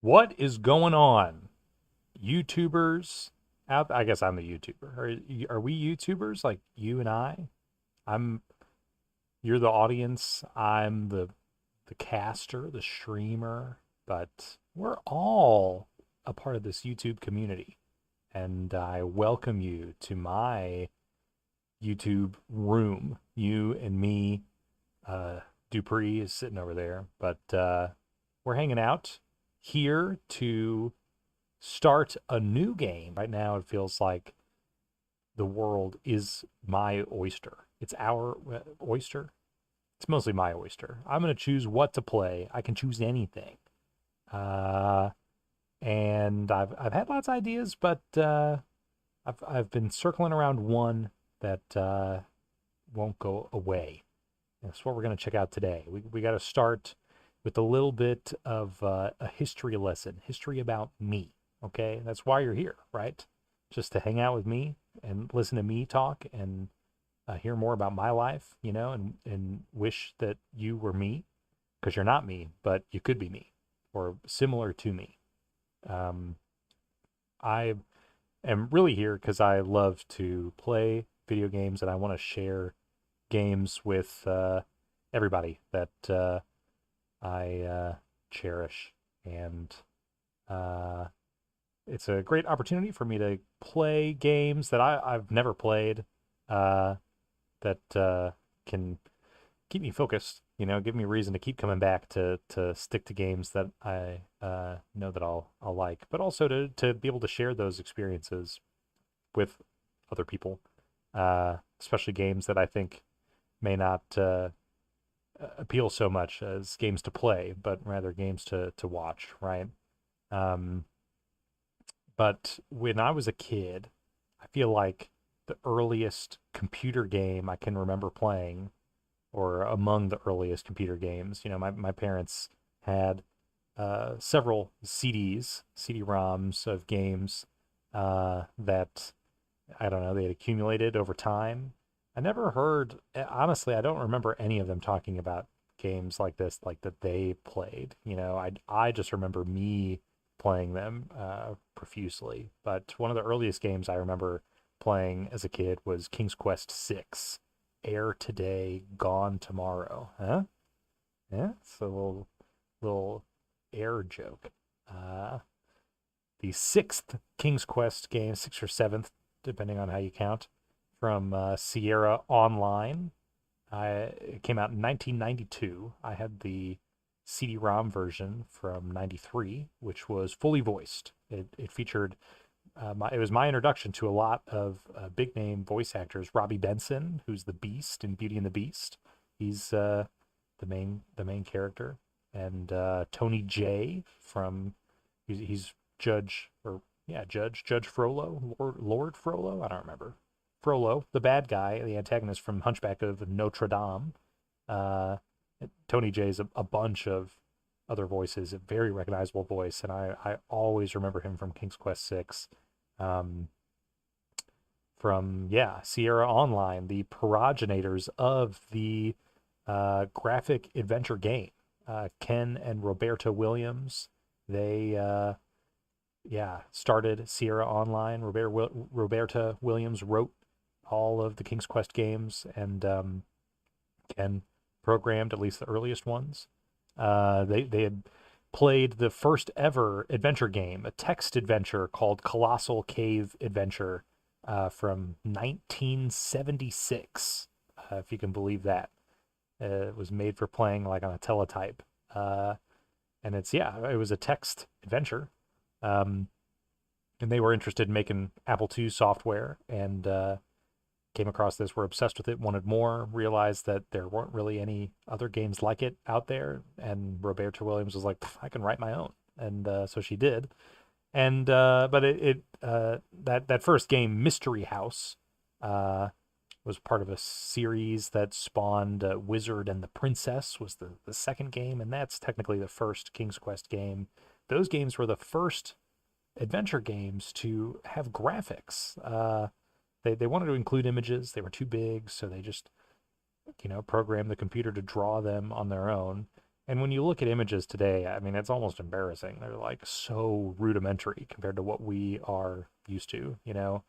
What is going on, YouTubers? Out, I guess I'm a YouTuber. Are we YouTubers like you and I? I'm. You're the audience. I'm the caster, the streamer. But we're all a part of this YouTube community, and I welcome you to my YouTube room. You and me. Dupree is sitting over there, but we're hanging out here to start a new game. Right now, it feels like the world is my oyster. It's our oyster. It's mostly my oyster. I'm going to choose what to play. I can choose anything. Uh, and I've had lots of ideas, but I've been circling around one that won't go away. That's what we're going to check out today. We got to start with a little bit of a history lesson, history about me. Okay, that's why you're here, right? Just to hang out with me and listen to me talk and hear more about my life, and wish that you were me, because you're not me, but you could be me or similar to me. Um, I am really here because I love to play video games and I want to share games with everybody that I cherish. And uh, it's a great opportunity for me to play games that I've never played uh, that can keep me focused, give me a reason to keep coming back to stick to games that I know that I'll like, but also to be able to share those experiences with other people, especially games that I think may not appeal so much as games to play, but rather games to watch, right? Um, but when I was a kid, I feel like the earliest computer game I can remember playing, or among the earliest computer games, my parents had several CDs, CD-ROMs of games that I don't know, they had accumulated over time. I never heard, honestly, I don't remember any of them talking about games like this, like that they played. I just remember me playing them profusely. But one of the earliest games I remember playing as a kid was King's Quest VI. Air today, gone tomorrow. Huh? Yeah, it's a little air joke. Uh, the sixth King's Quest game, sixth or seventh, depending on how you count, from Sierra Online. It came out in 1992. I had the CD-ROM version from '93, which was fully voiced. It featured it was my introduction to a lot of big name voice actors. Robbie Benson, who's the Beast in Beauty and the Beast, he's the main character, and Tony J from he's Judge, or yeah, Judge Frollo, Lord Frollo. I don't remember. Frollo, the bad guy, the antagonist from Hunchback of Notre Dame. Uh, Tony J's a bunch of other voices, a very recognizable voice, and I always remember him from King's Quest Six, um, from Sierra Online, the progenitors of the graphic adventure game. Ken and Roberta Williams, they started Sierra Online. Roberta Williams wrote all of the King's Quest games, and Ken programmed at least the earliest ones. They had played the first ever adventure game, a text adventure called Colossal Cave Adventure, from 1976, if you can believe that. It was made for playing like on a teletype. Uh, and it was a text adventure. Um, and they were interested in making Apple II software, and came across this, were obsessed with it, wanted more, realized that there weren't really any other games like it out there. And Roberta Williams was like, I can write my own. And so she did. And but that first game, Mystery House, uh, was part of a series that spawned Wizard and the Princess, was the second game, and that's technically the first King's Quest game. Those games were the first adventure games to have graphics. They wanted to include images. They were too big, so they just programmed the computer to draw them on their own. And when you look at images today, I mean, it's almost embarrassing. They're like so rudimentary compared to what we are used to, you know?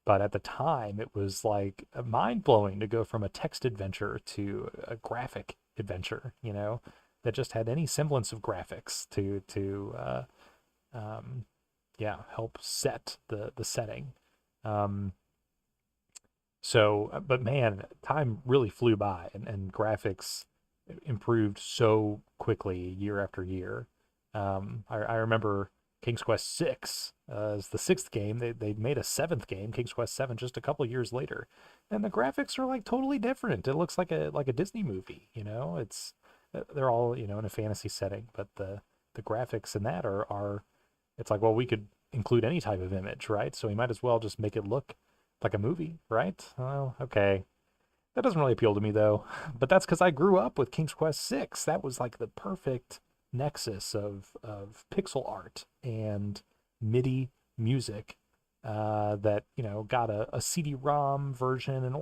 But at the time, it was like mind blowing to go from a text adventure to a graphic adventure, you know, that just had any semblance of graphics to um, yeah, help set the setting. Um, but man, time really flew by, and graphics improved so quickly year after year. I remember King's Quest Six as the sixth game. They made a seventh game, King's Quest Seven, just a couple years later, and the graphics are like totally different. It looks like a Disney movie. You know, it's they're all in a fantasy setting, but the graphics in that are it's like, well, we could include any type of image, right? So we might as well just make it look like a movie, right? Well, okay. That doesn't really appeal to me though. But that's because I grew up with King's Quest Six. That was like the perfect nexus of pixel art and MIDI music that got a CD-ROM version and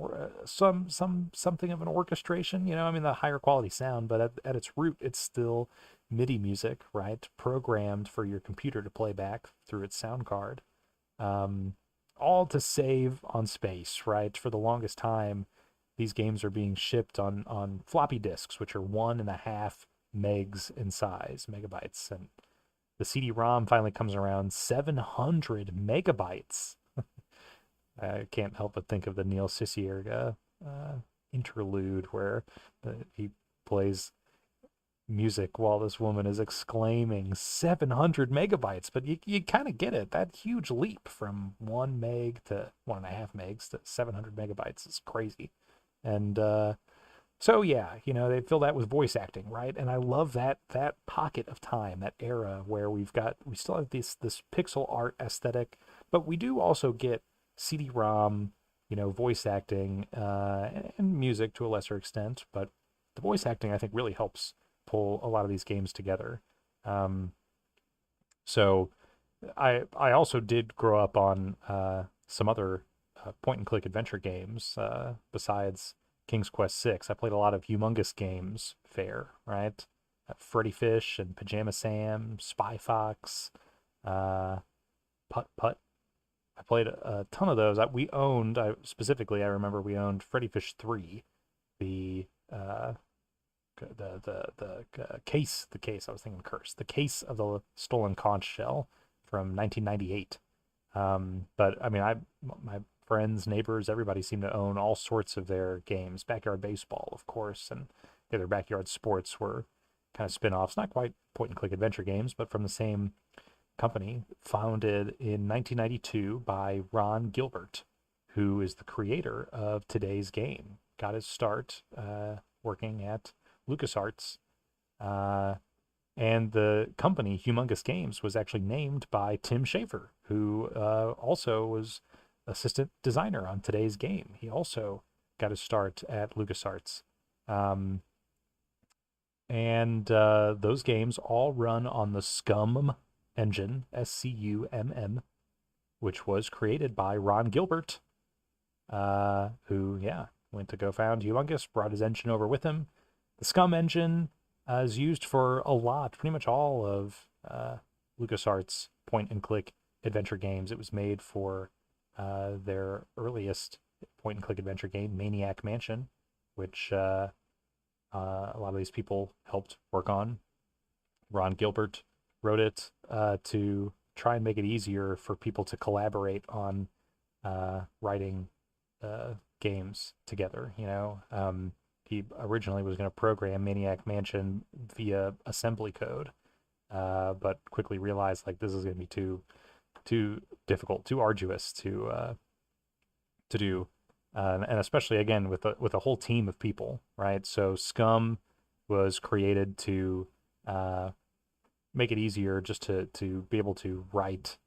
something of an orchestration. I mean the higher quality sound, but at its root, it's still MIDI music, right? Programmed for your computer to play back through its sound card. Um, all to save on space, right? For the longest time, these games are being shipped on floppy disks, which are 1.5 megs in size, megabytes. And the CD-ROM finally comes around 700 megabytes. I can't help but think of the Neil Cicierega interlude where he plays music while this woman is exclaiming 700 megabytes. But you kind of get it. That huge leap from 1 meg to 1.5 megs to 700 megabytes is crazy. And so yeah, they fill that with voice acting, right? And I love that pocket of time, that era where we still have this pixel art aesthetic, but we do also get CD-ROM, voice acting and music to a lesser extent, but the voice acting I think really helps pull a lot of these games together. Um, so I also did grow up on some other point and click adventure games besides King's Quest Six. I played a lot of Humongous Games Fair, right? Freddy Fish and Pajama Sam, Spy Fox, uh, Putt Putt. I played a ton of those. Specifically, I remember we owned Freddy Fish 3, the uh, the case. I was thinking curse. The case of the stolen conch shell from 1998. But I mean, my friends, neighbors, everybody seemed to own all sorts of their games. Backyard baseball, of course, and the other backyard sports were kind of spin-offs, not quite point and click adventure games, but from the same company, founded in 1992 by Ron Gilbert, who is the creator of today's game. Got his start working at LucasArts. Uh, and the company, Humongous Games, was actually named by Tim Schafer, who also was assistant designer on today's game. He also got his start at LucasArts. Um, and those games all run on the Scum engine, SCUMM, which was created by Ron Gilbert, who, yeah, went to go found Humongous, brought his engine over with him. The Scum engine is used for pretty much all of LucasArts point and click adventure games. It was made for their earliest point and click adventure game, Maniac Mansion, which a lot of these people helped work on. Ron Gilbert wrote it to try and make it easier for people to collaborate on writing games together. He originally was going to program Maniac Mansion via assembly code, but quickly realized like this is going to be too difficult, too arduous to do, and especially again with a whole team of people, right? So Scum was created to make it easier just to be able to write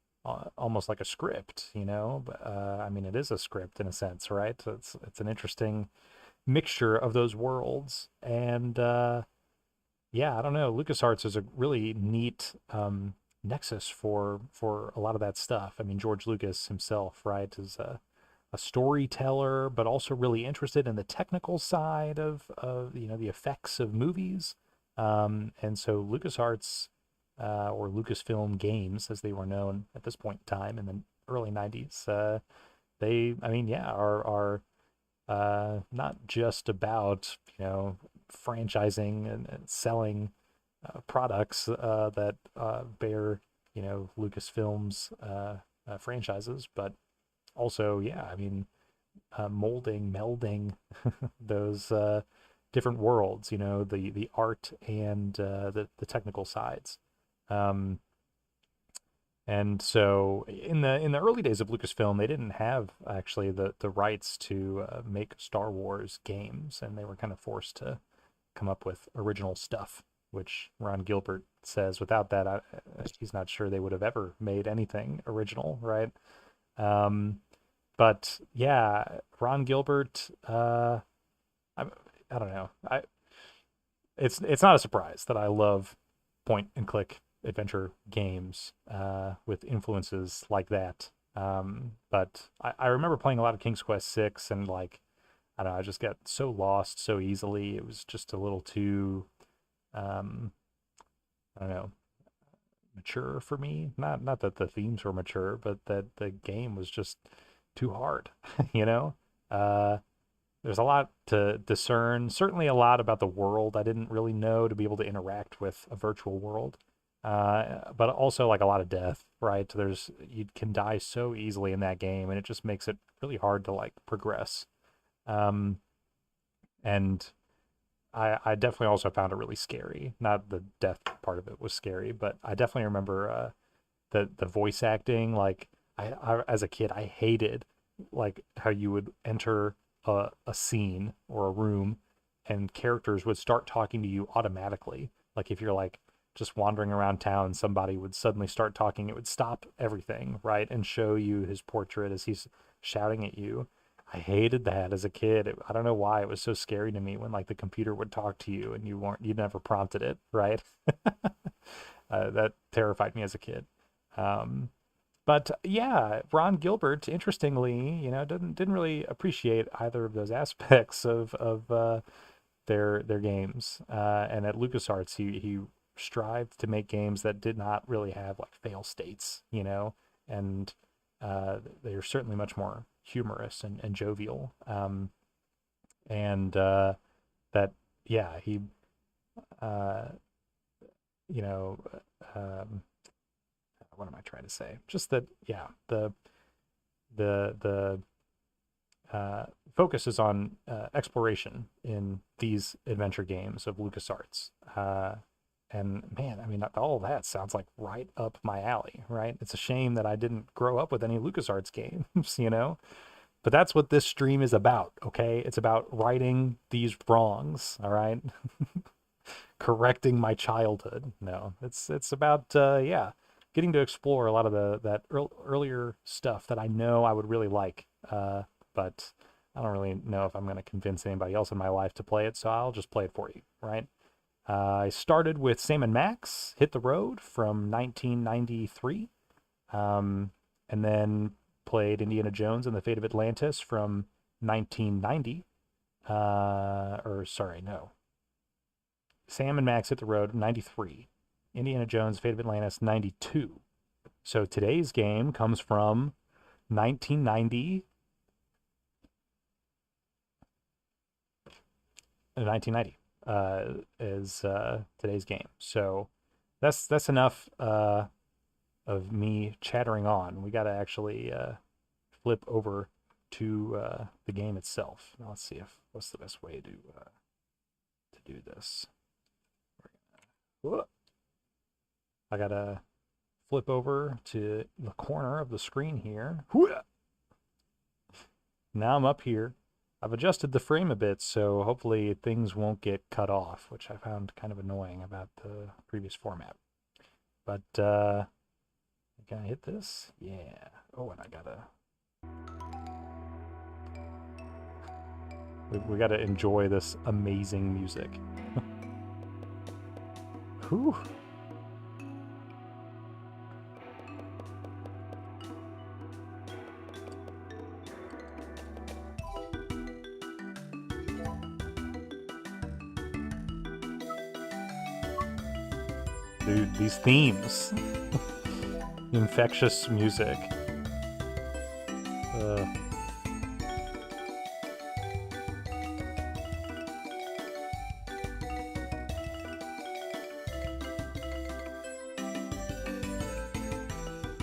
almost like a script, But I mean, it is a script in a sense, right? So it's an interesting mixture of those worlds, and yeah, I don't know. LucasArts is a really neat nexus for a lot of that stuff. I mean, George Lucas himself, right, is a storyteller, but also really interested in the technical side of the effects of movies. And so LucasArts, or Lucasfilm Games, as they were known at this point in time in the early 90s, I mean, yeah, are not just about, franchising and selling products that bear, Lucasfilm's franchises, but also, yeah, I mean, melding those different worlds, the art and the technical sides. Um, and so in the early days of Lucasfilm, they didn't have actually the rights to make Star Wars games, and they were kind of forced to come up with original stuff, which Ron Gilbert says without that, he's not sure they would have ever made anything original, right? Um, but yeah, Ron Gilbert, I, I don't know. It's not a surprise that I love point and click adventure games with influences like that. But I remember playing a lot of King's Quest 6 and like I don't know, I just got so lost so easily. It was just a little too um, I don't know, mature for me. Not that the themes were mature, but that the game was just too hard, you know? Uh there's a lot to discern, certainly a lot about the world I didn't really know to be able to interact with a virtual world. But also like a lot of death, right? You can die so easily in that game, and it just makes it really hard to like progress. Um, and I definitely also found it really scary. Not the death part of it was scary, but I definitely remember the voice acting. Like I as a kid, I hated like how you would enter a scene or a room, and characters would start talking to you automatically. Like if you're like just wandering around town, somebody would suddenly start talking. It would stop everything, right, and show you his portrait as he's shouting at you. I hated that as a kid. I don't know why it was so scary to me when like the computer would talk to you and you never prompted it, right? That terrified me as a kid. Um, but yeah, Ron Gilbert, interestingly, didn't really appreciate either of those aspects of their games. And at LucasArts, he strived to make games that did not really have like fail states, and they are certainly much more humorous and jovial. And that, yeah, he, uh, you know, um, what am I trying to say? Just that, yeah, the uh, focus is on exploration in these adventure games of LucasArts. And man, I mean, all of that sounds like right up my alley, right? It's a shame that I didn't grow up with any LucasArts games, But that's what this stream is about, okay? It's about righting these wrongs, all right? Correcting my childhood. No, it's about yeah, getting to explore a lot of earlier stuff that I know I would really like. But I don't really know if I'm going to convince anybody else in my life to play it, so I'll just play it for you, right? I started with Sam and Max Hit the Road from 1993, and then played Indiana Jones and the Fate of Atlantis from 1990. Or sorry, no, Sam and Max Hit the Road, 93. Indiana Jones, Fate of Atlantis, 92. So today's game comes from 1990, 1990 is today's game. So that's enough of me chattering on. We got to actually flip over to the game itself. Now let's see what's the best way to do this. Whoa. I gotta flip over to the corner of the screen here. Now I'm up here. I've adjusted the frame a bit, so hopefully things won't get cut off, which I found kind of annoying about the previous format. But can I hit this? Yeah. Oh, and I gotta. We gotta enjoy this amazing music. Whew. Dude, these themes. Infectious music.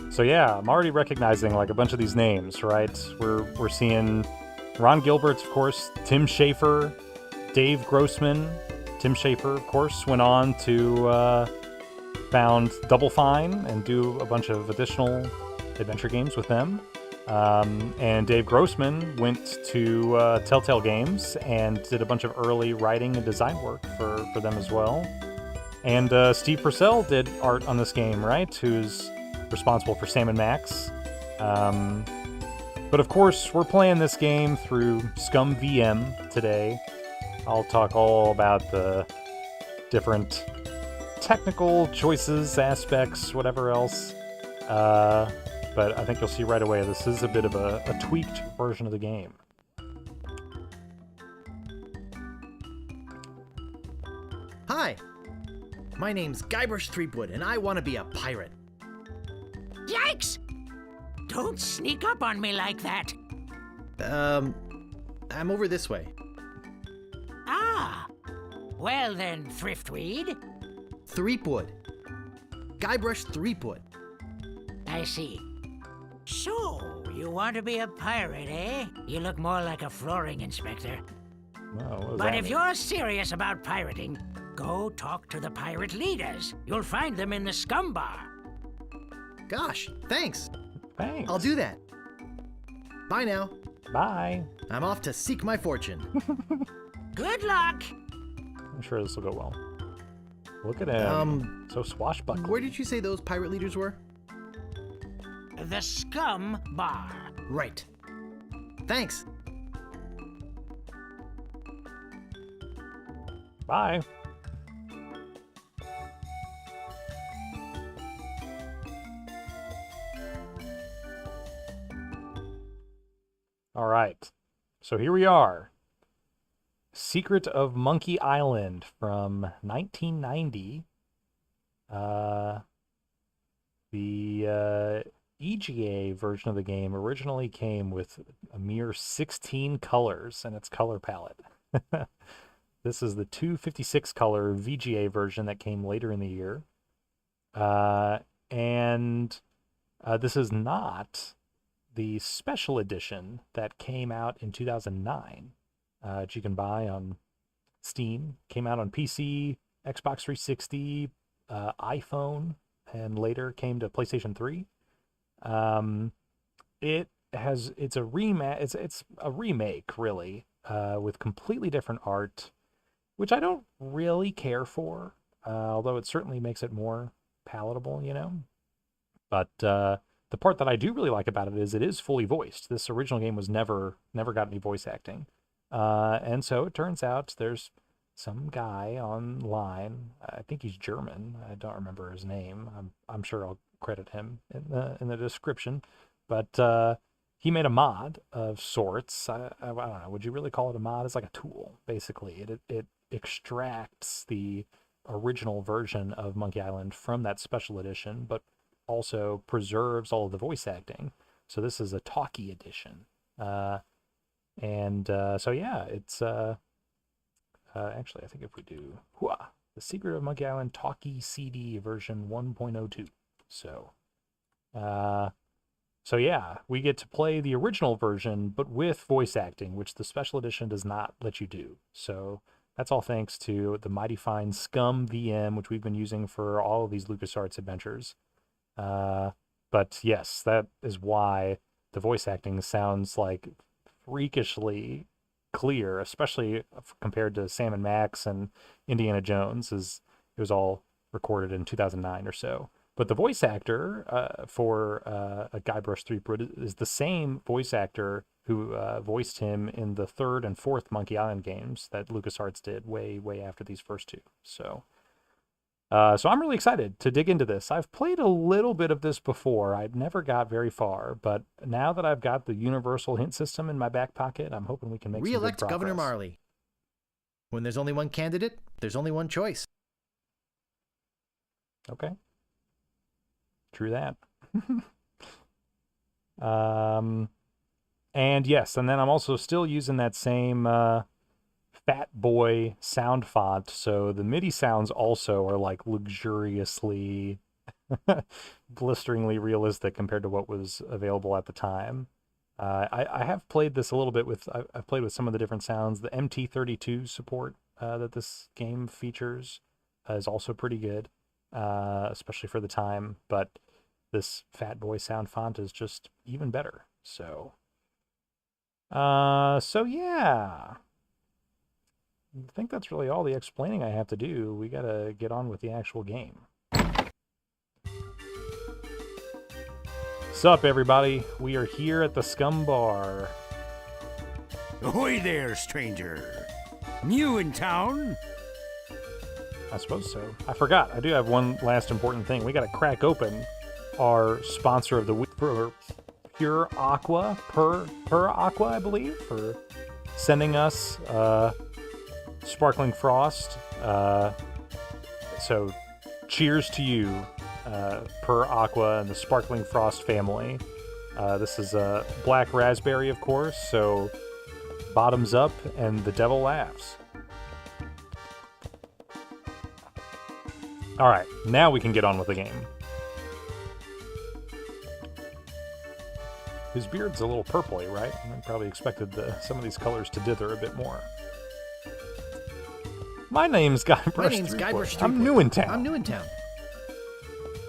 So yeah, I'm already recognizing like a bunch of these names, right? We're seeing Ron Gilbert, of course, Tim Schafer, Dave Grossman. Tim Schafer, of course, went on to found Double Fine and do a bunch of additional adventure games with them. And Dave Grossman went to Telltale Games and did a bunch of early writing and design work for them as well. And Steve Purcell did art on this game, right? Who's responsible for Sam & Max. But of course, we're playing this game through Scum VM today. I'll talk all about the different technical choices, aspects, whatever else. But I think you'll see right away this is a bit of a tweaked version of the game. Hi, my name's Guybrush Threepwood, and I want to be a pirate. Yikes! Don't sneak up on me like that. I'm over this way. Ah, well then, Thriftweed. Threepwood. Guybrush Threepwood. I see. So, you want to be a pirate, eh? You look more like a flooring inspector. Oh, But if you're serious about pirating, go talk to the pirate leaders. You'll find them in the Scum Bar. Gosh, thanks. Thanks. I'll do that. Bye now. Bye. I'm off to seek my fortune. Good luck! I'm sure this will go well. Look at him. So swashbuckling. Where did you say those pirate leaders were? The Scum Bar. Right. Thanks. Bye. All right. So here we are. Secret of Monkey Island from 1990. The EGA version of the game originally came with a mere 16 colors in its color palette. This is the 256 color VGA version that came later in the year. And this is not the special edition that came out in 2009. That you can buy on Steam. Came out on PC, Xbox 360, iPhone, and later came to PlayStation 3. It's a remake really, with completely different art, which I don't really care for, although it certainly makes it more palatable, you know. But the part that I do really like about it is fully voiced. This original game was never got any voice acting. And so it turns out there's some guy online. I think he's German. I don't remember his name. I'm sure I'll credit him in the description. But he made a mod of sorts. I don't know. Would you really call it a mod? It's like a tool, basically. It extracts the original version of Monkey Island from that special edition, but also preserves all of the voice acting. So this is a talkie edition. So yeah, it's actually, I think if we do the Secret of Monkey Island Talkie CD version 1.02. So yeah, we get to play the original version, but with voice acting, which the special edition does not let you do. So that's all thanks to the mighty fine Scum VM, which we've been using for all of these LucasArts adventures. But yes, that is why the voice acting sounds like freakishly clear, especially compared to Sam & Max and Indiana Jones, as it was all recorded in 2009 or so. But the voice actor for Guybrush Threepwood is the same voice actor who voiced him in the third and fourth Monkey Island games that LucasArts did way after these first two. So I'm really excited to dig into this. I've played a little bit of this before. I never got very far, but now that I've got the universal hint system in my back pocket, I'm hoping we can make some good progress. Re-elect Governor Marley. When there's only one candidate, there's only one choice. Okay. True that. And yes, and then I'm also still using that same Fat Boy sound font, so the MIDI sounds also are like luxuriously, blisteringly realistic compared to what was available at the time. I have played this a little bit with, I've played with some of the different sounds. The MT32 support that this game features is also pretty good, especially for the time, but this Fat Boy sound font is just even better. So yeah. I think that's really all the explaining I have to do. We gotta get on with the actual game. Sup, everybody? We are here at the Scum Bar. Ahoy there, stranger. New in town? I suppose so. I forgot. I do have one last important thing. We gotta crack open our sponsor of the week, for Pure Aqua, Per Aqua, I believe, for sending us Sparkling Frost. So cheers to you, Per Aqua and the Sparkling Frost family. This is a black raspberry, of course, so bottoms up and the devil laughs. All right, now we can get on with the game. His beard's a little purpley, right? I probably expected some of these colors to dither a bit more. My name's Gaaaames. I'm new in town. I'm new in town.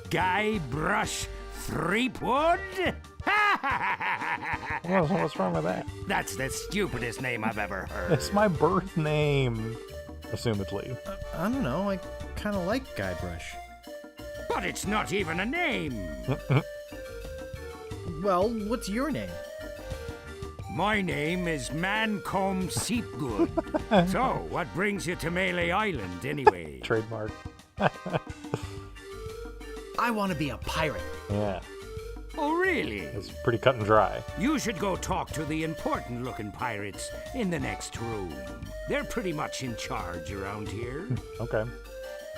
Guybrush Threepwood? What's wrong with that? That's the stupidest name I've ever heard. It's my birth name, assumedly. I don't know. I kind of like Guybrush. But it's not even a name. Well, what's your name? My name is Mancomb Seepgood. So, what brings you to Mêlée Island, anyway? Trademark. I want to be a pirate. Yeah, Oh, really? it's pretty cut and dry. You should go talk to the important-looking pirates in the next room. They're pretty much in charge around here. Okay.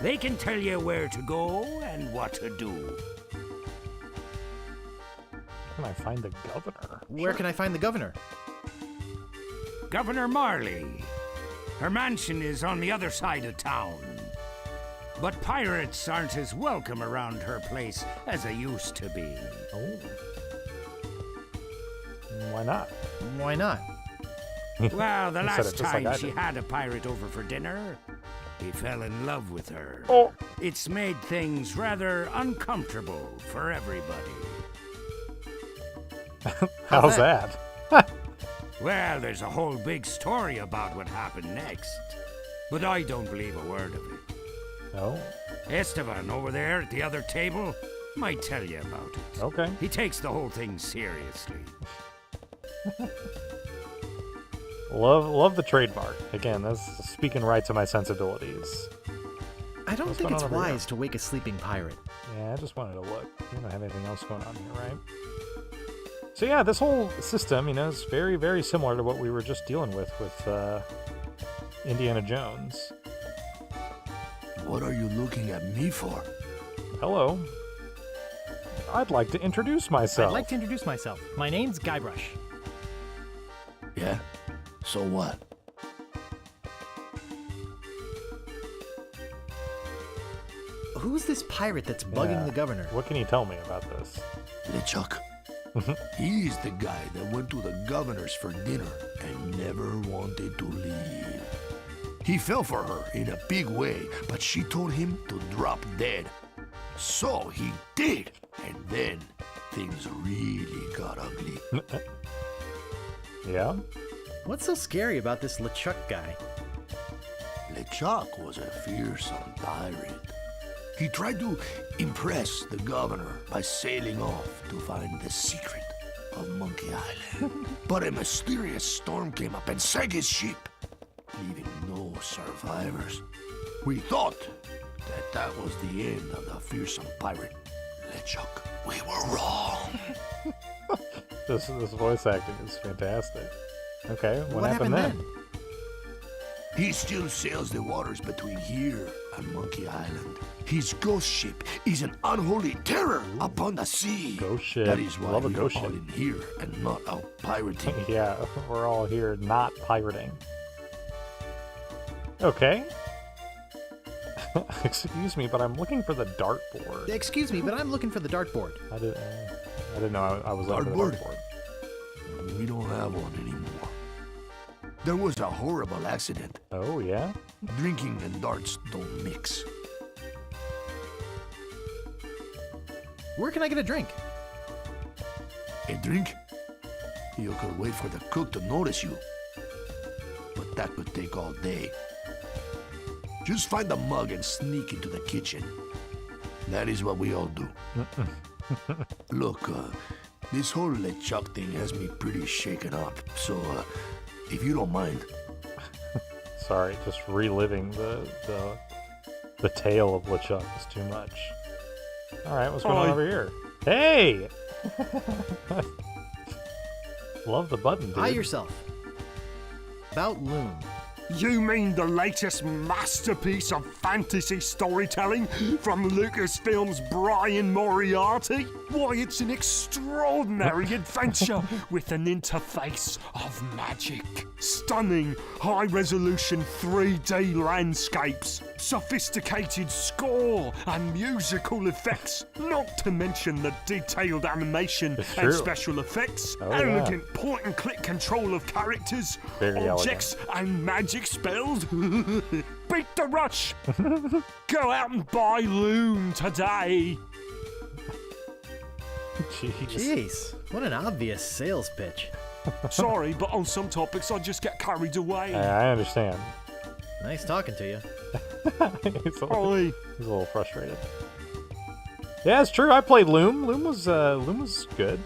They can tell you where to go and what to do. Where can I find the governor? Where can I find the governor? Governor Marley. Her mansion is on the other side of town. But pirates aren't as welcome around her place as they used to be. Oh. Why not? Why not? Well, the You said it last just like time I she did. had a pirate over for dinner, he fell in love with her. Oh. It's made things rather uncomfortable for everybody. How's that? Well, there's a whole big story about what happened next. But I don't believe a word of it. No. Esteban over there at the other table might tell you about it. Okay. He takes the whole thing seriously. Love the trademark. Again, that's speaking right to my sensibilities. I don't What's think going it's on over here? wise to wake a sleeping pirate. Yeah, I just wanted to look. We don't have anything else going on here, right? So yeah, this whole system, is very, very similar to what we were just dealing with Indiana Jones. What are you looking at me for? Hello. I'd like to introduce myself. I'd like to introduce myself. My name's Guybrush. Yeah? So what? Who's this pirate that's bugging Yeah. the governor? What can you tell me about this? LeChuck. He's the guy that went to the governor's for dinner and never wanted to leave. He fell for her in a big way, but she told him to drop dead. So he did, and then things really got ugly. Yeah? What's so scary about this LeChuck guy? LeChuck was a fearsome pirate. He tried to impress the governor by sailing off to find the secret of Monkey Island. But a mysterious storm came up and sank his ship, leaving no survivors. We thought that was the end of the fearsome pirate, LeChuck. We were wrong. This voice acting is fantastic. Okay, what happened then? He still sails the waters between here on Monkey Island. His ghost ship is an unholy terror upon the sea. Ghost ship. That is why Love a we ghost are all ship. in here and not out pirating. Yeah, we're all here not pirating. Okay. Excuse me, but I'm looking for the dartboard. Excuse me, but I'm looking for the dartboard. I didn't know I was looking for the Dartboard? dartboard. We don't have one anymore. There was a horrible accident. Oh, yeah? Drinking and darts don't mix. Where can I get a drink? A drink? You could wait for the cook to notice you. But that would take all day. Just find a mug and sneak into the kitchen. That is what we all do. Look, this whole LeChuck thing has me pretty shaken up, so if you don't mind. Sorry, just reliving the tale of LeChuck is too much. Alright, what's going on over here? Hey! Love the button, dude. Hi yourself. About Loom. You mean the latest masterpiece of fantasy storytelling from Lucasfilm's Brian Moriarty? Why, it's an extraordinary adventure with an interface of magic. Stunning, high-resolution 3D landscapes, sophisticated score and musical effects, not to mention the detailed animation It's and true. special effects, Oh, yeah. elegant point-and-click control of characters, Very objects and magic spells. Beat the rush! Go out and buy Loom today! Jeez. Jeez, what an obvious sales pitch. Sorry, but on some topics I just get carried away. I understand. Nice talking to you. he's, a, Oi. he's a little frustrated. Yeah, it's true. I played Loom. Loom was good.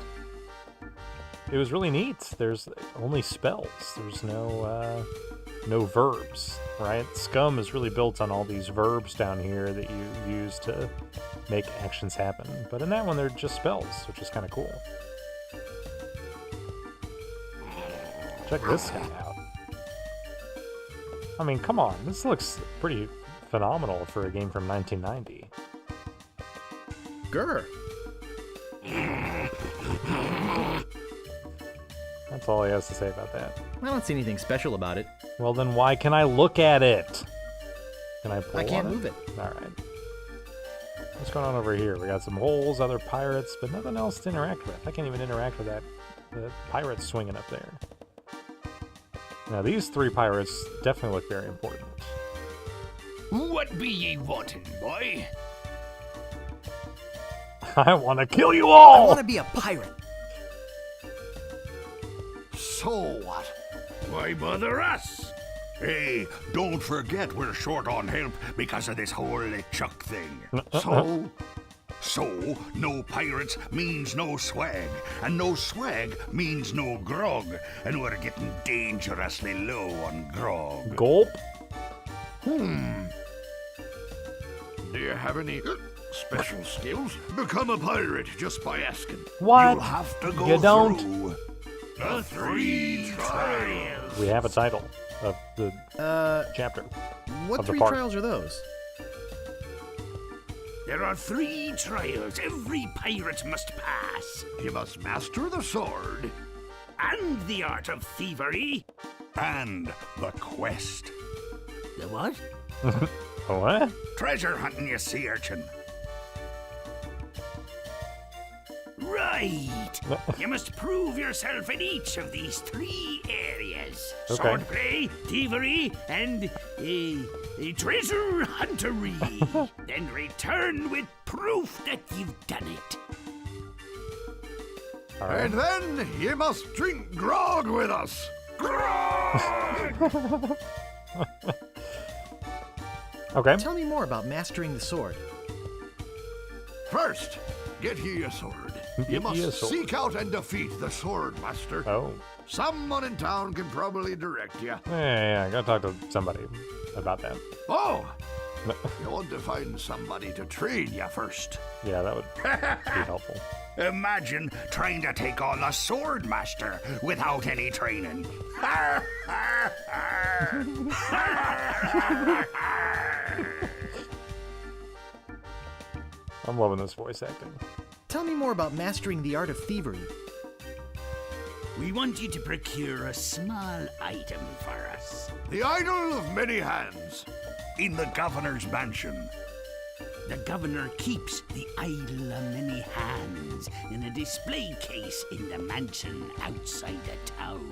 It was really neat. There's only spells. There's no verbs, right? Scum is really built on all these verbs down here that you use to make actions happen. But in that one, they're just spells, which is kind of cool. Check this guy out. I mean, come on. This looks pretty phenomenal for a game from 1990. Grr. That's all he has to say about that. I don't see anything special about it. Well, then why can I look at it? Can I pull I can't on move it. All right. What's going on over here? We got some holes, other pirates, but nothing else to interact with. I can't even interact with that. The pirates swinging up there. Now, these three pirates definitely look very important. What be ye wanting, boy? I want to kill you I all! want to be a pirate. So what? Why bother us? Hey, Don't forget we're short on help because of this whole LeChuck thing. So, no pirates means no swag, and no swag means no grog, and we're getting dangerously low on grog. Gulp? do you have any special skills? Become a pirate just by asking. What? You'll have to go You don't. through the 3 trials. We have a title of the chapter. What Of the 3 park. trials are those? There are 3 trials every pirate must pass, You must master the sword. and the art of thievery, and the quest. The what? What? Treasure hunting, you sea urchin. Right. You must prove yourself in each of these 3 areas. Okay. Swordplay, thievery, and treasure huntery. Then return with proof that you've done it. All right. And then you must drink grog with us. Okay. Tell me more about mastering the sword. First, get ye a sword. Get You ye must a sword. seek out and defeat the sword master. Oh. Someone in town can probably direct you. Yeah, I gotta talk to somebody about that. Oh, you want to find somebody to train you first. Yeah, that would be helpful. Imagine trying to take on a sword master without any training. I'm loving this voice acting. Tell me more about mastering the art of thievery. We want you to procure a small item for us. The idol of many hands. In the governor's mansion. The governor keeps the idol of many hands in a display case in the mansion outside the town.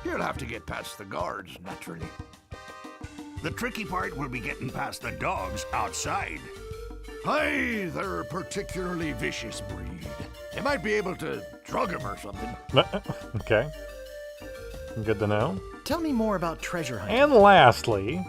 You'll have to get past the guards, naturally. The tricky part will be getting past the dogs outside. Aye, they're a particularly vicious breed. You might be able to drug them or something. Okay. Good to know. Tell me more about treasure hunting. And lastly,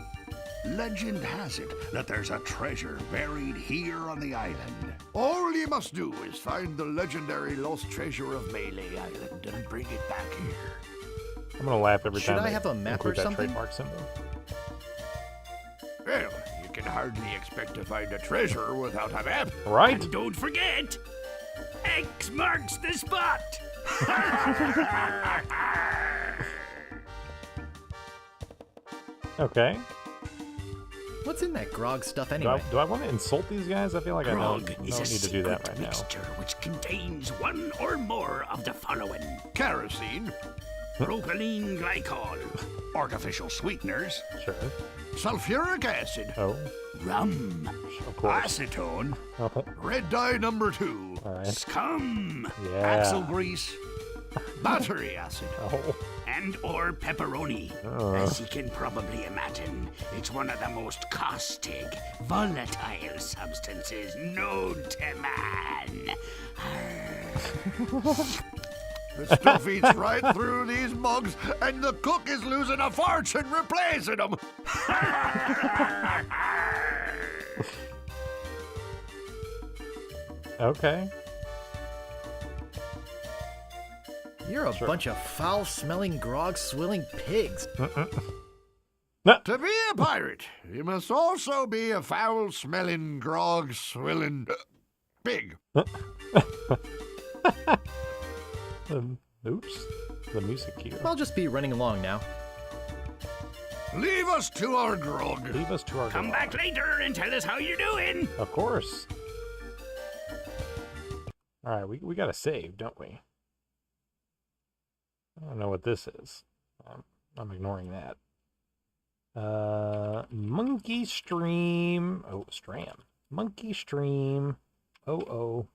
Legend has it that there's a treasure buried here on the island. All you must do is find the legendary lost treasure of Mêlée Island and bring it back here. I'm gonna laugh every Should time I they have a map include or that something? trademark symbol. Well, you can hardly expect to find a treasure without a map. Right? And don't forget, X marks the spot. Okay. What's in that grog stuff Do anyway? I want to insult these guys? I feel like I Grog don't is a need to do that secret right now. mixture which contains one or more of the following: Kerosene, propylene glycol, artificial sweeteners, Sure. sulfuric acid, Oh, rum, of course. acetone, Oh, red dye number 2, all right. scum, Yeah. axle grease, battery acid. Oh, and or pepperoni. As you can probably imagine, it's one of the most caustic, volatile substances known to man. The stuff eats right through these mugs, and the cook is losing a fortune replacing them. okay. You're a Sure. bunch of foul-smelling, grog-swilling pigs. To be a pirate, you must also be a foul-smelling, grog-swilling pig. Oops. The music cue. I'll just be running along now. Leave us to our grog. Leave us to our Come grog. back later and tell us how you're doing. Of course. All right, we got to save, don't we? I don't know what this is. I'm ignoring that. Monkey Stream. Oh, Stram. Monkey Stream 00001.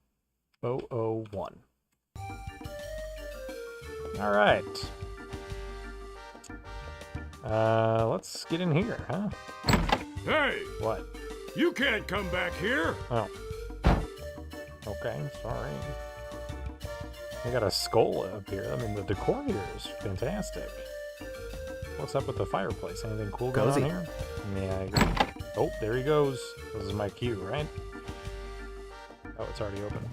All right. Let's get in here, huh? Hey, What? you can't come back here. Oh. Okay, sorry. They got a skull up here. I mean, the decor here is fantastic. What's up with the fireplace? Anything cool going Cozy. on here? Yeah, I agree. Oh, there he goes. This is my cue, right? Oh, it's already open.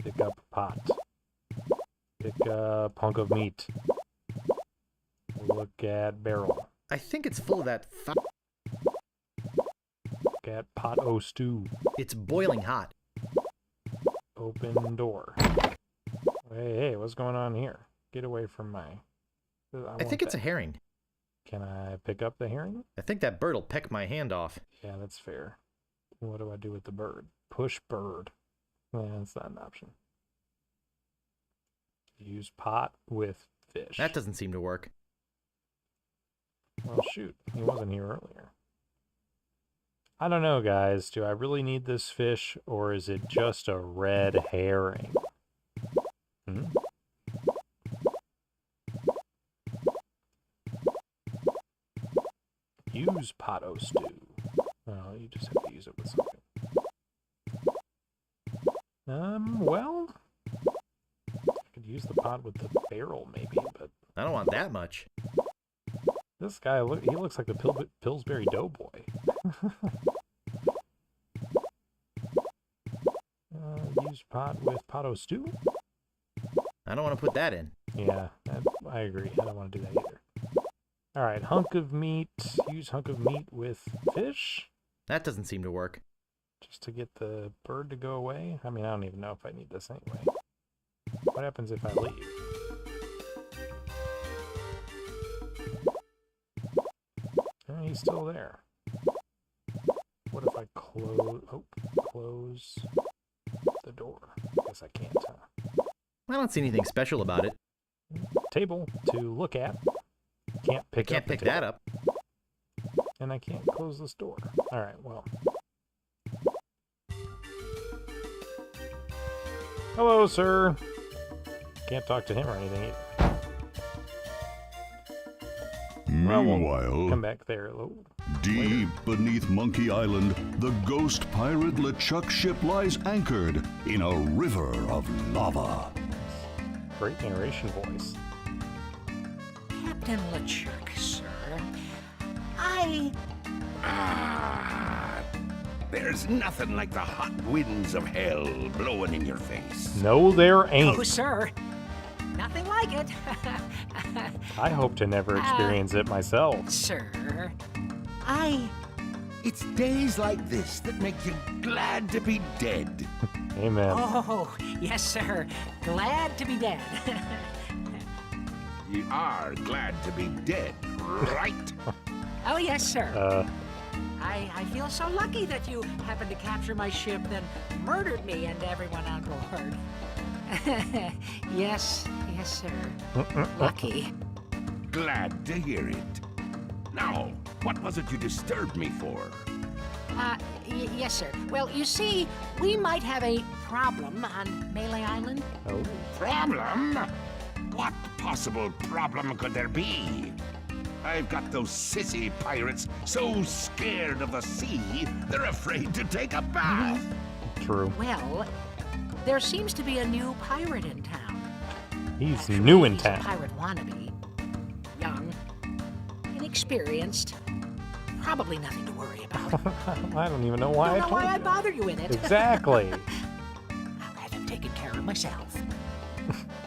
Pick up pot. Pick up hunk of meat. Look at barrel. I think it's full of that Look at pot o stew. It's boiling hot. Open door. Hey, what's going on here? Get away from my... I think it's a herring. Can I pick up the herring? I think that bird'll peck my hand off. Yeah, that's fair. What do I do with the bird? Push bird. Yeah, that's not an option. Use pot with fish. That doesn't seem to work. Well, shoot. He wasn't here earlier. I don't know, guys. Do I really need this fish, or is it just a red herring? Hmm? Use pot-o stew. Oh, you just have to use it with something. Well, I could use the pot with the barrel maybe, but I don't want that much. this guy, he looks like the Pillsbury Doughboy. Use pot with pot-o stew? I don't want to put that in. Yeah, I agree. I don't want to do that either. Alright, hunk of meat. Use hunk of meat with fish? That doesn't seem to work. Just to get the bird to go away? I mean, I don't even know if I need this anyway. What happens if I leave? Oh, he's still there. close the door. Guess I can't. I don't see anything special about it. Table to look at. Can't pick Can't up the pick table. that up. And I can't close this door. All right, well. Hello, sir. Can't talk to him or anything either. Well, we'll Meanwhile, come back there. Oh, deep beneath Monkey Island, the ghost pirate LeChuck ship lies anchored in a river of lava. great narration voice. Captain LeChuck, sir. There's nothing like the hot winds of hell blowing in your face. No, there ain't. Oh, sir. Nothing like it. I hope to never experience it myself. Sir, It's days like this that make you glad to be dead. Amen. Oh, yes, sir. Glad to be dead. You are glad to be dead, right? Oh, yes, sir. I feel so lucky that you happened to capture my ship, then murdered me and everyone on board. Yes, sir. Lucky. Glad to hear it. Now, what was it you disturbed me for? Yes, sir. Well, you see, we might have a problem on Mêlée Island. Oh, Problem? What possible problem could there be? I've got those sissy pirates so scared of the sea, they're afraid to take a bath. true. Well, there seems to be a new pirate in town. He's Actually, new in he's town. A pirate wannabe. Young, inexperienced, probably nothing to worry about. I don't even know why Don't I know told why I you. bother you in it. Exactly. I'll have him taken care of myself.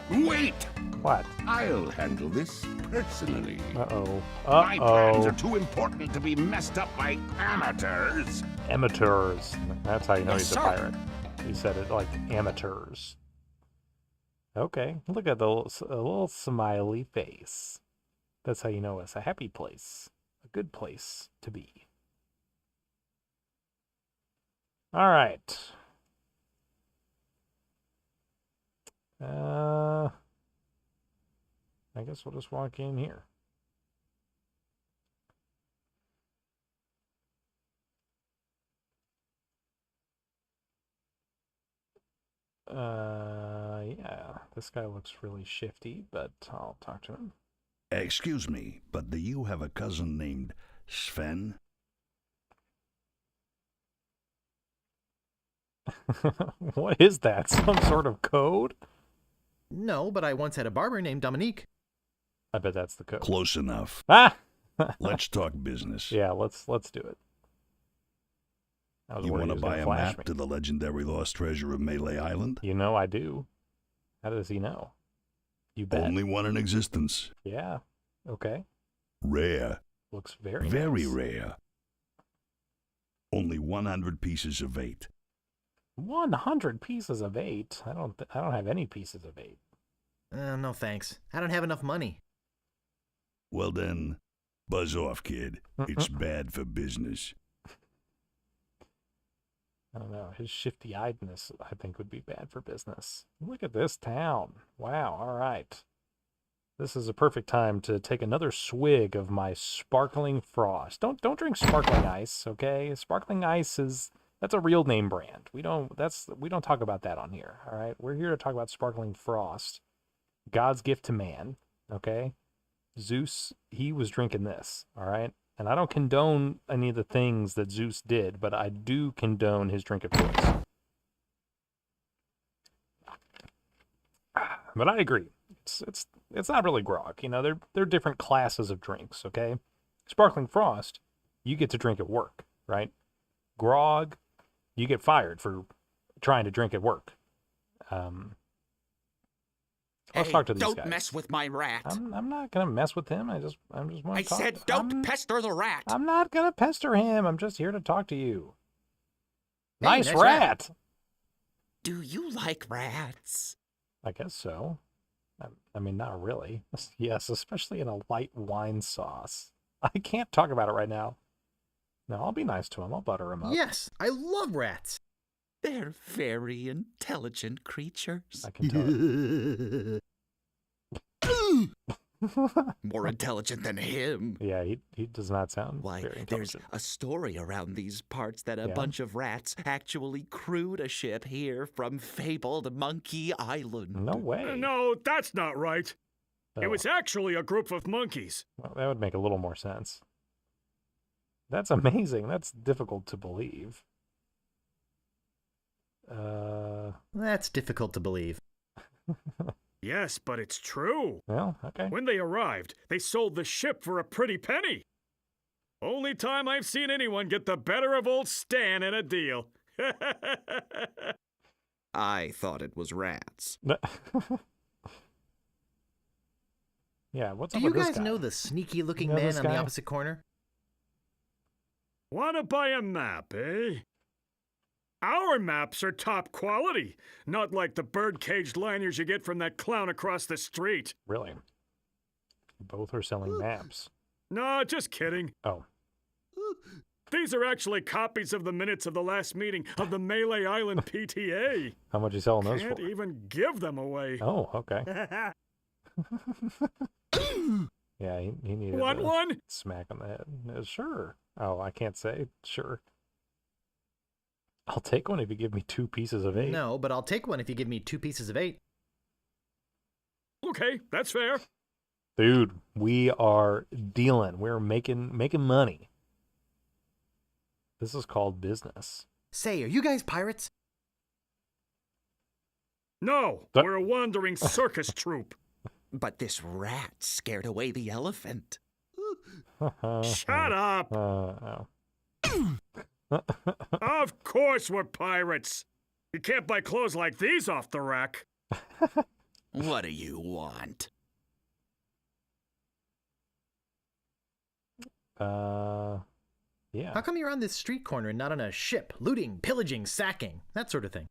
Wait! What? I'll handle this personally. Uh-oh. My plans are Uh-oh. too important to be messed up by amateurs. Amateurs. That's how you know Yes, he's a sir. pirate. He said it like amateurs. Okay. Look at the little smiley face. That's how you know it's a happy place. A good place to be. All right. I guess we'll just walk in here. Yeah, this guy looks really shifty, but I'll talk to him. Excuse me, but do you have a cousin named Sven? What is that? Some sort of code? No, but I once had a barber named Dominique. I bet that's the code. Close enough. Ah! Let's talk business. Yeah, let's do it. I was You worried want to he was buy gonna a flash map me. to the legendary lost treasure of Mêlée Island? You know I do. How does he know? You bet. Only one in existence. Yeah. Okay. Rare. Looks very Very nice. rare. Only 100 pieces of 8. 100 pieces of 8. I don't have any pieces of 8. No thanks. I don't have enough money. Well then, buzz off, kid. It's bad for business. I don't know. His shifty-eyedness, I think, would be bad for business. Look at this town. Wow. All right. This is a perfect time to take another swig of my sparkling frost. Don't drink sparkling ice, okay? Sparkling ice that's a real name brand. We don't talk about that on here, all right? We're here to talk about sparkling frost. God's gift to man, okay? Zeus, he was drinking this, all right? And I don't condone any of the things that Zeus did, but I do condone his drink of choice. But I agree. It's not really grog. You know, they're different classes of drinks, okay? Sparkling frost, you get to drink at work, right? Grog, you get fired for trying to drink at work. Let's talk to these guys. Don't mess with my rat. I'm not gonna mess with him. I'm just want to I talk. said don't pester the rat. I'm not gonna pester him. I'm just here to talk to you. Hey, Nice nice rat. Do you like rats? I guess so. I mean, not really. Yes, especially in a light wine sauce. I can't talk about it right now. No, I'll be nice to him. I'll butter him up. Yes, I love rats. They're very intelligent creatures. I can tell. More intelligent than him. Yeah, he does not sound Why, very there's intelligent. a story around these parts that a Yeah? bunch of rats actually crewed a ship here from fabled Monkey Island. No way. No, that's not right. Oh, It was actually a group of monkeys. well, that would make a little more sense. That's amazing. That's difficult to believe. That's difficult to believe. Yes, but it's true. Well, okay. When they arrived, they sold the ship for a pretty penny. Only time I've seen anyone get the better of old Stan in a deal. I thought it was rats. Yeah, what's Do up you with this guys guy? know the sneaky-looking You know man this on the guy? opposite corner? Wanna buy a map, eh? Our maps are top quality, not like the bird-caged liners you get from that clown across the street. Really? Both are selling maps. No, just kidding. Oh, These are actually copies of the minutes of the last meeting of the Mêlée Island PTA. how much are you selling those Can't for? even give them away. Oh, okay. Yeah, he needed Want a one? smack on the head. Sure. Oh, I can't say sure. I'll take one if you give me 2 pieces of 8. No, but I'll take one if you give me 2 pieces of 8. Okay, that's fair. Dude, we are dealing. We're making money. This is called business. Say, are you guys pirates? No, That- we're a wandering circus troupe. But this rat scared away the elephant. Shut up! Oh. Of course we're pirates. You can't buy clothes like these off the rack. What do you want? Yeah. How come you're on this street corner and not on a ship, looting, pillaging, sacking, that sort of thing?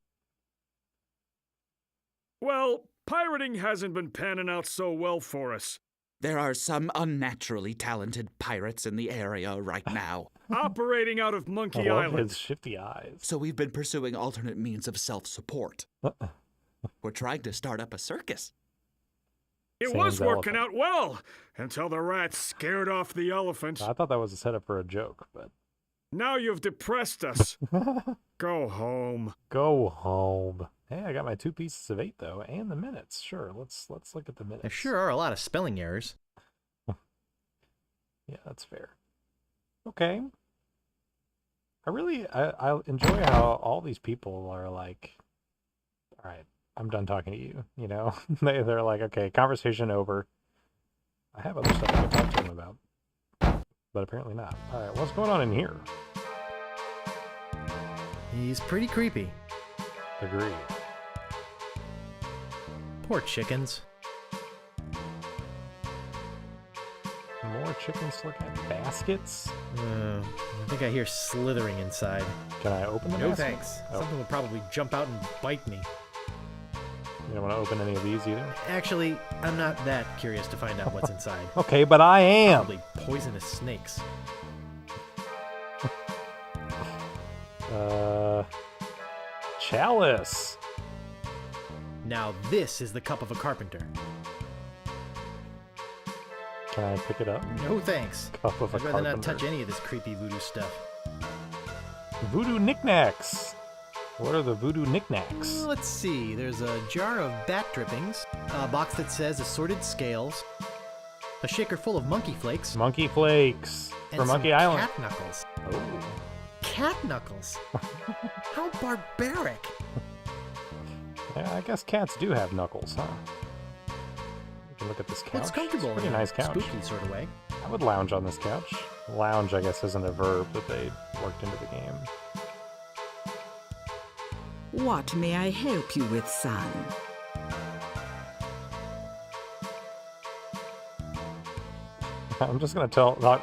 Well, pirating hasn't been panning out so well for us. There are some unnaturally talented pirates in the area right now. Operating out of I Monkey love Island. his shifty eyes. So we've been pursuing alternate means of self-support. We're trying to start up a circus. It Sans was working elephant. out well until the rats scared off the elephant. I thought that was a setup for a joke, but Now you've depressed us. Go home. go home. Hey, I got my 2 pieces of 8 though, and the minutes. Sure, let's look at the minutes. There sure are a lot of spelling errors. Yeah, that's fair. Okay. I enjoy how all these people are like, all right, I'm done talking to you. You know, they're like, okay, conversation over. I have other stuff I can talk to them about, but apparently not. All right, what's going on in here? He's pretty creepy. Agreed. Poor chickens. More chickens to look at. Baskets? I think I hear slithering inside. Can I open the No basket? thanks. Oh, Something would probably jump out and bite me. you don't want to open any of these either? Actually, I'm not that curious to find out what's inside. Okay, but I am. Probably poisonous snakes. Chalice. Now this is the cup of a carpenter. Can I pick it up? No thanks. Cup of a I'd rather not carpenter. touch any of this creepy voodoo stuff. Voodoo knickknacks. What are the voodoo knickknacks? Let's see. There's a jar of bat drippings, a box that says assorted scales, a shaker full of monkey flakes, Monkey flakes and for some Monkey Island. cat knuckles. Oh. Cat knuckles? How barbaric! Yeah, I guess cats do have knuckles, huh? You can look at this couch. It's comfortable It's a pretty in nice a couch. spooky sort of way. I would lounge on this couch. Lounge, I guess, isn't a verb that they worked into the game. What may I help you with, son? I'm just gonna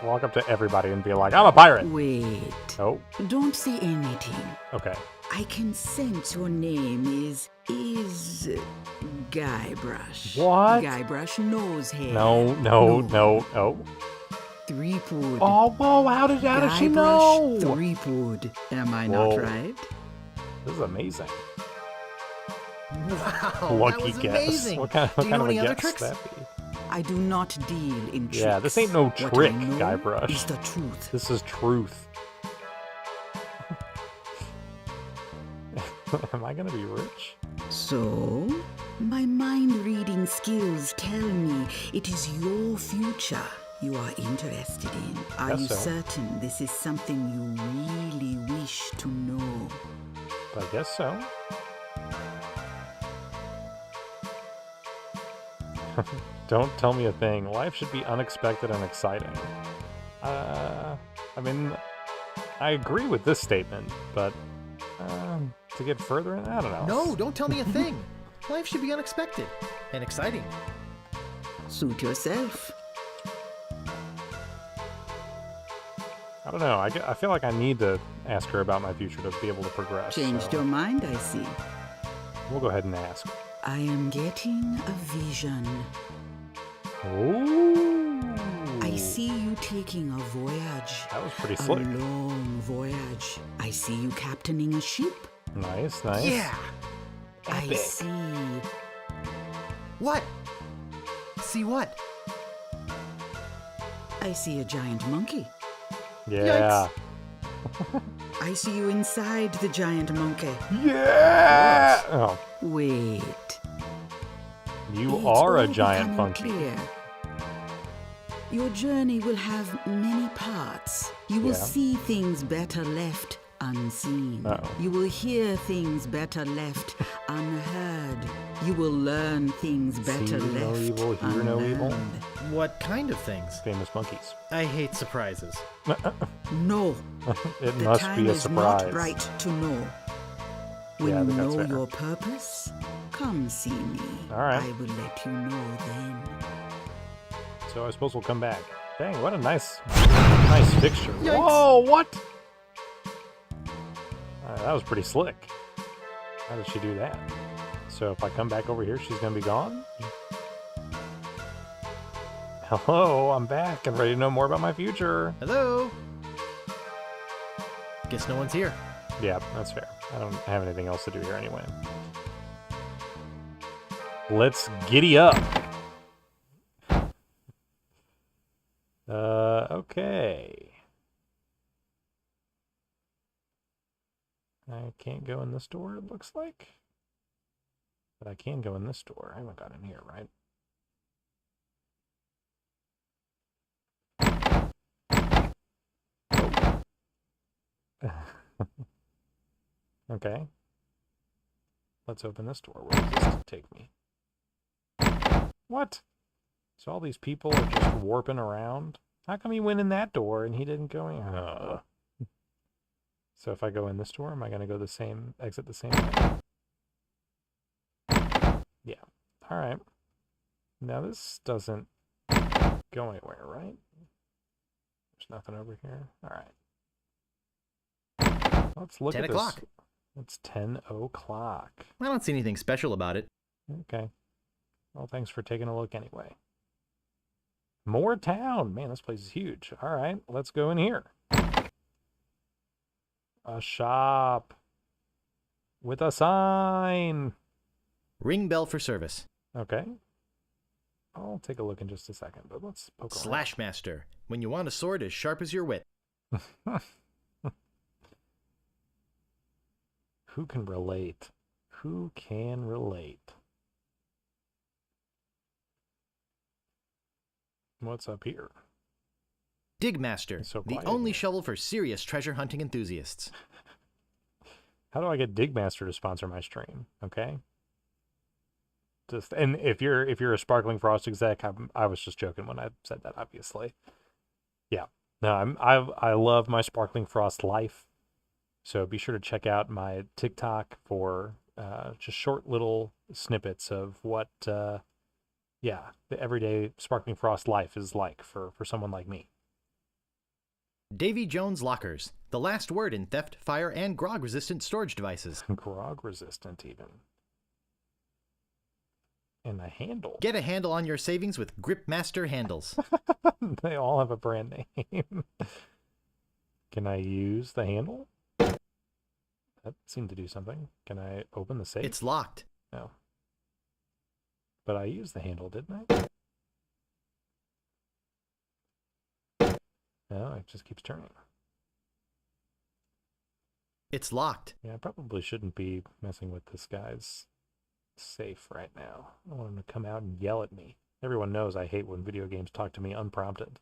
walk up to everybody and be like, I'm a pirate. Wait. Oh, Don't say anything. okay. I can sense your name is Guybrush. What? Guybrush Nosehead. No. Threepwood. Oh, whoa, how did she Guybrush know? Threepwood. Am I Whoa. not right? This is amazing. Wow, Lucky that was guess. amazing. What kind Do you know of a any other guess tricks? that be? I do not deal in tricks. Yeah, this ain't no What trick, I know Guybrush. is the truth. This is truth. Am I gonna be rich? So, my mind-reading skills tell me it is your future you are interested in. Are Guess you so. certain this is something you really wish to know? I guess so. Don't tell me a thing. Life should be unexpected and exciting. I mean, I agree with this statement, but to get further in, I don't know. No, don't tell me a thing. Life should be unexpected and exciting. Suit yourself. I don't know. I feel like I need to ask her about my future to be able to progress. Changed so your mind, I see. we'll go ahead and ask. I am getting a vision. Ooh. I see you taking a voyage. That was pretty A slick. long voyage. I see you captaining a ship. Nice, nice. Yeah. I Epic. see. What? See what? I see a giant monkey. Yeah. I see you inside the giant monkey. Yeah. Oh, Wait. you It's are a all giant becoming monkey. clear. Your journey will have many parts. You will Yeah. see things better left unseen. Uh-oh. You will hear things better left unheard. You will learn things better See no left evil, hear no evil. unlearned. What kind of things? Famous monkeys. I hate surprises. No, It the must time be a is surprise. not right to know. When Yeah, I you think that's know fair. your purpose, come see me. All right. I will let you know then. So I suppose we'll come back. Dang, what a nice fixture. Yikes. Whoa, what? That was pretty slick. How did she do that? So if I come back over here, she's gonna be gone? Hello, I'm back and ready to know more about my future. Hello? Guess no one's here. Yeah, that's fair. I don't have anything else to do here anyway. Let's giddy up. Okay. I can't go in this door, it looks like. But I can go in this door. I haven't got in here, right? Oh. Okay. Let's open this door. Where does this take me? What? So all these people are just warping around? How come he went in that door and he didn't go in? So if I go in this door, am I going to go exit the same way? Yeah. All right. Now this doesn't go anywhere, right? There's nothing over here. All right. Let's look 10 at o'clock. this. It's 10 o'clock. I don't see anything special about it. Okay. Well, thanks for taking a look anyway. More town. Man, this place is huge. All right, let's go in here. A shop with a sign. Ring bell for service. Okay. I'll take a look in just a second, but let's poke around. Slash master. When you want a sword as sharp as your wit. Who can relate? Who can relate? What's up here? Dig master. It's so The quiet only here. shovel for serious treasure hunting enthusiasts. How do I get Digmaster to sponsor my stream? Okay. Just and if you're a Sparkling Frost exec, I was just joking when I said that. Obviously, yeah. No, I love my Sparkling Frost life. So be sure to check out my TikTok for just short little snippets of what the everyday Sparkling Frost life is like for someone like me. Davy Jones Lockers. The last word in theft, fire, and grog-resistant storage devices. Grog resistant even. And a handle. Get a handle on your savings with Gripmaster handles. They all have a brand name. Can I use the handle? That seemed to do something. Can I open the safe? It's locked. No. But I used the handle, didn't I? No, it just keeps turning. It's locked. Yeah, I probably shouldn't be messing with this guy's safe right now. I don't want him to come out and yell at me. Everyone knows I hate when video games talk to me unprompted.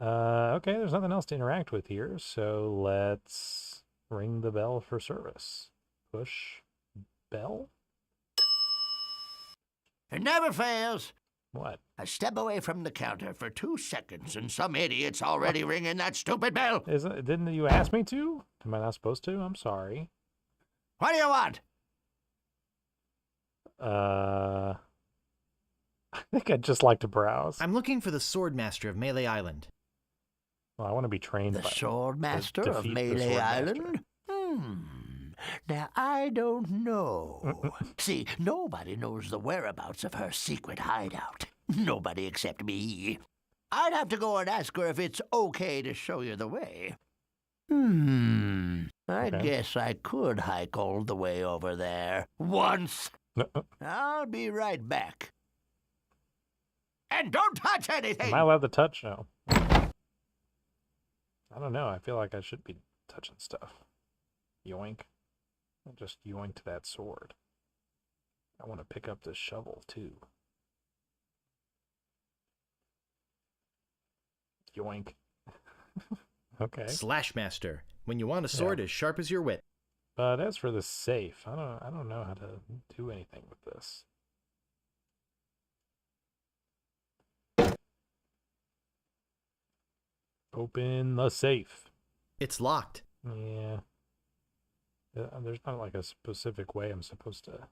Okay, there's nothing else to interact with here, so let's ring the bell for service. Push bell? It never fails. What? I step away from the counter for 2 seconds and some idiot's already ringing that stupid bell. Didn't you ask me to? Am I not supposed to? I'm sorry. What do you want? I think I'd just like to browse. I'm looking for the Swordmaster of Mêlée Island. Well, I want to be trained The by Swordmaster of Mêlée Island? Now, I don't know. See, nobody knows the whereabouts of her secret hideout. Nobody except me. I'd have to go and ask her if it's okay to show you the way. I guess I could hike all the way over there. Once. I'll be right back. And don't touch anything! Am I allowed to touch? No. I don't know. I feel like I should be touching stuff. Yoink. I just yoinked that sword. I want to pick up this shovel, too. Yoink. Okay. Slashmaster. When you want a sword as sharp as your wit. But as for the safe, I don't know how to do anything with this. Open the safe. It's locked. Yeah. There's not like a specific way I'm supposed to.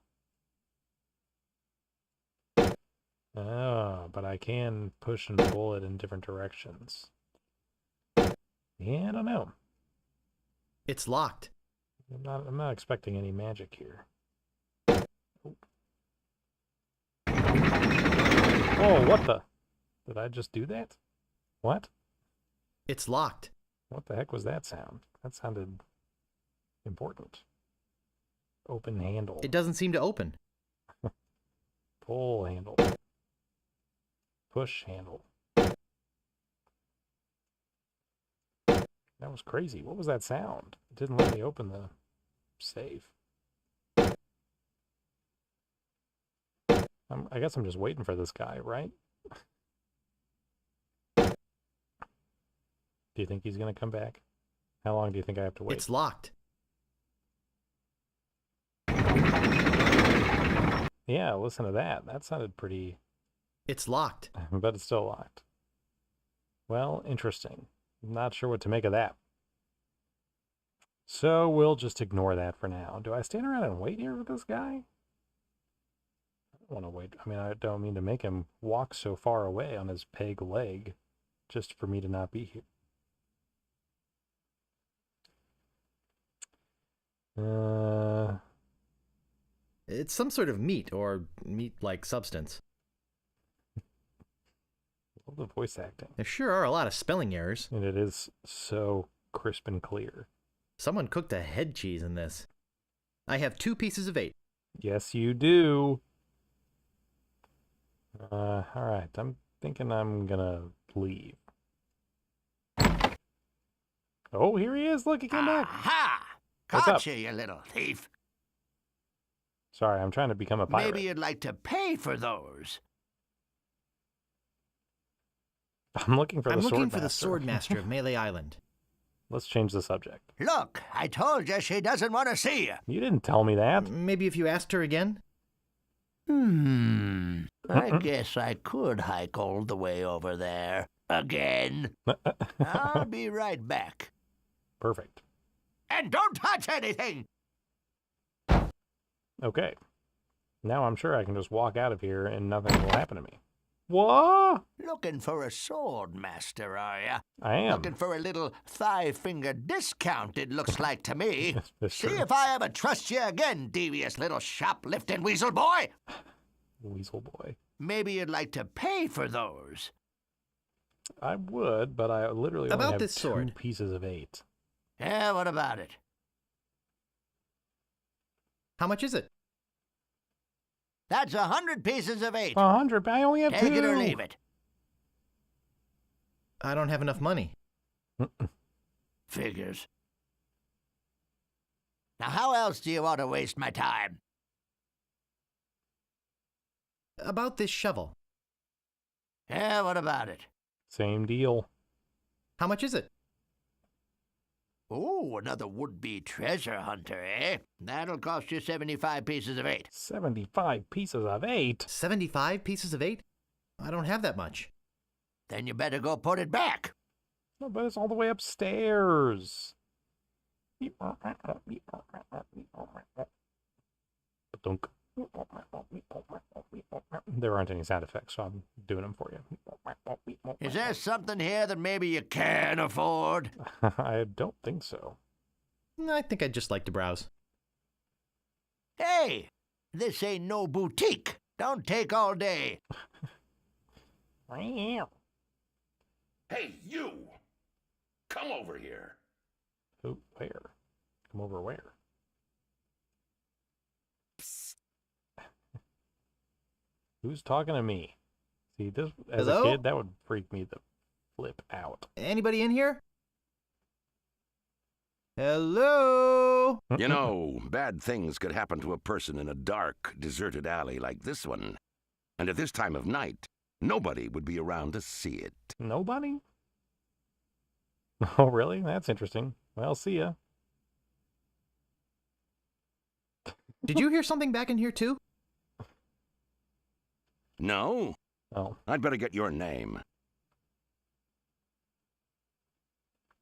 Oh, but I can push and pull it in different directions. Yeah, I don't know. It's locked. I'm not expecting any magic here. Oh, what the? Did I just do that? What? It's locked. What the heck was that sound? That sounded important. Open handle. It doesn't seem to open. Pull handle. Push handle. That was crazy. What was that sound? It didn't let me open the safe. I guess I'm just waiting for this guy, right? Do you think he's going to come back? How long do you think I have to wait? It's locked. Yeah, listen to that. That sounded pretty... It's locked. But it's still locked. Well, interesting. Not sure what to make of that. So we'll just ignore that for now. Do I stand around and wait here with this guy? I don't want to wait. I mean, I don't mean to make him walk so far away on his peg leg just for me to not be here. It's some sort of meat or meat-like substance. Love the voice acting. There sure are a lot of spelling errors. And it is so crisp and clear. Someone cooked a head cheese in this. I have 2 pieces of 8. Yes, you do. All right. I'm thinking I'm gonna leave. Oh, here he is. Look, he came back. Aha! What's Caught up? you little thief. Sorry, I'm trying to become a pirate. Maybe you'd like to pay for those. I'm looking for the Swordmaster of Mêlée Island. Let's change the subject. Look, I told you she doesn't want to see you. You didn't tell me that. Maybe if you asked her again? I guess I could hike all the way over there. Again. I'll be right back. Perfect. And don't touch anything! Okay. Now I'm sure I can just walk out of here and nothing will happen to me. What? Looking for a sword master, are ya? I am. Looking for a little thigh-finger discount, it looks like to me. That's See true. if I ever trust you again, devious little shoplifting weasel boy! Weasel boy. Maybe you'd like to pay for those. I would, but I literally only About have this 2 sword. pieces of 8. Yeah, what about it? How much is it? That's 100 pieces of 8. 100, I only have 2. Take it or leave it. I don't have enough money. Figures. Now, how else do you want to waste my time? About this shovel. Yeah, what about it? Same deal. How much is it? Oh, another would-be treasure hunter, eh? That'll cost you 75 pieces of 8. 75 pieces of 8? 75 pieces of 8? I don't have that much. Then you better go put it back. No, but it's all the way upstairs. Dunk. There aren't any sound effects, so I'm doing them for you. Is there something here that maybe you can afford? I don't think so. I think I'd just like to browse. Hey, this ain't no boutique. Don't take all day. Hey, you! Come over here. Who? Where? Come over where? Who's talking to me? See, this as Hello? a kid, that would freak me the flip out. Anybody in here? Hello? You know, bad things could happen to a person in a dark, deserted alley like this one. And at this time of night, nobody would be around to see it. Nobody? Oh, really? That's interesting. Well, see ya. Did you hear something back in here too? No? Oh. I'd better get your name.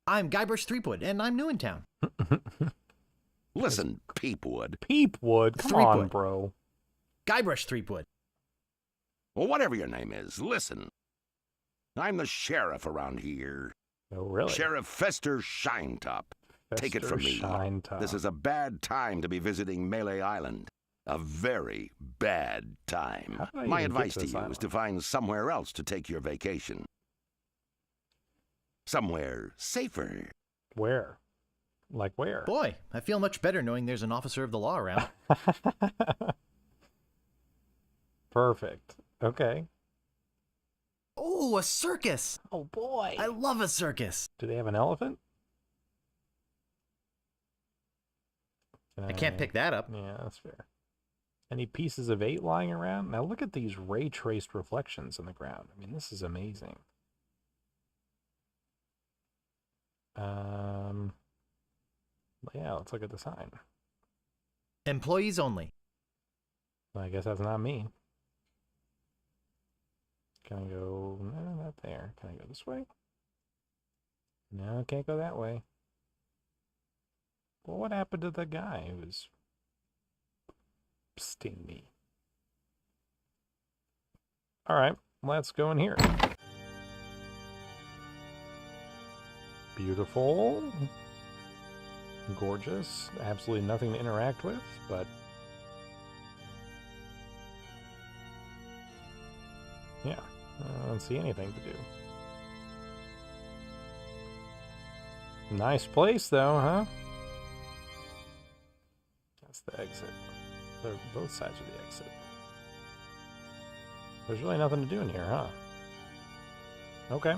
I'm Guybrush Threepwood, and I'm new in town. Listen, Peepwood. Peepwood? Come on, Threepwood. bro. Guybrush Threepwood. Well, whatever your name is, listen. I'm the sheriff around here. Oh, really? Sheriff Fester Shinetop. Take it Fester from me. Shinetop. This is a bad time to be visiting Mêlée Island. A very bad time. How did I My even get advice to to this you is island? to find somewhere else to take your vacation. Somewhere safer. Where? Like where? Boy, I feel much better knowing there's an officer of the law around. Perfect. Okay. Oh, a circus! Oh, boy. I love a circus. Do they have an elephant? I can't pick that up. Yeah, that's fair. Any pieces of 8 lying around? Now look at these ray-traced reflections in the ground. I mean, this is amazing. Yeah, let's look at the sign. Employees only. Well, I guess that's not me. Can I go? No, not there. Can I go this way? No, can't go that way. Well, what happened to the guy who was sting me? All right, let's go in here. Beautiful. Gorgeous. Absolutely nothing to interact with, but yeah, I don't see anything to do. Nice place, though, huh? That's the exit. They're both sides of the exit. There's really nothing to do in here, huh? Okay.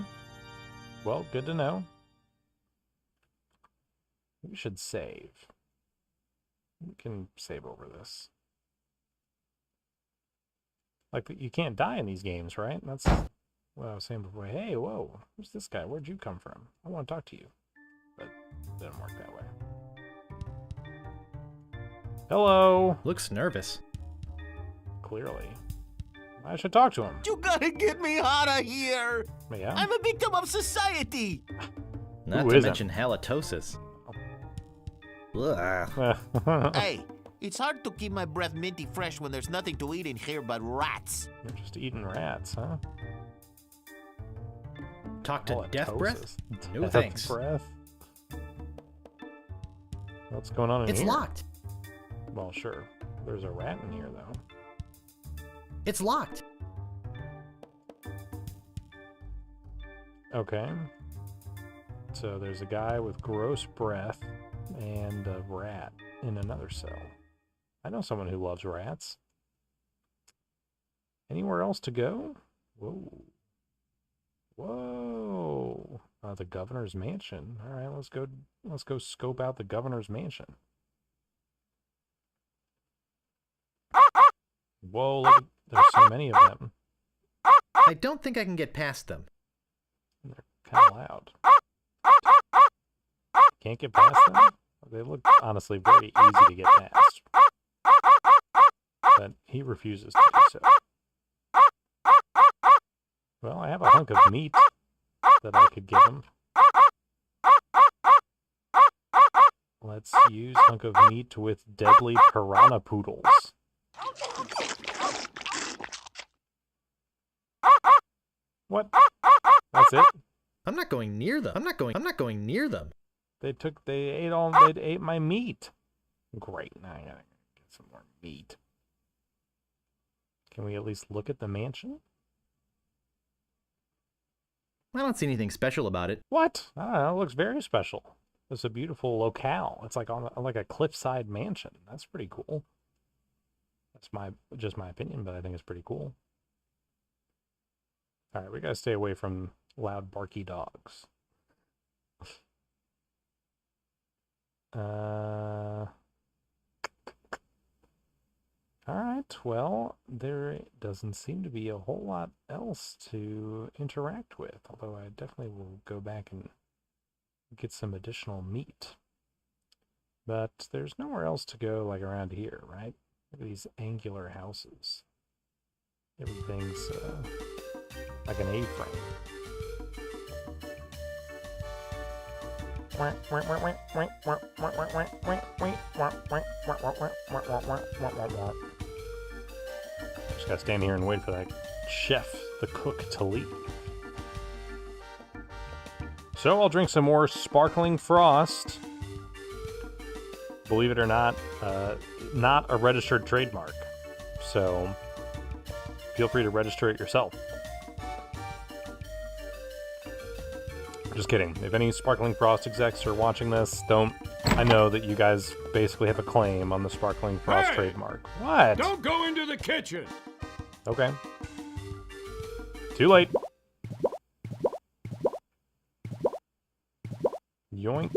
Well, good to know. We should save. We can save over this. Like, you can't die in these games, right? That's what I was saying before. Hey, whoa, who's this guy? Where'd you come from? I want to talk to you. But it didn't work that way. Hello. Looks nervous. Clearly. I should talk to him. You gotta get me out of here! Yeah? I'm a victim of society! Not Who to isn't? mention halitosis. Ugh. Hey, it's hard to keep my breath minty fresh when there's nothing to eat in here but rats. You're just eating rats, huh? Talk to Death Breath? Halitosis. No Death thanks. Breath? What's going on in It's here? locked. Well, sure. There's a rat in here, though. It's locked. Okay. So there's a guy with gross breath and a rat in another cell. I know someone who loves rats. Anywhere else to go? Whoa. Whoa. The governor's mansion. All right, let's go scope out the governor's mansion. Whoa, look, there's so many of them. I don't think I can get past them. They're kind of loud. Can't get past them? They look, honestly, very easy to get past. But he refuses to do so. Well, I have a hunk of meat that I could give him. Let's use hunk of meat with deadly piranha poodles. What? That's it? I'm not going near them. I'm not going near them. They ate my meat. Great, now I gotta get some more meat. Can we at least look at the mansion? I don't see anything special about it. What? I don't know, it looks very special. It's a beautiful locale. It's like on like a cliffside mansion. That's pretty cool. That's just my opinion, but I think it's pretty cool. All right, we gotta stay away from loud, barky dogs. All right, well, there doesn't seem to be a whole lot else to interact with, although I definitely will go back and get some additional meat. But there's nowhere else to go like around here, right? Look at these angular houses. Everything's like an A-frame. Just gotta stand here and wait for that chef, the cook, to leave. So I'll drink some more sparkling frost. Believe it or not a registered trademark. So feel free to register it yourself. Just kidding. If any Sparkling Frost execs are watching this, I know that you guys basically have a claim on the Sparkling Frost trademark. What? Don't go into the kitchen! Okay. Too late. Yoink.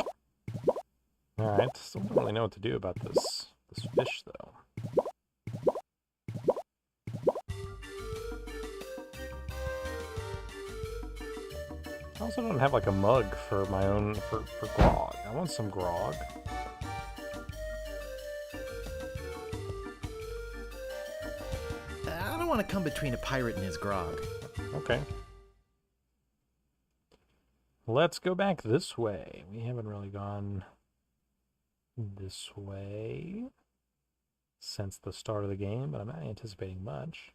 Alright, still don't really know what to do about this fish, though. I also don't have like a mug for my own, for grog. I want some grog. I don't want to come between a pirate and his grog. Okay. Let's go back this way. We haven't really gone this way since the start of the game, but I'm not anticipating much.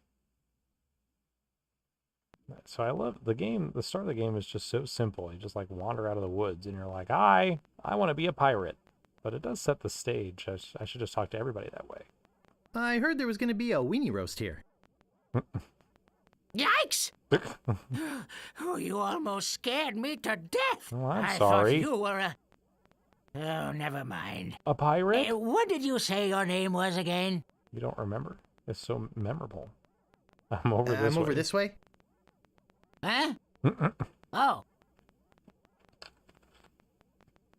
So I love the game. The start of the game is just so simple. You just like wander out of the woods and you're like, I want to be a pirate. But it does set the stage. I should just talk to everybody that way. I heard there was going to be a weenie roast here. Yikes! Oh, you almost scared me to death. Oh, I'm I sorry. thought you were a... Oh, never mind. A pirate? What did you say your name was again? You don't remember? It's so memorable. I'm over this way. I'm over this way? Huh? Oh.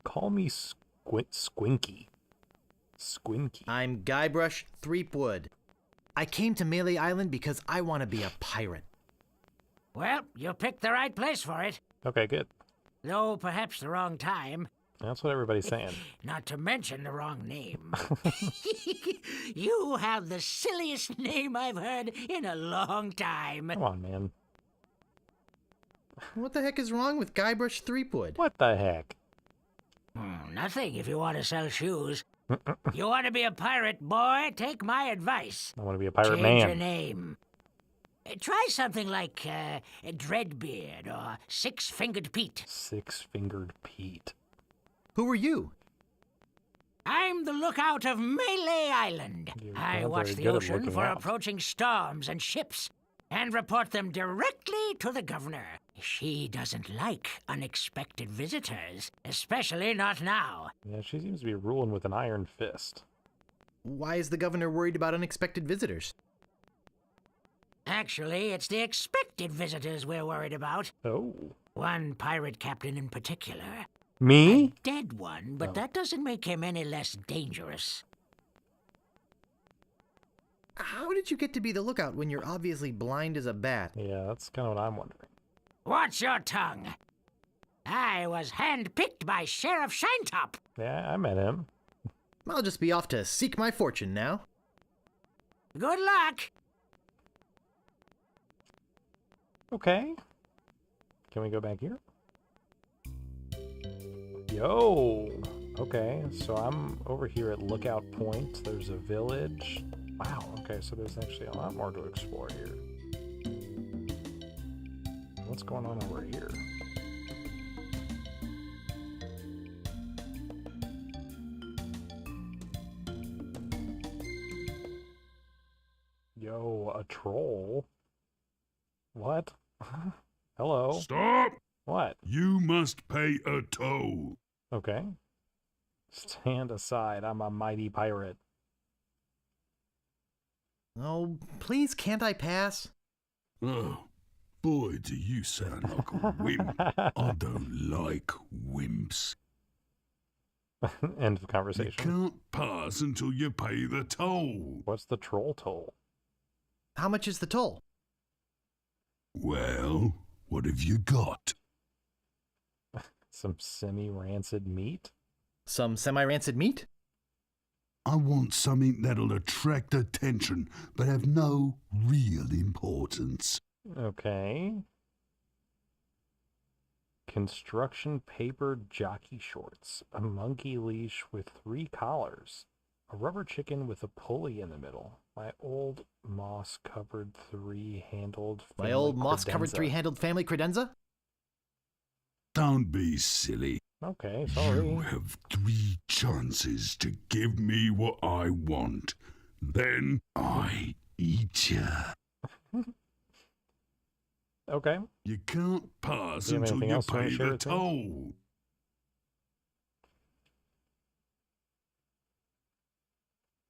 Call me Squinky. Squinky. I'm Guybrush Threepwood. I came to Mêlée Island because I want to be a pirate. Well, you picked the right place for it. Okay, good. Though perhaps the wrong time. That's what everybody's saying. Not to mention the wrong name. You have the silliest name I've heard in a long time. Come on, man. What the heck is wrong with Guybrush Threepwood? What the heck? Nothing if you want to sell shoes. You want to be a pirate, boy? Take my advice. I want to be a pirate Change man. your name. Try something like Dreadbeard or Six-Fingered Pete. Six-Fingered Pete. Who are you? I'm the lookout of Mêlée Island. You're I not watch very the good at ocean looking for out. approaching storms and ships and report them directly to the governor. She doesn't like unexpected visitors, especially not now. Yeah, she seems to be ruling with an iron fist. Why is the governor worried about unexpected visitors? Actually, it's the expected visitors we're worried about. Oh. One pirate captain in particular. Me? A dead one, but that doesn't make him any less dangerous. How did you get to be the lookout when you're obviously blind as a bat? Yeah, that's kind of what I'm wondering. Watch your tongue. I was handpicked by Sheriff Shinetop. Yeah, I met him. I'll just be off to seek my fortune now. Good luck. Okay. Can we go back here? Yo! Okay, so I'm over here at Lookout Point. There's a village. Wow, okay, so there's actually a lot more to explore here. What's going on over here? Yo, a troll? What? Hello? Stop! What? You must pay a toll. Okay. Stand aside, I'm a mighty pirate. Oh, please, can't I pass? Oh, boy, do you sound like a wimp. I don't like wimps. End of You conversation. can't pass until you pay the toll. What's the troll toll? How much is the toll? Well, what have you got? Some semi-rancid meat? Some semi-rancid meat? I want something that'll attract attention, but have no real importance. Okay. Construction paper jockey shorts. A monkey leash with 3 collars. A rubber chicken with a pulley in the middle. My old moss-covered three-handled My family old moss-covered credenza. three-handled family credenza? Don't be silly. Okay, sorry. You have 3 chances to give me what I want. Then I eat you. Okay. You can't pass Do you have until anything you else you wanna pay share the with me? toll.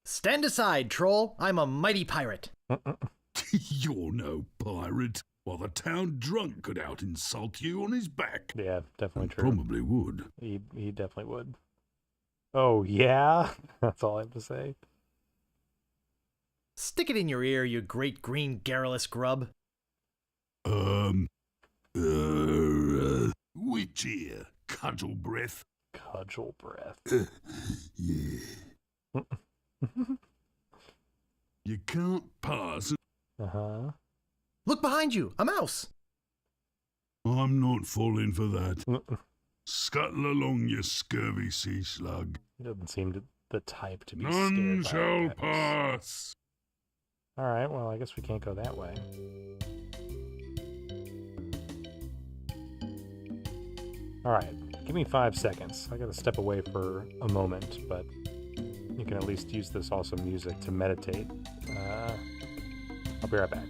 Stand aside, troll. I'm a mighty pirate. You're no pirate. While the town drunk could out insult you on his back. Yeah, definitely true. Probably would. He definitely would. Oh, yeah? That's all I have to say. Stick it in your ear, you great green garrulous grub. Which ear? Cudgel breath? Cudgel breath. Yeah. You can't pass. Uh-huh. Look behind you, a mouse. I'm not falling for that. Scuttle along, you scurvy sea slug. He doesn't seem the type to be None scared by shall pets. pass. Alright, well, I guess we can't go that way. Alright, give me 5 seconds. I gotta step away for a moment, but you can at least use this awesome music to meditate. I'll be right back.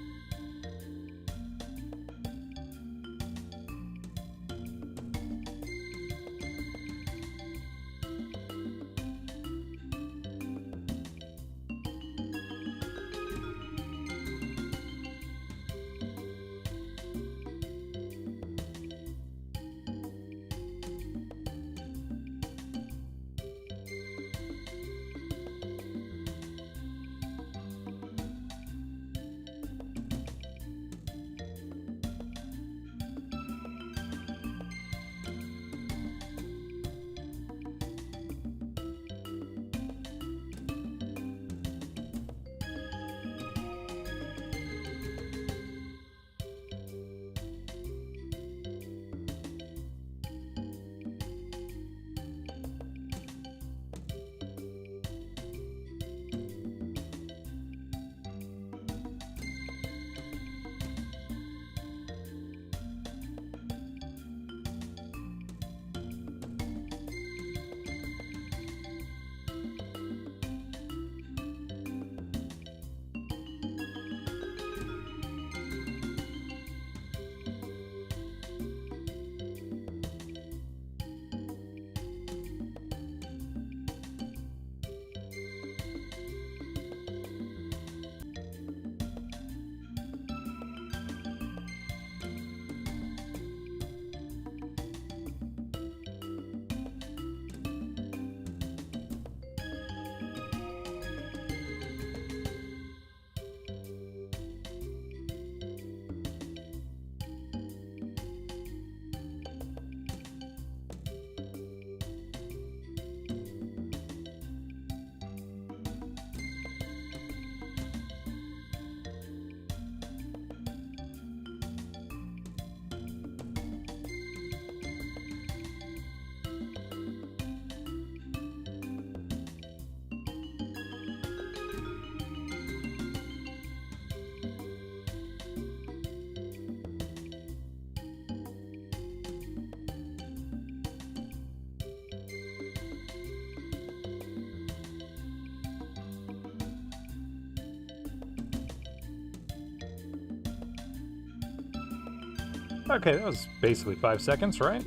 Okay, that was basically 5 seconds, right?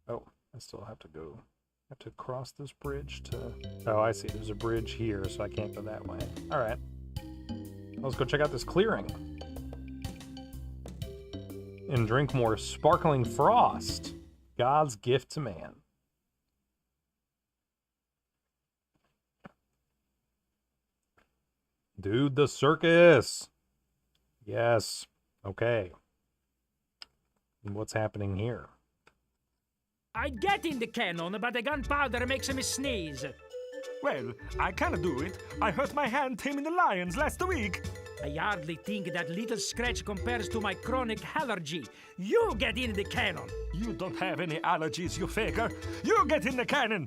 Oh, I still have to go. I have to cross this bridge to... Oh, I see. There's a bridge here, so I can't go that way. All right. Let's go check out this clearing. And drink more sparkling frost. God's gift to man. Dude, the circus. Yes. Okay. And what's happening here? I'd get in the cannon, but the gunpowder makes me sneeze. Well, I can't do it. I hurt my hand taming the lions last week. I hardly think that little scratch compares to my chronic allergy. You get in the cannon. You don't have any allergies, you faker. You get in the cannon.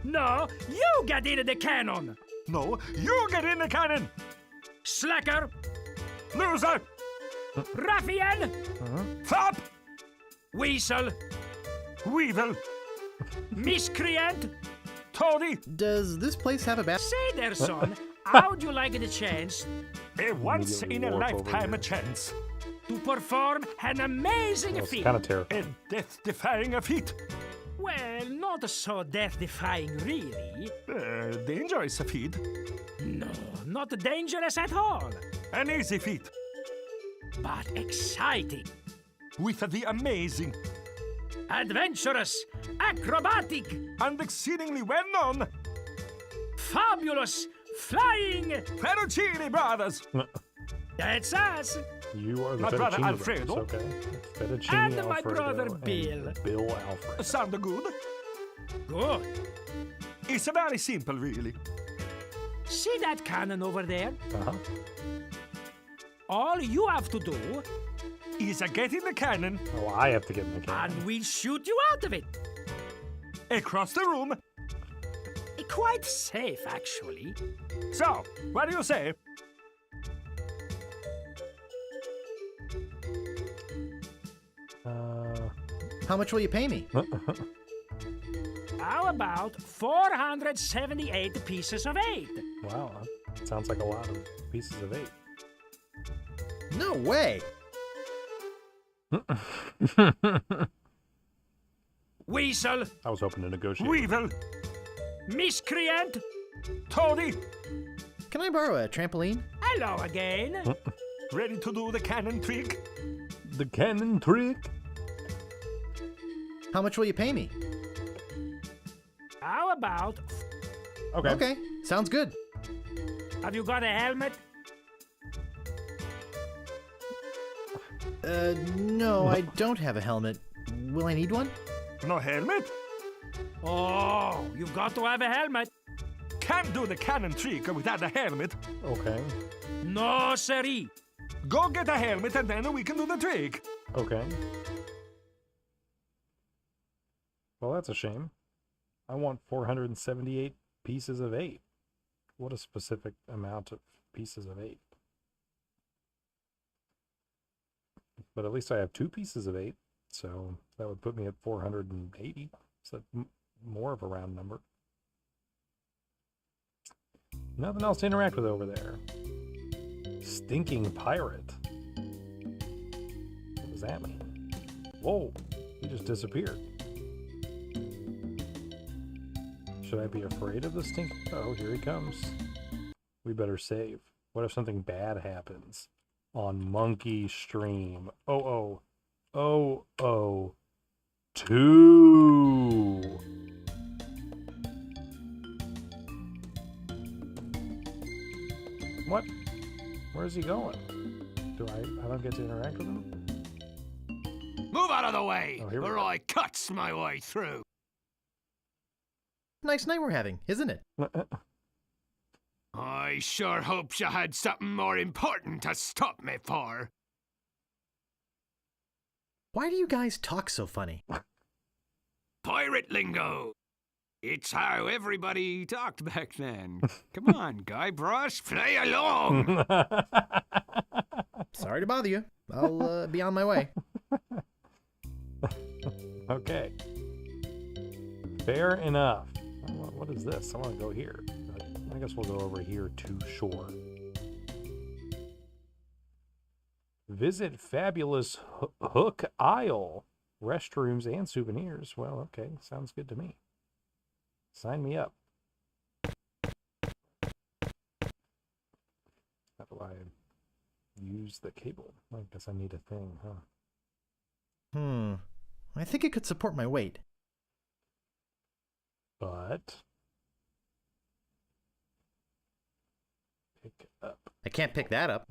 No, you get in the cannon. No, you get in the cannon. Slacker. Loser. Ruffian. Fop. Weasel. Weevil. Miscreant. Toady. Does this place have a bath? Say there, son. How'd you like the chance? A once-in-a-lifetime here. chance. To perform an amazing That's feat. kind of terrifying. A death-defying feat. Well, not so death-defying, really. Dangerous feat. No, not dangerous at all. An easy feat. But exciting. With the amazing. Adventurous. Acrobatic. And exceedingly well-known. Fabulous. Flying. Fettuccine Brothers. That's us. You are the My brother Fettuccine Alfredo. Brothers, okay. Fettuccine And Alfredo my brother and Bill. Bill Alfredo. Sound good? Good. It's very simple, really. See that cannon over there? Uh-huh. All you have to do... is get in the cannon. Oh, I have to get in the cannon. And we'll shoot you out of it. Across the room. Quite safe, actually. So, what do you say? How much will you pay me? How about 478 pieces of 8? Wow, that sounds like a lot of pieces of 8. No way! Weasel. I was hoping to negotiate. Weevil. Miscreant. Toady. Can I borrow a trampoline? Hello again. Ready to do the cannon trick? The cannon trick? How much will you pay me? How about... Okay. Okay, sounds good. Have you got a helmet? No, I don't have a helmet. Will I need one? No helmet? Oh, you've got to have a helmet. Can't do the cannon trick without a helmet. Okay. No, siree. Go get a helmet and then we can do the trick. Okay. Well, that's a shame. I want 478 pieces of 8. What a specific amount of pieces of 8. But at least I have 2 pieces of 8, so that would put me at 480. So more of a round number. Nothing else to interact with over there. Stinking pirate. What does that mean? Whoa, he just disappeared. Should I be afraid of the stink? Oh, here he comes. We better save. What if something bad happens on Monkey Stream? Oh, 2. What? Where's he going? I don't get to interact with him? Move out of the way, Oh, here we or go. I cuts my way through. Nice night we're having, isn't it? I sure hopes you had something more important to stop me for. Why do you guys talk so funny? Pirate lingo. It's how everybody talked back then. Come on, Guybrush, play along. Sorry to bother you. I'll be on my way. Okay. Fair enough. What is this? I want to go here. I guess we'll go over here to shore. Visit fabulous Hook Isle. Restrooms and souvenirs. Well, okay. Sounds good to me. Sign me up. How do I use the cable? I guess I need a thing, huh? I think it could support my weight. But pick up. I can't pick that up.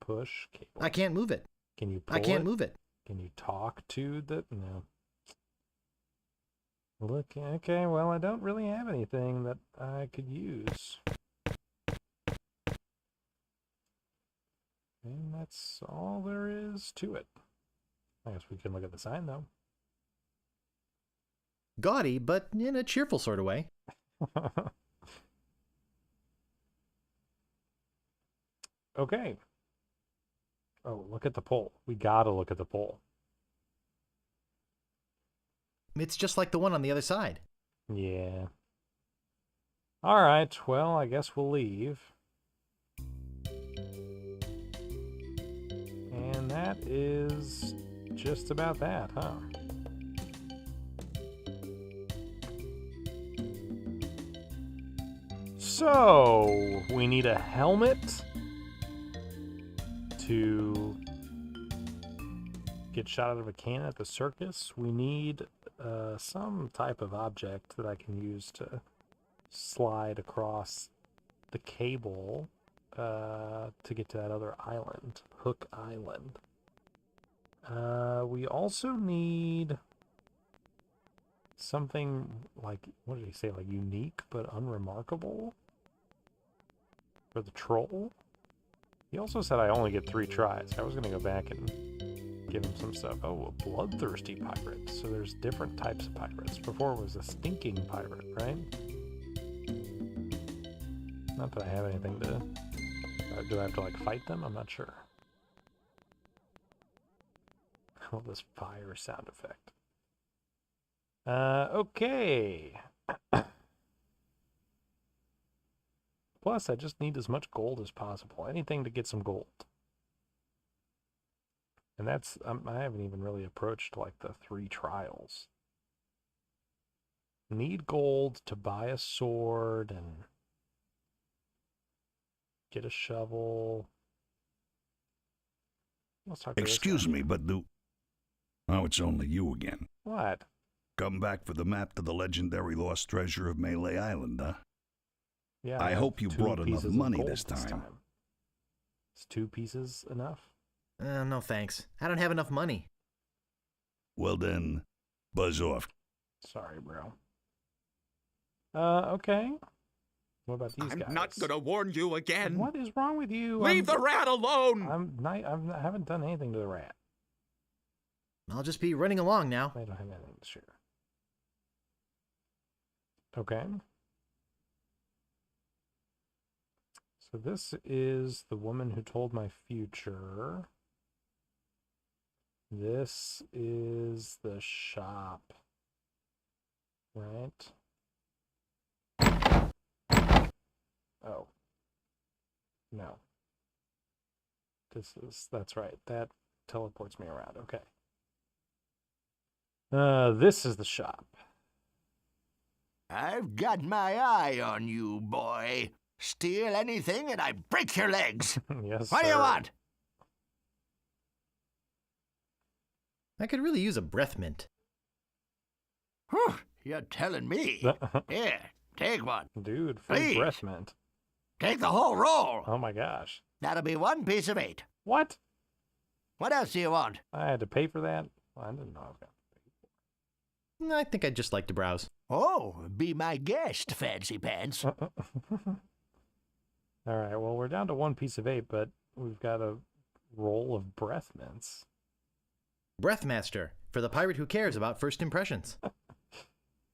Push cable. I can't move it. Can you pull I can't it? move it. Can you talk to the... No. Look, okay, well, I don't really have anything that I could use. And that's all there is to it. I guess we can look at the sign, though. Gaudy, but in a cheerful sort of way. Okay. Oh, look at the pole. We gotta look at the pole. It's just like the one on the other side. Yeah. All right, well, I guess we'll leave. And that is just about that, huh? So, we need a helmet to get shot out of a cannon at the circus. We need some type of object that I can use to slide across the cable to get to that other island, Hook Island. We also need something like, what did he say, like unique but unremarkable for the troll. He also said I only get 3 tries. I was going to go back and give him some stuff. Oh, a bloodthirsty pirate. So there's different types of pirates. Before it was a stinking pirate, right? Not that I have anything to... do I have to, like, fight them? I'm not sure. Oh, this fire sound effect. Okay. Plus, I just need as much gold as possible. Anything to get some gold. And that's, I haven't even really approached, like, the 3 trials. Need gold to buy a sword and get a shovel. Let's talk to this Excuse guy. me, but Oh, it's only you again. What? Come back for the map to the legendary lost treasure of Mêlée Island, huh? Yeah, I have hope you 2 brought enough pieces of money gold this time. Is 2 pieces enough? No thanks. I don't have enough money. Well then, buzz off. Sorry, bro. Okay. What about these guys? I'm not gonna warn you again. What is wrong with you? Leave the rat alone! I haven't done anything to the rat. I'll just be running along now. I don't have anything to share. Okay. So this is the woman who told my future. This is the shop. Right? Oh. No. That's right. That teleports me around. Okay. This is the shop. I've got my eye on you, boy. Steal anything and I break your legs. Yes, What do you sir. want? I could really use a breath mint. Whew, you're telling me. Here, take one. Dude, free Please. breath mint. Take the whole roll. Oh my gosh. That'll be 1 piece of 8. What? What else do you want? I had to pay for that? Well, I didn't know I was going I think I'd just like to browse. Oh, be my guest, fancy pants. to. All right, well, we're down to 1 piece of 8, but we've got a roll of breath mints. Breathmaster, for the pirate who cares about first impressions.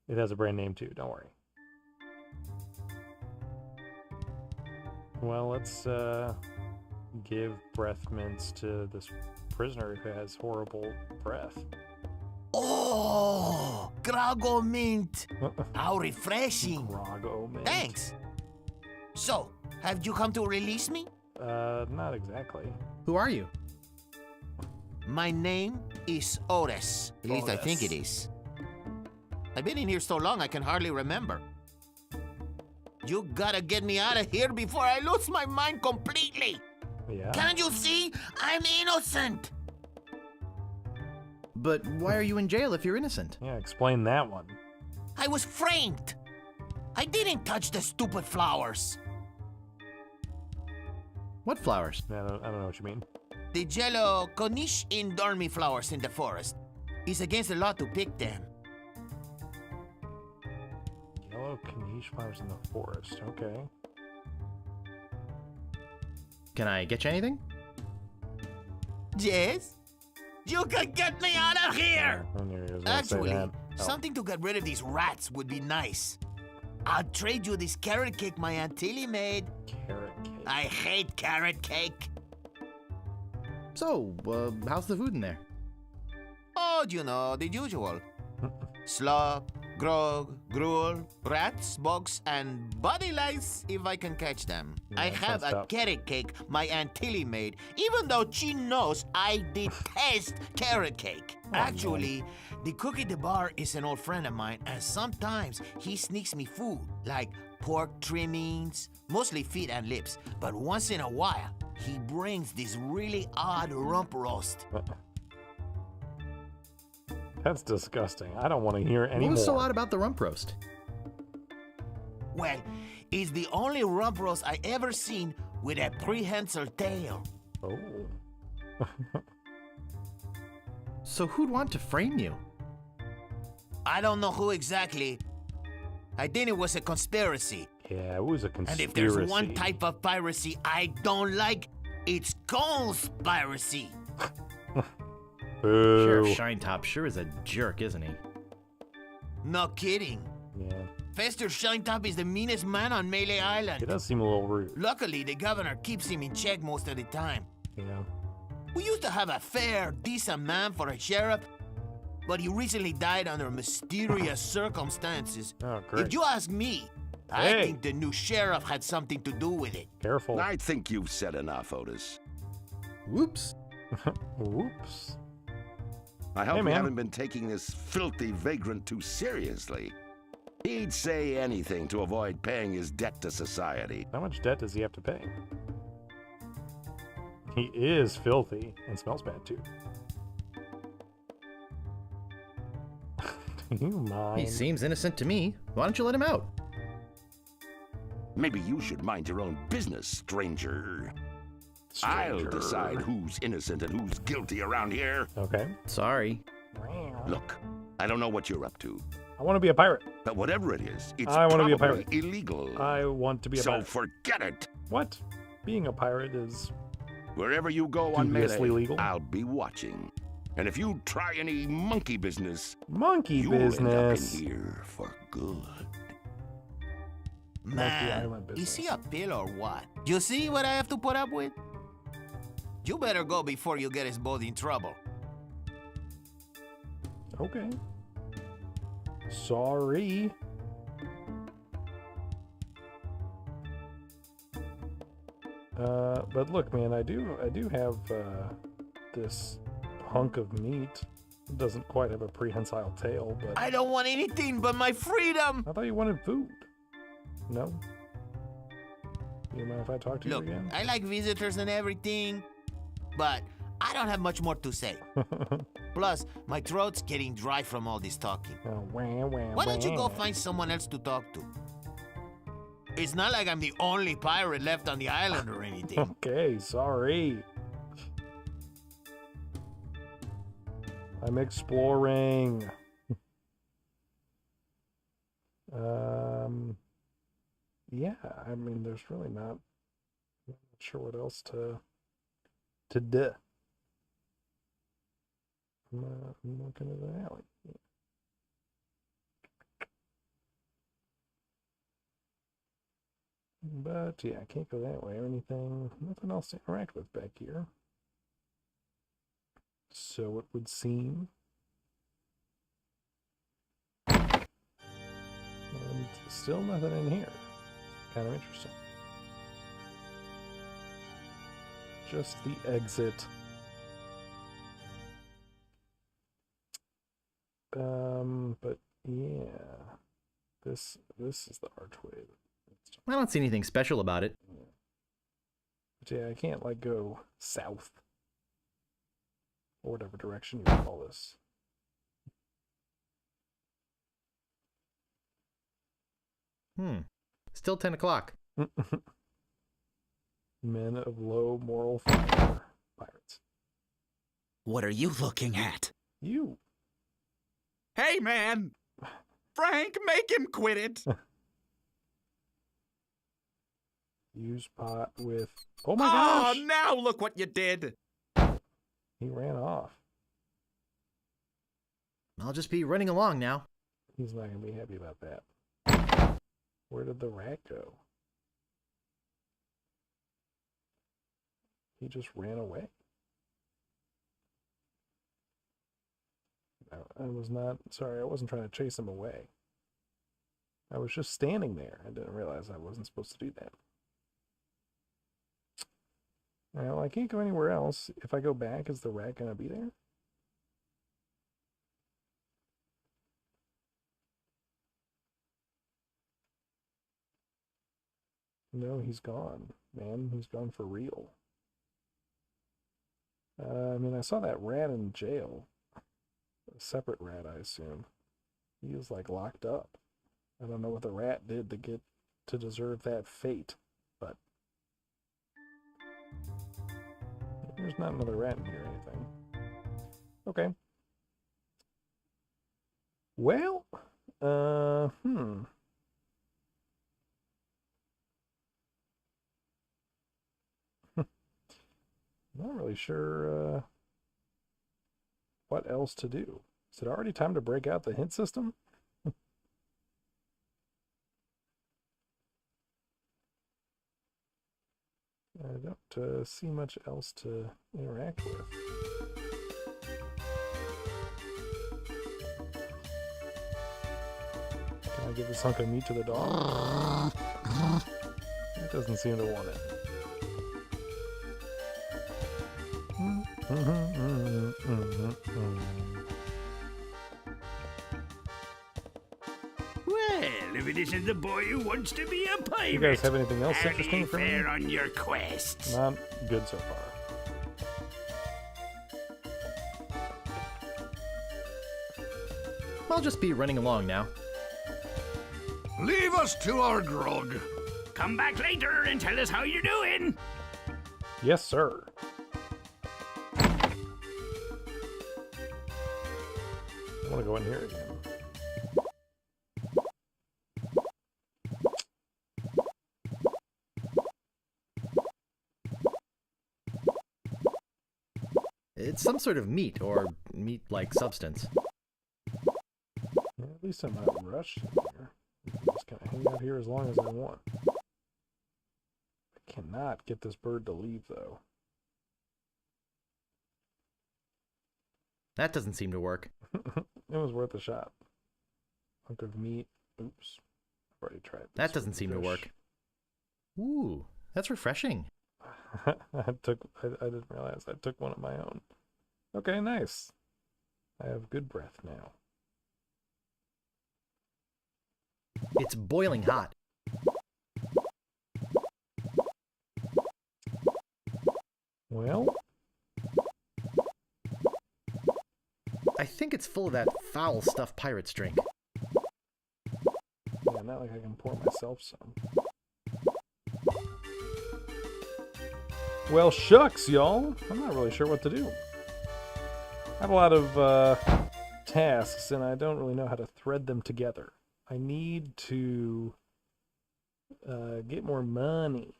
It has a brand name too, don't worry. Well, let's give breath mints to this prisoner who has horrible breath. Oh, Grago mint. How refreshing. Grago mint. Thanks. So, have you come to release me? Not exactly. Who are you? My name is Otis. At least I think it is. I've been in here so long I can hardly remember. You gotta get me out of here before I lose my mind completely. Yeah. Can't you see? I'm innocent. But why are you in jail if you're innocent? Yeah, explain that one. I was framed. I didn't touch the stupid flowers. What flowers? I don't know what you mean. The yellow Corniche dormi flowers in the forest. It's against the law to pick them. Yellow Corniche flowers in the forest. Okay. Can I get you anything? Yes? You can get me out of here! I knew he was gonna say Actually, that. something to get rid of these rats would be nice. I'll trade you this carrot cake my Aunt Tilly made. Carrot cake. I hate carrot cake. So, how's the food in there? Oh, you know, the usual. Slop, grog, gruel, rats, bugs, and body lice if I can catch them. Yeah, I that have sounds a tough. carrot cake my Aunt Tilly made, even though she knows I detest carrot cake. Oh, Actually, the cook at the bar is an old friend of mine, and sometimes he sneaks me food, like pork trimmings, mostly feet and lips. But once in a while, he brings this really odd rump roast. That's disgusting. I don't want to hear any What was more. so odd about the rump roast? Well, it's the only rump roast I ever seen with a prehensile tail. Oh. So who'd want to frame you? I don't know who exactly. I think it was a conspiracy. Yeah, it was a And conspiracy. if there's one type of piracy I don't like, it's conspiracy. Boo. Sheriff Shinetop sure is a jerk, isn't he? No kidding. Yeah. Fester Shinetop is the meanest man on Mêlée Island. He does seem a little rude. Luckily, the governor keeps him in check most of the time. Yeah. We used to have a fair, decent man for a sheriff, but he recently died under mysterious circumstances. Oh, great. If you ask me, I Hey. think the new sheriff had something to do with it. Careful. I think you've said enough, Otis. Whoops. Whoops. I hope Hey, you man. haven't been taking this filthy vagrant too seriously. He'd say anything to avoid paying his debt to society. How much debt does he have to pay? He is filthy and smells bad too. Do you mind? He seems innocent to me. Why don't you let him out? Maybe you should mind your own business, stranger. I'll decide who's innocent and who's guilty around here. Okay. Sorry. Look, I don't know what you're up to, I want to be a pirate. but whatever it is, it's I wanna be a probably pirate. illegal. I want to be a So pirate. forget it. What? Being a pirate is... Wherever you go on Dubiously Mêlée, legal? I'll be watching. And if you try any monkey business, monkey you'll end up in business. here for good. Man, island is he business. a pill or what? You see what I have to put up with? You better go before you get us both in trouble. Okay. Sorry. But look, man, I do have this hunk of meat. It doesn't quite have a prehensile tail, but I don't want anything but my freedom. I thought you wanted food. No? You mind if I talk to Look, you again? I like visitors and everything, but I don't have much more to say. Plus, my throat's getting dry from all this talking. Oh, wah, wah, Why don't you go wah. find someone else to talk to? It's not like I'm the only pirate left on the island or anything. Okay, sorry. I'm exploring. Yeah, I mean, there's really not. I'm not sure what else to do. I'm looking at the alley. But yeah, I can't go that way or anything. Nothing else to interact with back here. So it would seem. And still nothing in here. Kind of interesting. Just the exit. But yeah, this is the archway. I don't see anything special about it. But yeah, I can't like go south or whatever direction you call this. Still 10 o'clock. Men of low moral fiber. Pirates. What are you looking at? You. Hey, man! Frank, make him quit it! Use pot with... Oh my gosh! gosh! Now look what you did! He ran off. I'll just be running along now. He's not going to be happy about that. Where did the rat go? He just ran away. I was not... Sorry, I wasn't trying to chase him away. I was just standing there. I didn't realize I wasn't supposed to do that. Well, I can't go anywhere else. If I go back, is the rat going to be there? No, he's gone, man. He's gone for real. I mean, I saw that rat in jail. A separate rat, I assume. He was, like, locked up. I don't know what the rat did to deserve that fate, but... There's not another rat in here or anything. Okay. Well, Not really sure what else to do. Is it already time to break out the hint system? I don't see much else to interact with. Can I give this hunk of meat to the dog? It doesn't seem to want it. Well, if it isn't the boy who wants to be a pirate. You guys have anything else interesting for me? Fair on your quest. Not good so far. I'll just be running along now. Leave us to our grog. Come back later and tell us how you're doing. Yes, sir. I want to go in here again. It's some sort of meat or meat-like substance. Yeah, at least I'm not rushed in here. I can just kind of hang out here as long as I want. I cannot get this bird to leave, though. That doesn't seem to work. It was worth a shot. Hunk of meat. Oops. I've already tried this. That doesn't seem to work. Ooh, that's refreshing. I didn't realize I took one of my own. Okay, nice. I have good breath now. It's boiling hot. Well, I think it's full of that foul stuff pirates drink. yeah, not like I can pour myself some. Well, shucks, y'all. I'm not really sure what to do. I have a lot of tasks, and I don't really know how to thread them together. I need to get more money.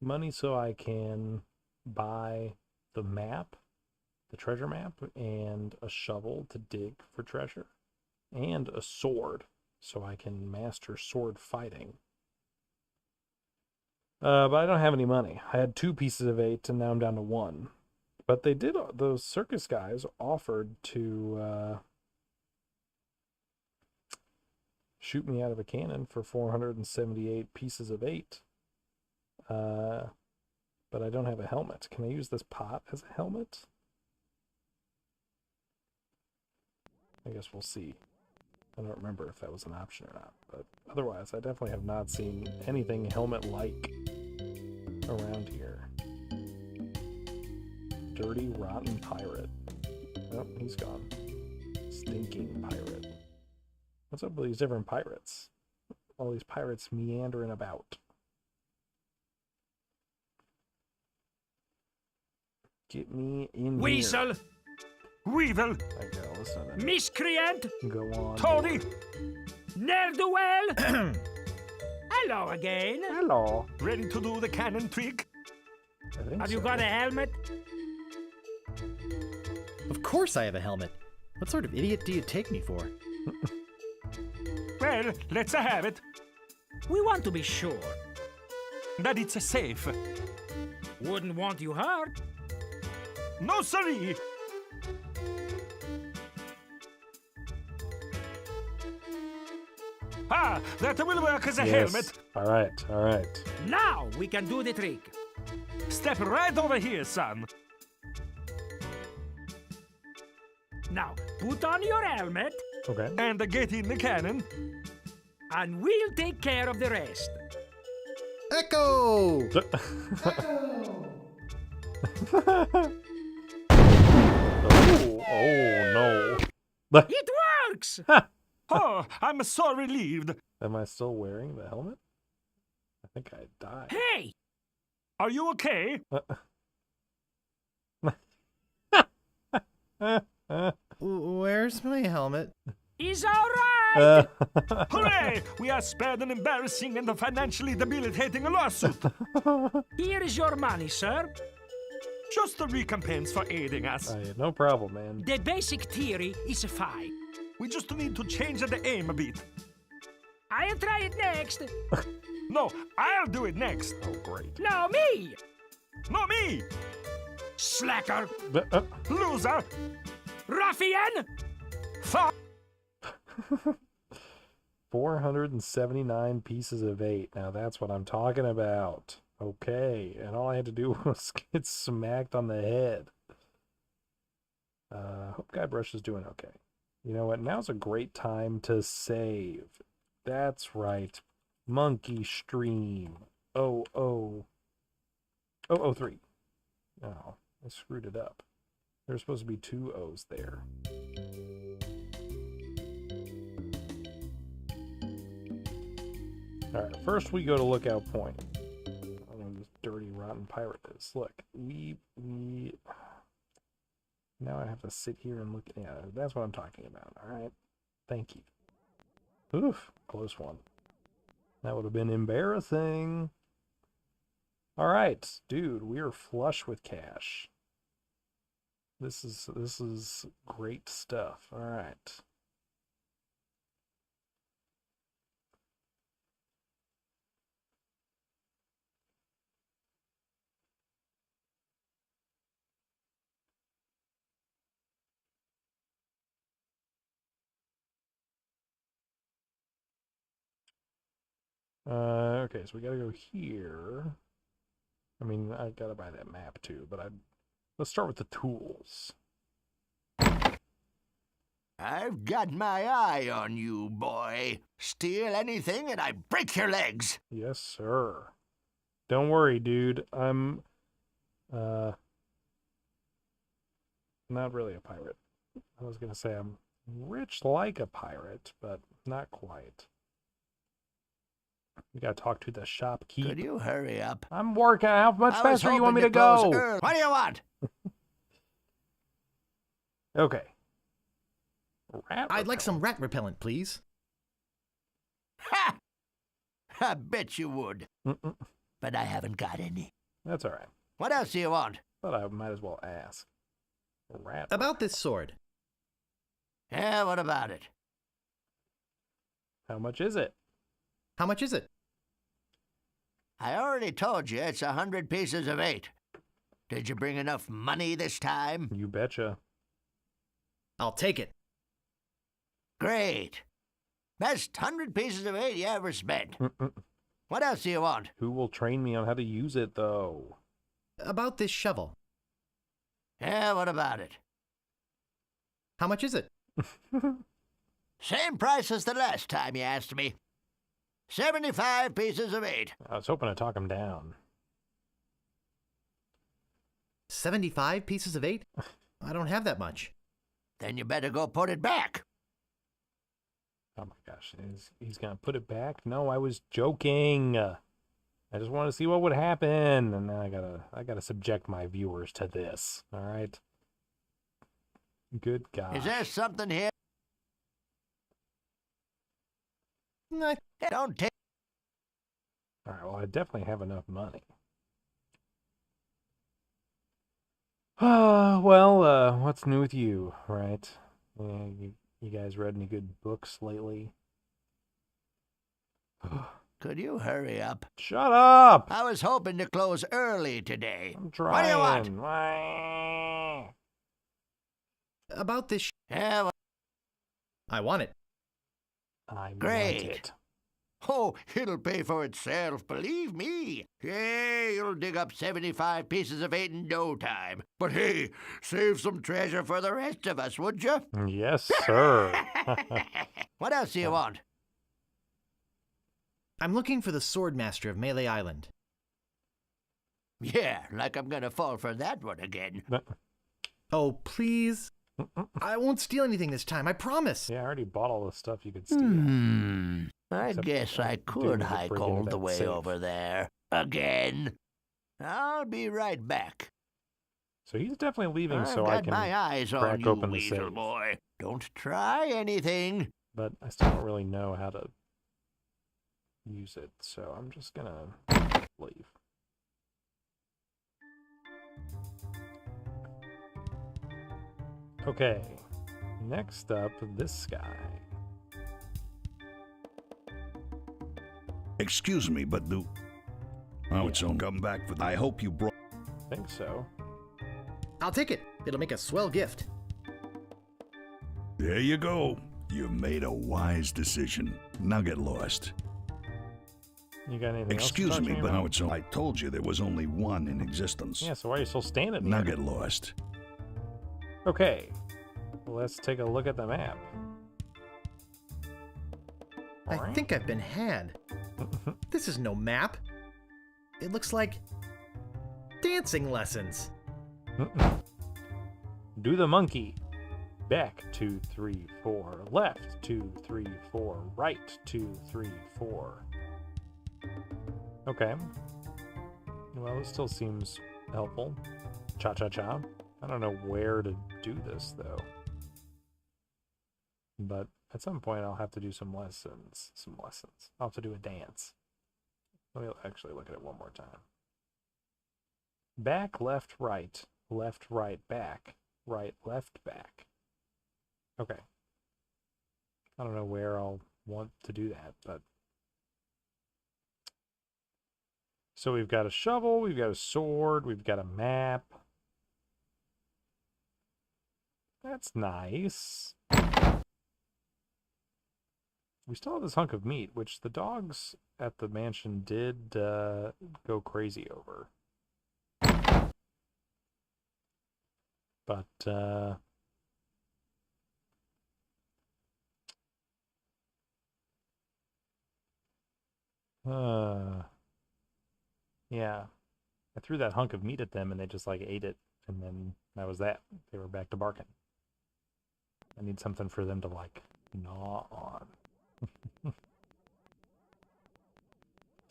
Money so I can buy the map, the treasure map, and a shovel to dig for treasure, and a sword so I can master sword fighting. But I don't have any money. I had 2 pieces of 8, and now I'm down to 1. But they did, those circus guys offered to shoot me out of a cannon for 478 pieces of 8. But I don't have a helmet. Can I use this pot as a helmet? I guess we'll see. I don't remember if that was an option or not, but otherwise, I definitely have not seen anything helmet-like around here. Dirty, rotten pirate. Oh, he's gone. Stinking pirate. What's up with these different pirates? All these pirates meandering about. Get me in Weasel! here. Weevil! I go, listen to that. Miscreant! Go on. Toady! Ne'er-do-well! Hello again. Hello. Ready to do the cannon trick? I think Have you so. got a helmet? Of course I have a helmet. What sort of idiot do you take me for? Well, let's have it. We want to be sure. That it's safe. Wouldn't want you hurt. No, siree! Ah, that will work as a helmet. All right, all right. Now we can do the trick. Step right over here, son. Now, put on your helmet. Okay. And get in the cannon. And we'll take care of the rest. Echo! Oh no. It works! Oh, I'm so relieved. Am I still wearing the helmet? I think I died. Hey! Are you okay? Where's my helmet? He's alright! Hooray! We are spared an embarrassing and financially debilitating lawsuit. Here is your money, sir. Just a recompense for aiding us. No problem, man. The basic theory is fine. We just need to change the aim a bit. I'll try it next. No, I'll do it next. Oh, great. No, me! No, me! Slacker! Loser! Ruffian! 479 pieces of 8. Now that's what I'm talking about. Okay, and all I had to do was get smacked on the head. Hope Guybrush is doing okay. You know what? Now's a great time to save. That's right. Monkey Stream. 003. Oh, I screwed it up. There's supposed to be 2 O's there. Alright, first we go to Lookout Point. I don't know who this dirty, rotten pirate is. Look, we... Now I have to sit here and look... Yeah, that's what I'm talking about. Alright. Thank you. Oof, close one. That would have been embarrassing. Alright, dude, we are flush with cash. This is great stuff. Alright. Okay, so we gotta go here. I mean, I gotta buy that map too, but let's start with the tools. I've got my eye on you, boy. Steal anything and I break your legs. Yes, sir. Don't worry, dude. I'm not really a pirate. I was gonna say I'm rich like a pirate, but not quite. We gotta talk to the shopkeep. Could you hurry up? I'm working. How much I was faster you want me hoping to close go? early. What do you want? Okay. I'd like some rat repellent, please. Ha! I bet you would. But I haven't got any. That's all right. What else do you want? But I might as well ask. About this sword. Yeah, what about it? How much is it? How much is it? I already told you it's 100 pieces of 8. Did you bring enough money this time? You betcha. I'll take it. Great. Best 100 pieces of 8 you ever spent. What else do you want? Who will train me on how to use it, though? About this shovel. Yeah, what about it? How much is it? Same price as the last time you asked me. 75 pieces of 8. I was hoping to talk him down. 75 pieces of 8? I don't have that much. Then you better go put it back. Oh my gosh, he's gonna put it back? No, I was joking. I just want to see what would happen, and then I gotta subject my viewers to this. All right. Good God. Is there something here? No. Don't take. All right. Well, I definitely have enough money. What's new with you, right? You guys read any good books lately? Could you hurry up? Shut up! I was hoping to close early today. I'm trying. What do you want? About this Yeah, well, I want it. I Great. want it. oh, it'll pay for itself, believe me. Yeah, you'll dig up 75 pieces of 8 in no time. But hey, save some treasure for the rest of us, would you? Yes, sir. What else do you want? I'm looking for the Sword Master of Mêlée Island. Yeah, like I'm gonna fall for that one again. Oh, please. I won't steal anything this time, I promise. Yeah, I already bought all the stuff you could steal. I Except guess I do could need to hike break into all the that way safe. over there. Again. I'll be right back. So he's definitely leaving, I've so got I can my eyes on crack you, open the weasel safe. boy. Don't try anything. But I still don't really know how to use it, so I'm just gonna leave. Okay, next up, this guy. Excuse me, but do... Oh, it's on. Come back for... I hope you brought... I think so. I'll take it. It'll make a swell gift. There you go. You've made a wise decision. Now get lost. You got anything Excuse else to me, talk to but about? now it's on. I told you there was only one in existence. Yeah, so why are you still standing Now here? get lost. Okay, let's take a look at the map. I think I've been had. This is no map. It looks like dancing lessons. Do the monkey. Back 2, 3, 4. Left 2, 3, 4. Right 2, 3, 4. Okay. Well, it still seems helpful. Cha cha cha. I don't know where to do this though. But at some point I'll have to do some lessons. I'll have to do a dance. Let me actually look at it one more time. Back, left, right, back, right, left, back. Okay. I don't know where I'll want to do that, but... So we've got a shovel, we've got a sword, we've got a map. That's nice. We still have this hunk of meat, which the dogs at the mansion did go crazy over. But, yeah. I threw that hunk of meat at them and they just like ate it, and then that was that. They were back to barking. I need something for them to like gnaw on.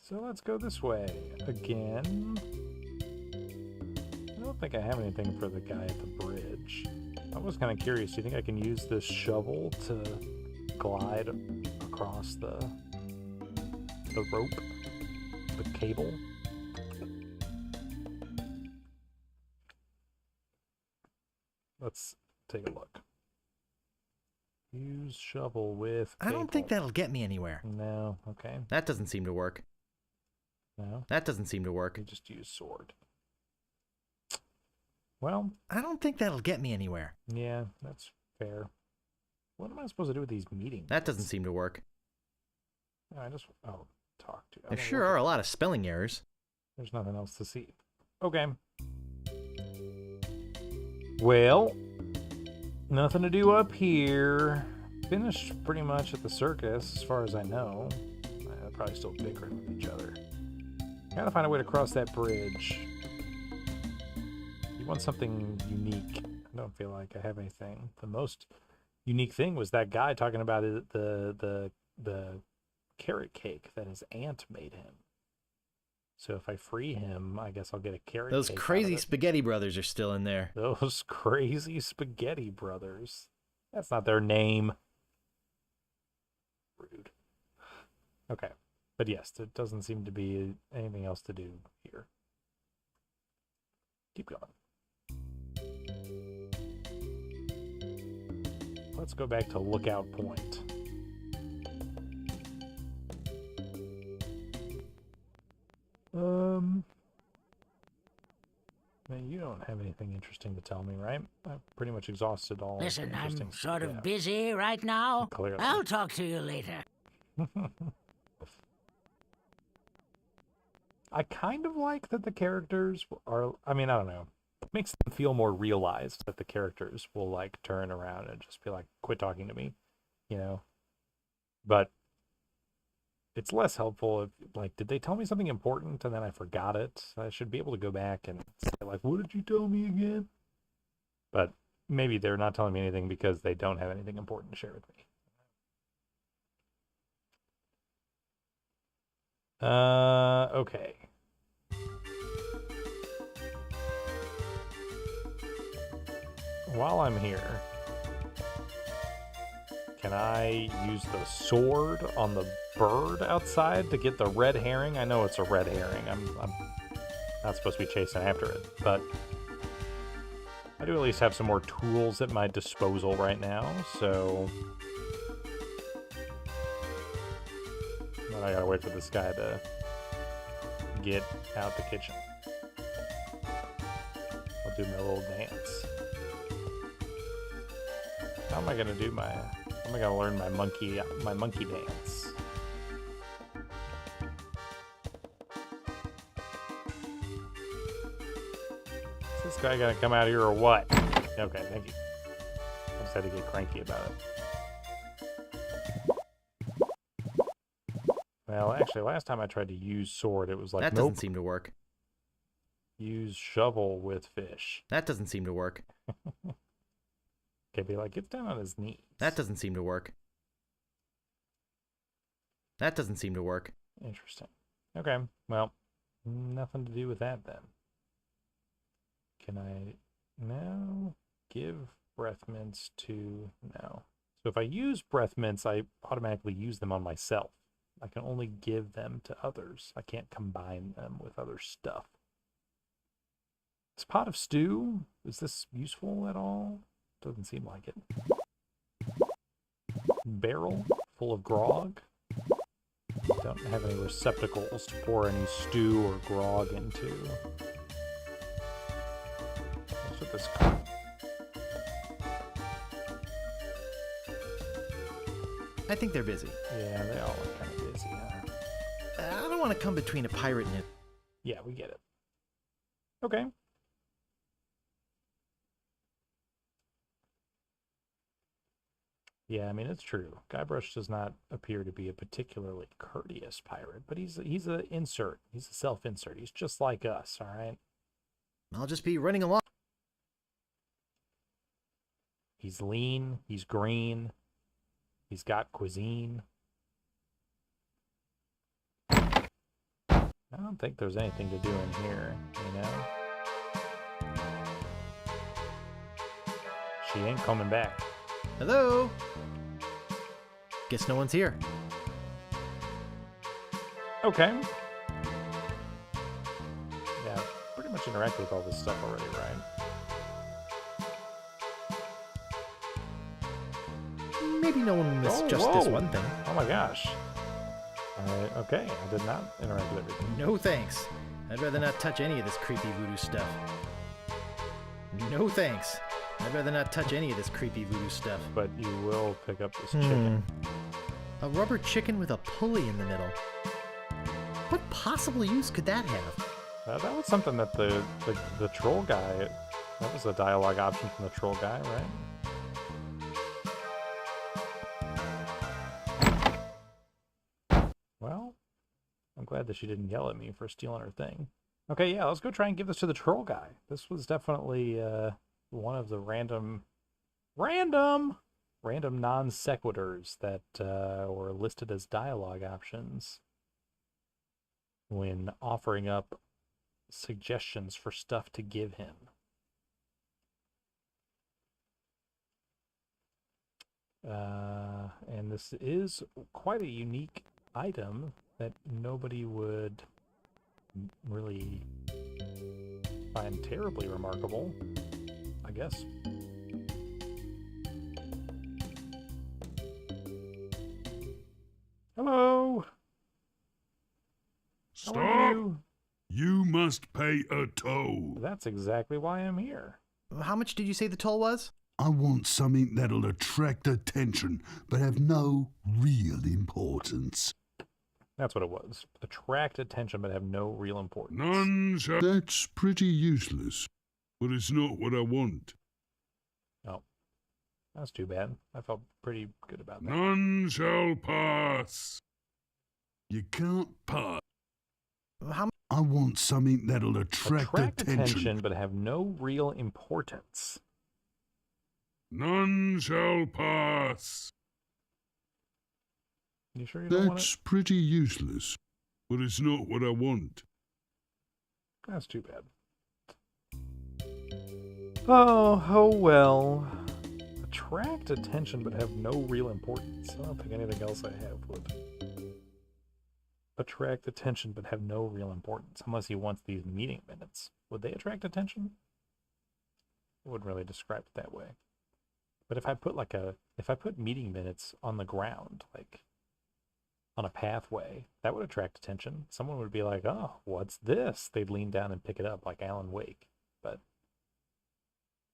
So let's go this way again. I don't think I have anything for the guy at the bridge. I was kind of curious. Do you think I can use this shovel to glide across the rope, the cable? Let's take a look. Use shovel with cable. I don't think that'll get me anywhere. No, okay. That doesn't seem to work. No? That doesn't seem to work. You just use sword. Well, I don't think that'll get me anywhere. yeah, that's fair. What am I supposed to do with these meetings? That doesn't seem to work. Talk to. There sure are a lot of spelling errors. There's nothing else to see. Okay. Well, Nothing to do up here. Finished pretty much at the circus, as far as I know. They're probably still bickering with each other. Gotta find a way to cross that bridge. You want something unique. I don't feel like I have anything. The most unique thing was that guy talking about the carrot cake that his aunt made him. So if I free him, I guess I'll get a carrot Those cake. Those crazy spaghetti brothers are still in there. Those crazy spaghetti brothers. That's not their name. Rude. Okay. But yes, there doesn't seem to be anything else to do here. Keep going. Let's go back to Lookout Point. Man, you don't have anything interesting to tell me, right? I've pretty much exhausted all. Listen, I'm interesting sort of yeah. busy right now. Clearly. I'll talk to you later. I kind of like that the characters are, I mean, I don't know. It makes them feel more realized that the characters will, like, turn around and just be like, quit talking to me, you know? But it's less helpful if, like, did they tell me something important and then I forgot it? I should be able to go back and say, like, what did you tell me again? But maybe they're not telling me anything because they don't have anything important to share with me. Okay. While I'm here, can I use the sword on the bird outside to get the red herring? I know it's a red herring. I'm not supposed to be chasing after it, but I do at least have some more tools at my disposal right now, so then I gotta wait for this guy to get out the kitchen. I'll do my little dance. How am I gonna do how am I gonna learn my monkey dance? Is this guy gonna come out here or what? Okay, thank you. I just had to get cranky about it. Well, actually, last time I tried to use sword, it was like, that nope. doesn't seem to work. Use shovel with fish. That doesn't seem to work. Okay, be like, get down on his knees. That doesn't seem to work. That doesn't seem to work. Interesting. Okay, well, nothing to do with that then. Can I now give breath mints to... No. So if I use breath mints, I automatically use them on myself. I can only give them to others. I can't combine them with other stuff. This pot of stew, is this useful at all? Doesn't seem like it. Barrel full of grog. Don't have any receptacles to pour any stew or grog into. What's with this car? I think they're busy. Yeah, they all are kind of busy, huh? I don't want to come between a pirate and it. Yeah, we get it. Okay. Yeah, I mean, it's true. Guybrush does not appear to be a particularly courteous pirate, but he's an insert. He's a self-insert. He's just like us, all right? I'll just be running along. He's lean. He's green. He's got cuisine. I don't think there's anything to do in here, you know? She ain't coming back. Hello? Guess no one's here. Okay. Yeah, pretty much interact with all this stuff already, right? Maybe no one missed just this one thing. Oh my gosh. Okay, I did not interact with everything. No thanks. I'd rather not touch any of this creepy voodoo stuff. No thanks. I'd rather not touch any of this creepy voodoo stuff. But you will pick up this chicken. A rubber chicken with a pulley in the middle. What possible use could that have? That was something that the troll guy, that was a dialogue option from the troll guy, right? glad that she didn't yell at me for stealing her thing. Okay, yeah, let's go try and give this to the troll guy. This was definitely one of the random non sequiturs that were listed as dialogue options when offering up suggestions for stuff to give him. And this is quite a unique item that nobody would really find terribly remarkable, I guess. Hello. How are Stop! you? You must pay a toll. That's exactly why I'm here. How much did you say the toll was? I want something that'll attract attention, but have no real importance. That's what it was. Attract attention but have no real importance. None shall... That's pretty useless, but it's not what I want. Oh, that's too bad. I felt pretty good about that. None shall pass. You can't pass. I want something that'll attract attention, but have no real importance. None shall pass. You sure you don't want it? That's pretty useless, but it's not what I want. That's too bad. Oh well. Attract attention but have no real importance. I don't think anything else I have would. Attract attention but have no real importance. Unless he wants these meeting minutes. Would they attract attention? I wouldn't really describe it that way. But if I put meeting minutes on the ground, like on a pathway, that would attract attention. Someone would be like, oh, what's this? They'd lean down and pick it up like Alan Wake. But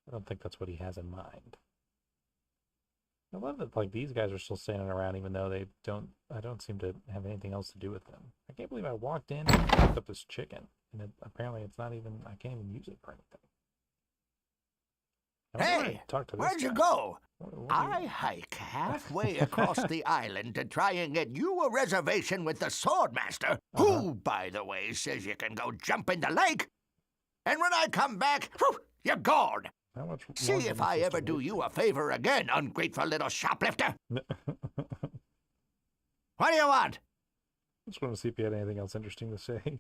I don't think that's what he has in mind. I love that like these guys are still standing around even though I don't seem to have anything else to do with them. I can't believe I walked in and picked up this chicken. And apparently it's not even, I can't even use it for anything. Hey, where'd you go? I hike halfway across the island to try and get you a reservation with the Swordmaster, who, by the way, says you can go jump in the lake. And when I come back, whew, you're gone. See if I ever do you a favor again, ungrateful little shoplifter. What do you want? I just want to see if you had anything else interesting to say.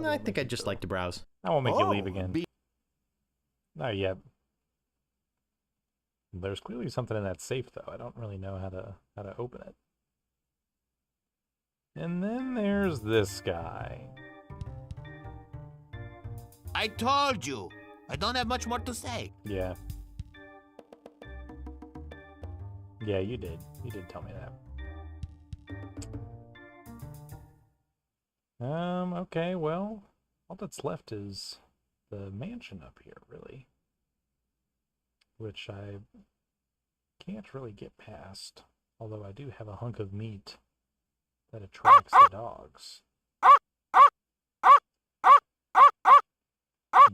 I think I'd just like to browse. I won't make you leave again. Not yet. There's clearly something in that safe, though. I don't really know how to open it. And then there's this guy. I told you. I don't have much more to say. Yeah. Yeah, you did. You did tell me that. Okay, well, all that's left is the mansion up here, really. Which I can't really get past, although I do have a hunk of meat that attracts the dogs.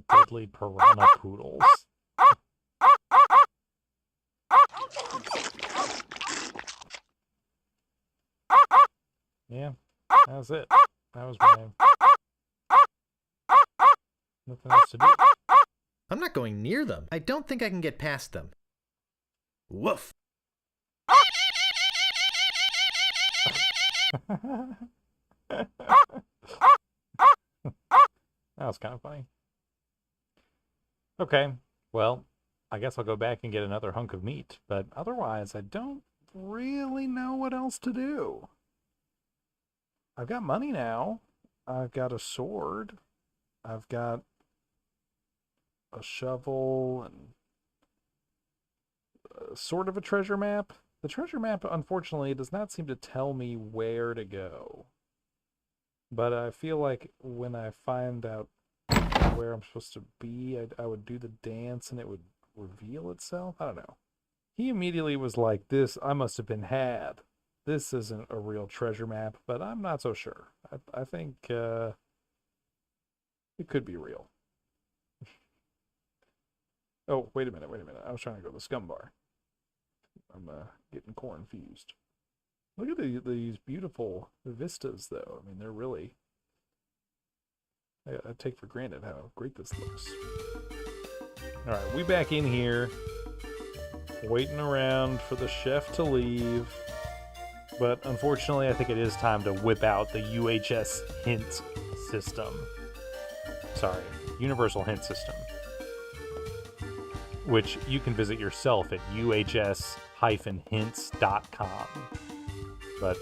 Deadly piranha poodles. Yeah, that was it. That was my... Nothing else to do. I'm not going near them. I don't think I can get past them. Woof. That was kind of funny. Okay, well, I guess I'll go back and get another hunk of meat, but otherwise I don't really know what else to do. I've got money now. I've got a sword. I've got a shovel and sort of a treasure map. The treasure map, unfortunately, does not seem to tell me where to go. But I feel like when I find out where I'm supposed to be, I would do the dance and it would reveal itself. I don't know. He immediately was like, this, I must have been had. This isn't a real treasure map, but I'm not so sure. I think it could be real. Oh, wait a minute. I was trying to go to the scum bar. I'm getting confused. Look at these beautiful vistas, though. I mean, they're really I take for granted how great this looks. All right, we back in here, waiting around for the chef to leave. But unfortunately, I think it is time to whip out the UHS hint system. Sorry, Universal Hint System. Which you can visit yourself at uhs-hints.com. But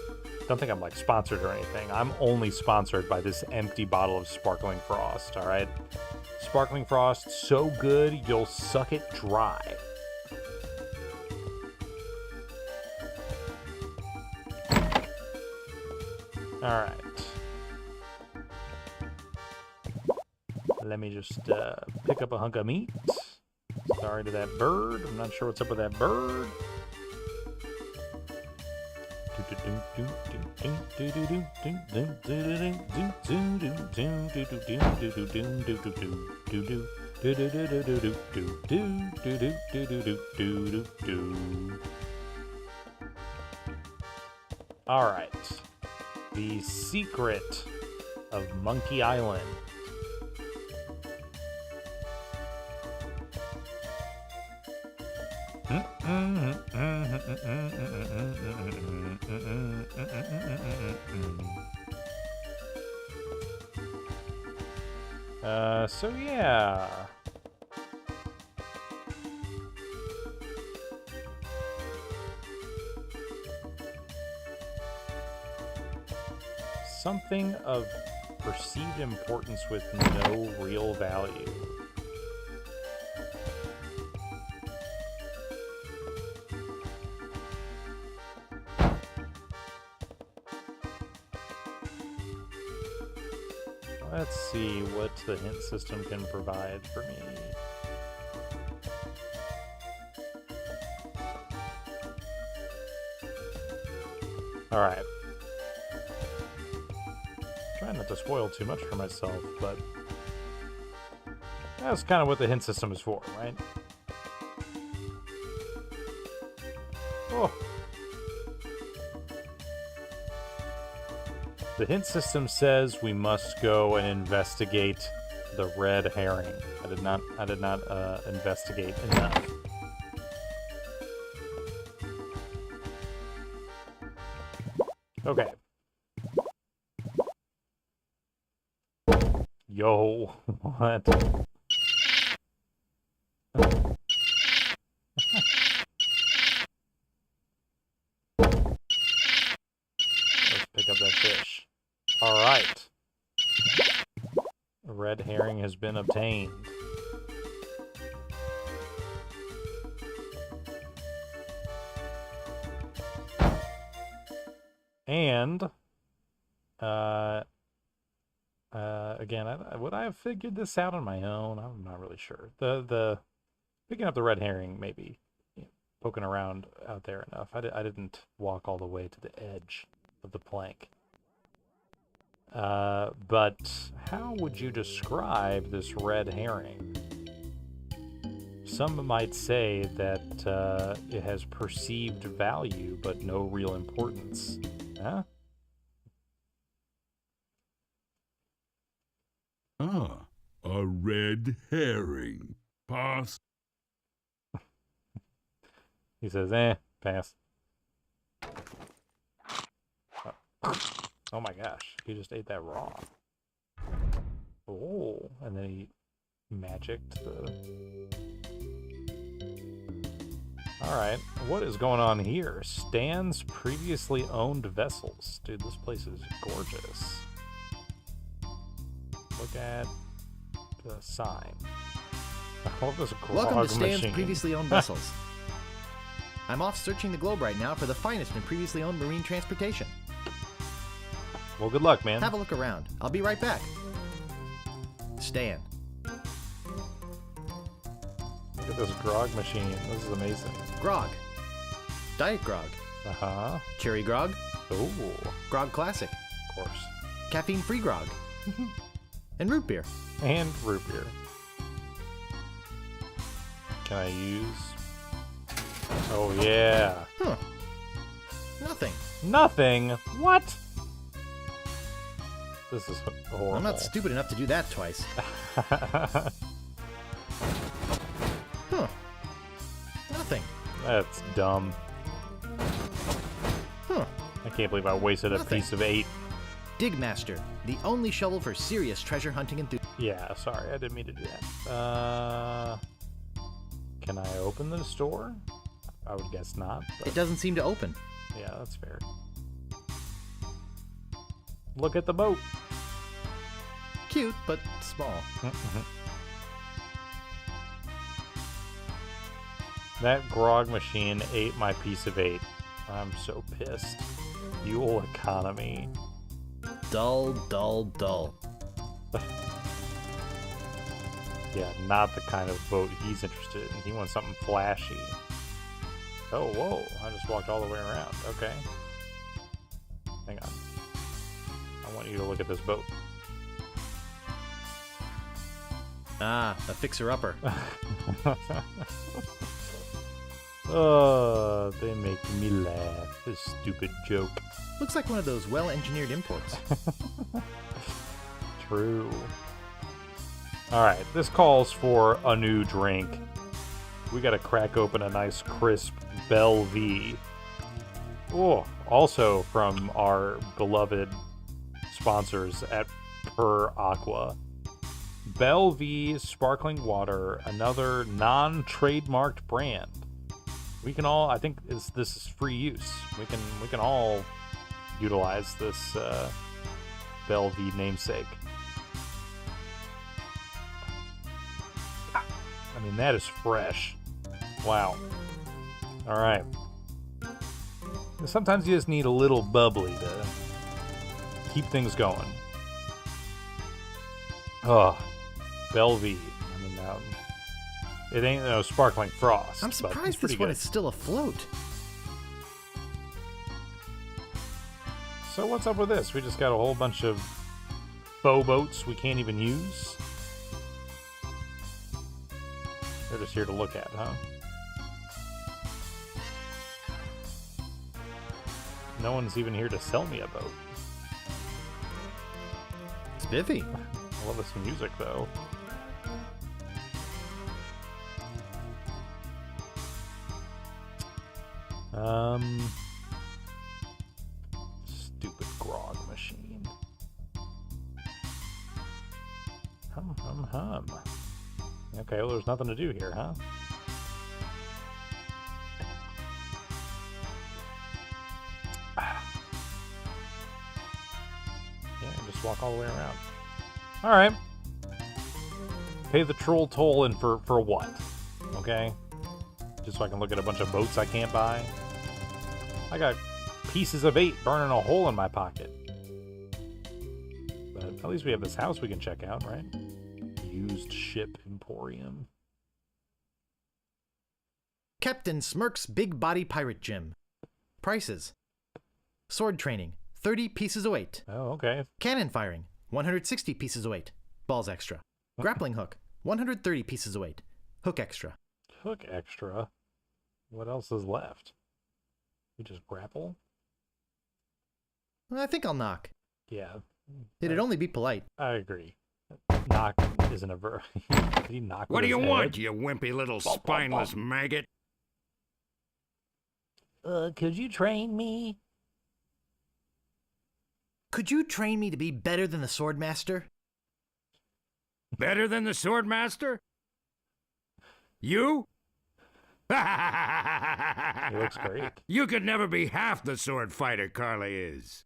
don't think I'm like sponsored or anything. I'm only sponsored by this empty bottle of Sparkling Frost, all right? Sparkling Frost, so good you'll suck it dry. All right. Let me just pick up a hunk of meat. Sorry to that bird. I'm not sure what's up with that bird. All right. The secret of Monkey Island. So yeah. Something of perceived importance with no real value. Let's see what the hint system can provide for me. All right. Trying not to spoil too much for myself, but that's kind of what the hint system is for, right? Oh. The hint system says we must go and investigate the red herring. I did not investigate enough. Okay. Yo, what? Let's pick up that fish. All right. A red herring has been obtained. And, again, would I have figured this out on my own? I'm not really sure. The picking up the red herring, maybe, poking around out there enough. I didn't walk all the way to the edge of the plank. But how would you describe this red herring? Some might say that it has perceived value, but no real importance. Huh? Ah, a red herring. Pass. He says, pass. Oh my gosh, he just ate that raw. Oh, and then he magicked the... Alright, what is going on here? Stan's previously owned vessels. Dude, this place is gorgeous. Look at the sign. I love this grog Welcome to Stan's machine. previously owned vessels. I'm off searching the globe right now for the finest in previously owned marine transportation. Well, good luck, man. Have a look around. I'll be right back. Stan. Look at this grog machine. This is amazing. Grog. Diet Grog. Uh-huh. Cherry Grog. Ooh. Grog Classic. Of course. Caffeine-free Grog. And root beer. And root beer. Can I use... Oh, yeah. Huh. Nothing. Nothing? What? This is horrible. I'm not stupid enough to do that twice. Huh. Nothing. That's dumb. Huh. I can't believe I wasted a Nothing. piece of 8. Digmaster, the only shovel for serious treasure hunting enthusiasts. Yeah, sorry, I didn't mean to do that. Can I open the store? I would guess not. But It doesn't seem to open. yeah, that's fair. Look at the boat. Cute, but small. That grog machine ate my piece of 8. I'm so pissed. Fuel economy. Dull, dull, dull. Yeah, not the kind of boat he's interested in. He wants something flashy. Oh, whoa. I just walked all the way around. Okay. Hang on. I want you to look at this boat. Ah, a fixer-upper. Oh, they make me laugh. This stupid joke. Looks like one of those well-engineered imports. True. Alright, this calls for a new drink. We gotta crack open a nice crisp Belvie. Oh, also from our beloved sponsors at Per Aqua. Belvie sparkling water, another non-trademarked brand. We can all, I think this is free use. We can all utilize this Belvie namesake. I mean, that is fresh. Wow. All right. Sometimes you just need a little bubbly to keep things going. Oh, Belvie. I mean, it ain't no sparkling frost. I'm but it's surprised pretty this one good. is still afloat. So what's up with this? We just got a whole bunch of faux boats we can't even use. They're just here to look at, huh? No one's even here to sell me a boat. Spiffy. I love this music, though. Stupid grog machine. Hum. Okay, well, there's nothing to do here, huh? Yeah, just walk all the way around. Alright. Pay the troll toll and for what? Okay? Just so I can look at a bunch of boats I can't buy? I got pieces of 8 burning a hole in my pocket. But at least we have this house we can check out, right? Used Ship Emporium. Captain Smirk's Big Body Pirate Gym. Prices. Sword training, 30 pieces of weight. Oh, okay. Cannon firing, 160 pieces of weight. Balls extra. Grappling hook, 130 pieces of weight. Hook extra. Hook extra? What else is left? We just grapple? I think I'll knock. Yeah. It'd only be polite. I agree. Knock isn't a verb. Did he knock What with do you his want, head? you wimpy little spineless maggot? Could you train me? Could you train me to be better than the Swordmaster? Better than the Swordmaster? You? He looks great. You could never be half the sword fighter Carla is.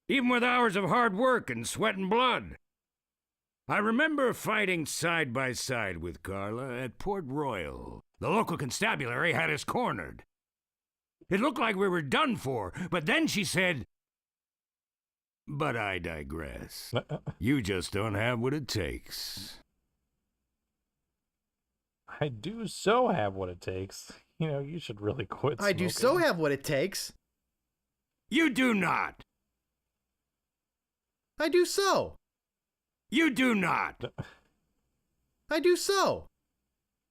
Even with hours of hard work and sweat and blood. I remember fighting side by side with Carla at Port Royal. The local constabulary had us cornered. It looked like we were done for, but then she said, "But I digress. You just don't have what it takes." I do so have what it takes. You know, you should really quit smoking. I do so have what it takes. You do not. I do so. You do not. I do so.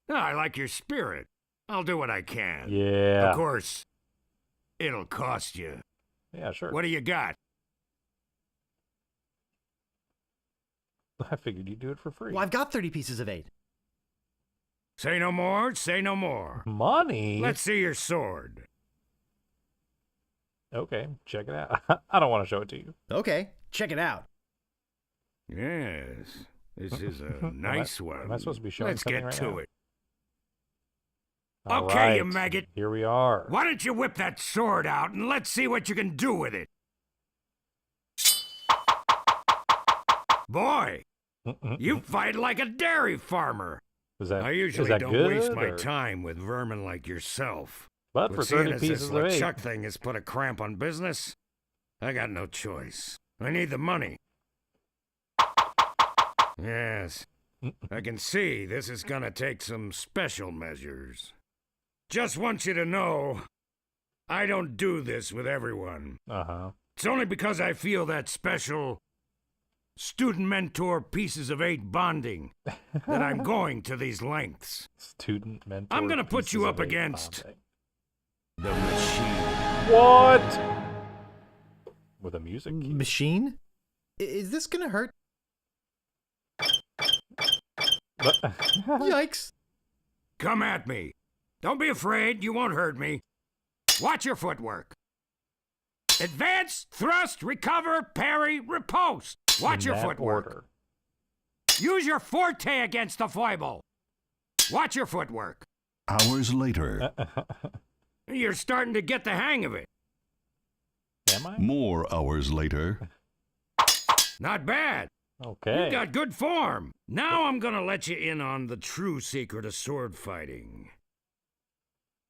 I like your spirit. I'll do what I can. Yeah. Of course, it'll cost you. Yeah, sure. What do you got? I figured you'd do it for free. Well, I've got 30 pieces of 8. Say no more, say no more. Money? Let's see your sword. Okay, check it out. I don't want to show it to you. Okay, check it out. Yes, this is a nice one. Am I supposed to be showing Let's something get right to now? it. All Okay, right, you maggot. Here we are. Why don't you whip that sword out and let's see what you can do with it? Boy, you fight like a dairy farmer. I usually don't waste my time with vermin like yourself. But for seeing 30 as pieces this of 8. LeChuck thing has put a cramp on business, I got no choice. I need the money. Yes, I can see this is gonna take some special measures. Just want you to know, I don't do this with everyone. Uh-huh. It's only because I feel that special student mentor pieces of 8 bonding that I'm going to these lengths. Student mentor. I'm gonna put you pieces up of 8 against bonding. the machine. What? With a music key. Machine? Is this gonna hurt? Yikes. Come at me. Don't be afraid, you won't hurt me. Watch your footwork. Advance, thrust, recover, parry, riposte. Watch your footwork. Order. Use your forte against the foible. Watch your footwork. Hours later. You're starting to get the hang of it. Am I? More hours later. Not bad. Okay. You got good form. Now I'm gonna let you in on the true secret of sword fighting.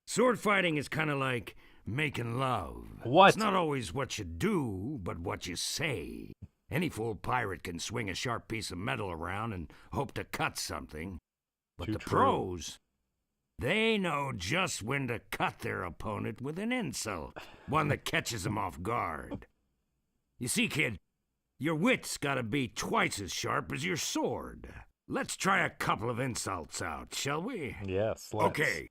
Sword fighting is kind of like making love. What? It's not always what you do, but what you say. Any fool pirate can swing a sharp piece of metal around and hope to cut something. But the pros, they know just when to cut their opponent with an insult, one that catches them off guard. You see, kid, your wit's gotta be twice as sharp as your sword. Let's try a couple of insults out, shall we? Yes, let's. Okay.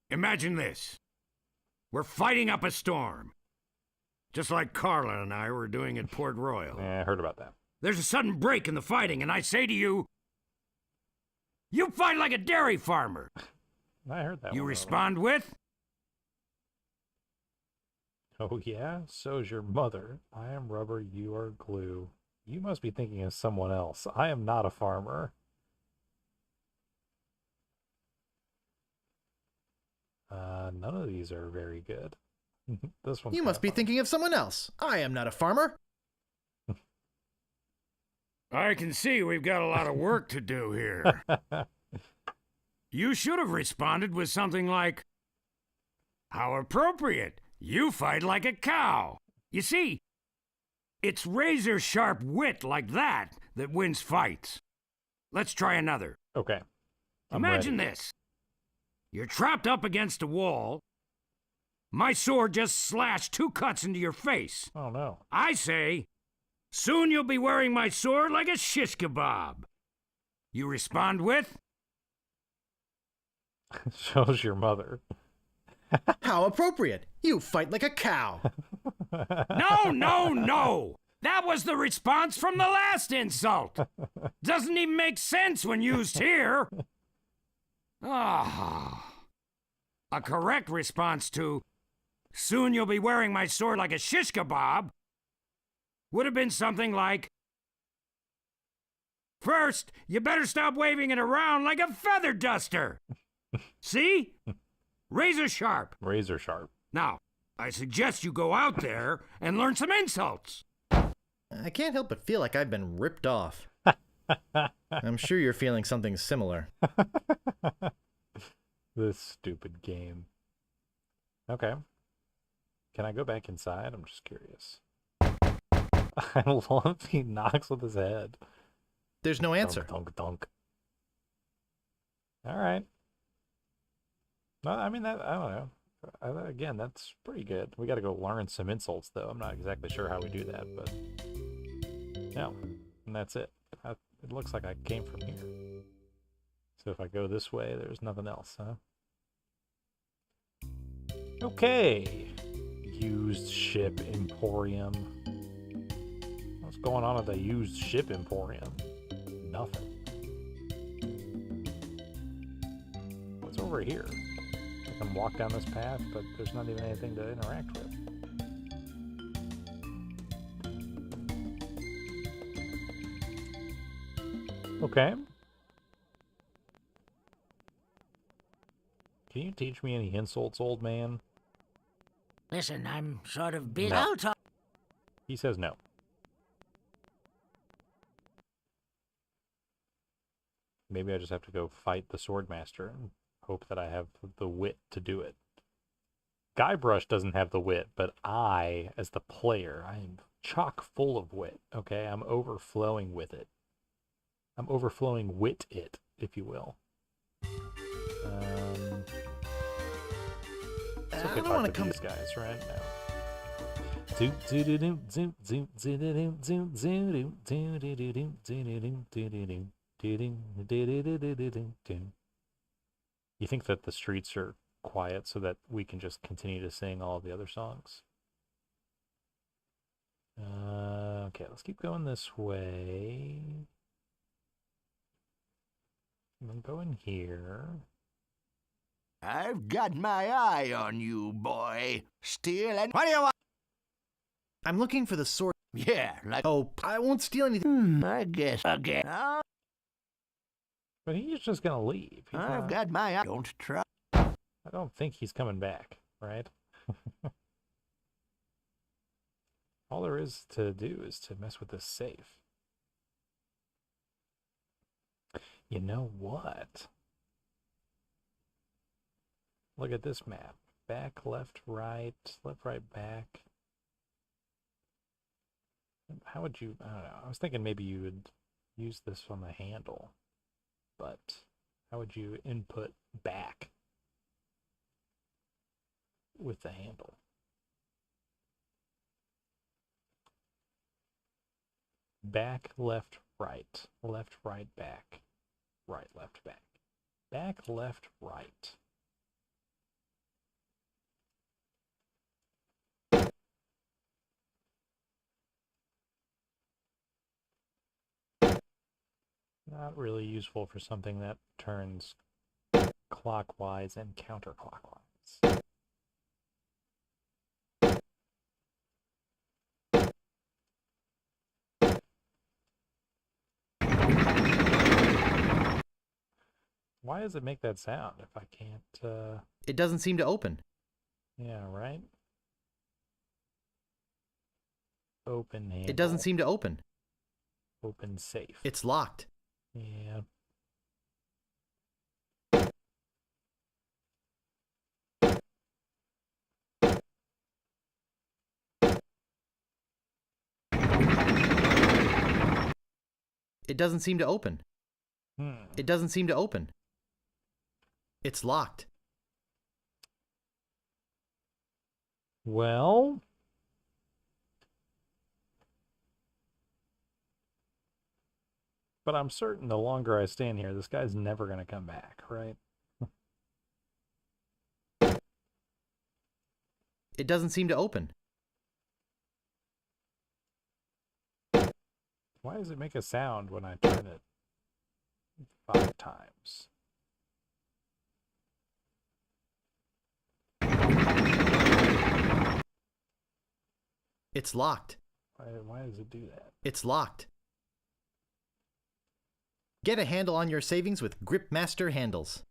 Imagine this. We're fighting up a storm. Just like Carla and I were doing at Port Royal. Yeah, I heard about that. There's a sudden break in the fighting, and I say to you, you fight like a dairy farmer. I heard that You one. respond with, Oh, yeah? So's your mother. I am rubber, you are glue. You must be thinking of someone else. I am not a farmer. None of these are very good. This one's You must be thinking of someone else. I am not a farmer. I can see we've got a lot of work to do here. You should have responded with something like, how appropriate. You fight like a cow. You see, it's razor-sharp wit like that that wins fights. Let's try another. Okay. Imagine this. You're trapped up against a wall. My sword just slashed 2 cuts into your face. Oh, no. I say, soon you'll be wearing my sword like a shish kebab. You respond with, Shows your mother. How appropriate. You fight like a cow. no, no, no. That was the response from the last insult. Doesn't even make sense when used here. Ah. A correct response to, soon you'll be wearing my sword like a shish kebab, would have been something like, first, you better stop waving it around like a feather duster. See? Razor sharp. Razor sharp. Now, I suggest you go out there and learn some insults. I can't help but feel like I've been ripped off. I'm sure you're feeling something similar. This stupid game. Okay. Can I go back inside? I'm just curious. I love he knocks with his head. There's no answer. Dunk, dunk, dunk. All right. No, I mean, that, I don't know. Again, that's pretty good. We got to go learn some insults, though. I'm not exactly sure how we do that, but no, and that's it. It looks like I came from here. So if I go this way, there's nothing else, huh? Okay. Used ship emporium. What's going on at the used ship emporium? nothing. What's over here? I can walk down this path, but there's not even anything to interact with. Okay. Can you teach me any insults, old man? Listen, I'm sort of busy. No. I'll talk. He says no. Maybe I just have to go fight the Swordmaster and hope that I have the wit to do it. Guybrush doesn't have the wit, but I, as the player, I am chock full of wit, okay? I'm overflowing with it. I'm overflowing wit it, if you will. It's okay to talk to these guys, right? No. You think that the streets are quiet so that we can just continue to sing all of the other songs? Okay, let's keep going this way. I'm going here. I've got my eye on you, boy. Steal and... What do you want? I'm looking for the sword. Yeah, like... Oh, I won't steal anything. I guess again. But he's just gonna leave. I've got my eye. Don't try. I don't think he's coming back, right? All there is to do is to mess with this safe. You know what? Look at this map. Back, left, right, back. How would you, I don't know. I was thinking maybe you would use this on the handle, but how would you input back with the handle? Back, left, right, back, right, left, back. Back, left, right. Not really useful for something that turns clockwise and counterclockwise. Why does it make that sound if I can't, It doesn't seem to open. Yeah, right? Open handle. It doesn't seem to open. Open safe. It's locked. Yeah. It doesn't seem to open. It doesn't seem to open. It's locked. Well, but I'm certain the longer I stand here, this guy's never going to come back, right? It doesn't seem to open. Why does it make a sound when I turn it 5 times? It's locked. Why does it do that? It's locked. Get a handle on your savings with Gripmaster handles.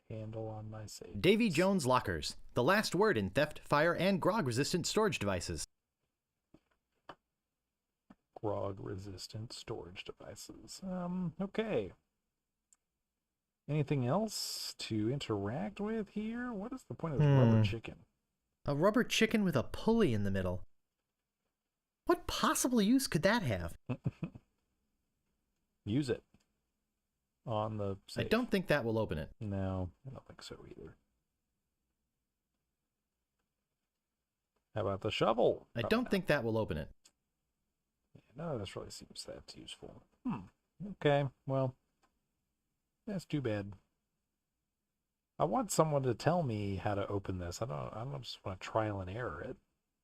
Handle on my safe. Davy Jones Lockers. The last word in theft, fire, and grog-resistant storage devices. Grog-resistant storage devices. Okay. Anything else to interact with here? What is the point of this rubber chicken? A rubber chicken with a pulley in the middle. What possible use could that have? Use it on the safe. I don't think that will open it. No, I don't think so either. How about the shovel? I don't think that will open it. Yeah, no, this really seems that useful. Okay, well, that's too bad. I want someone to tell me how to open this. I don't just want to trial and error it.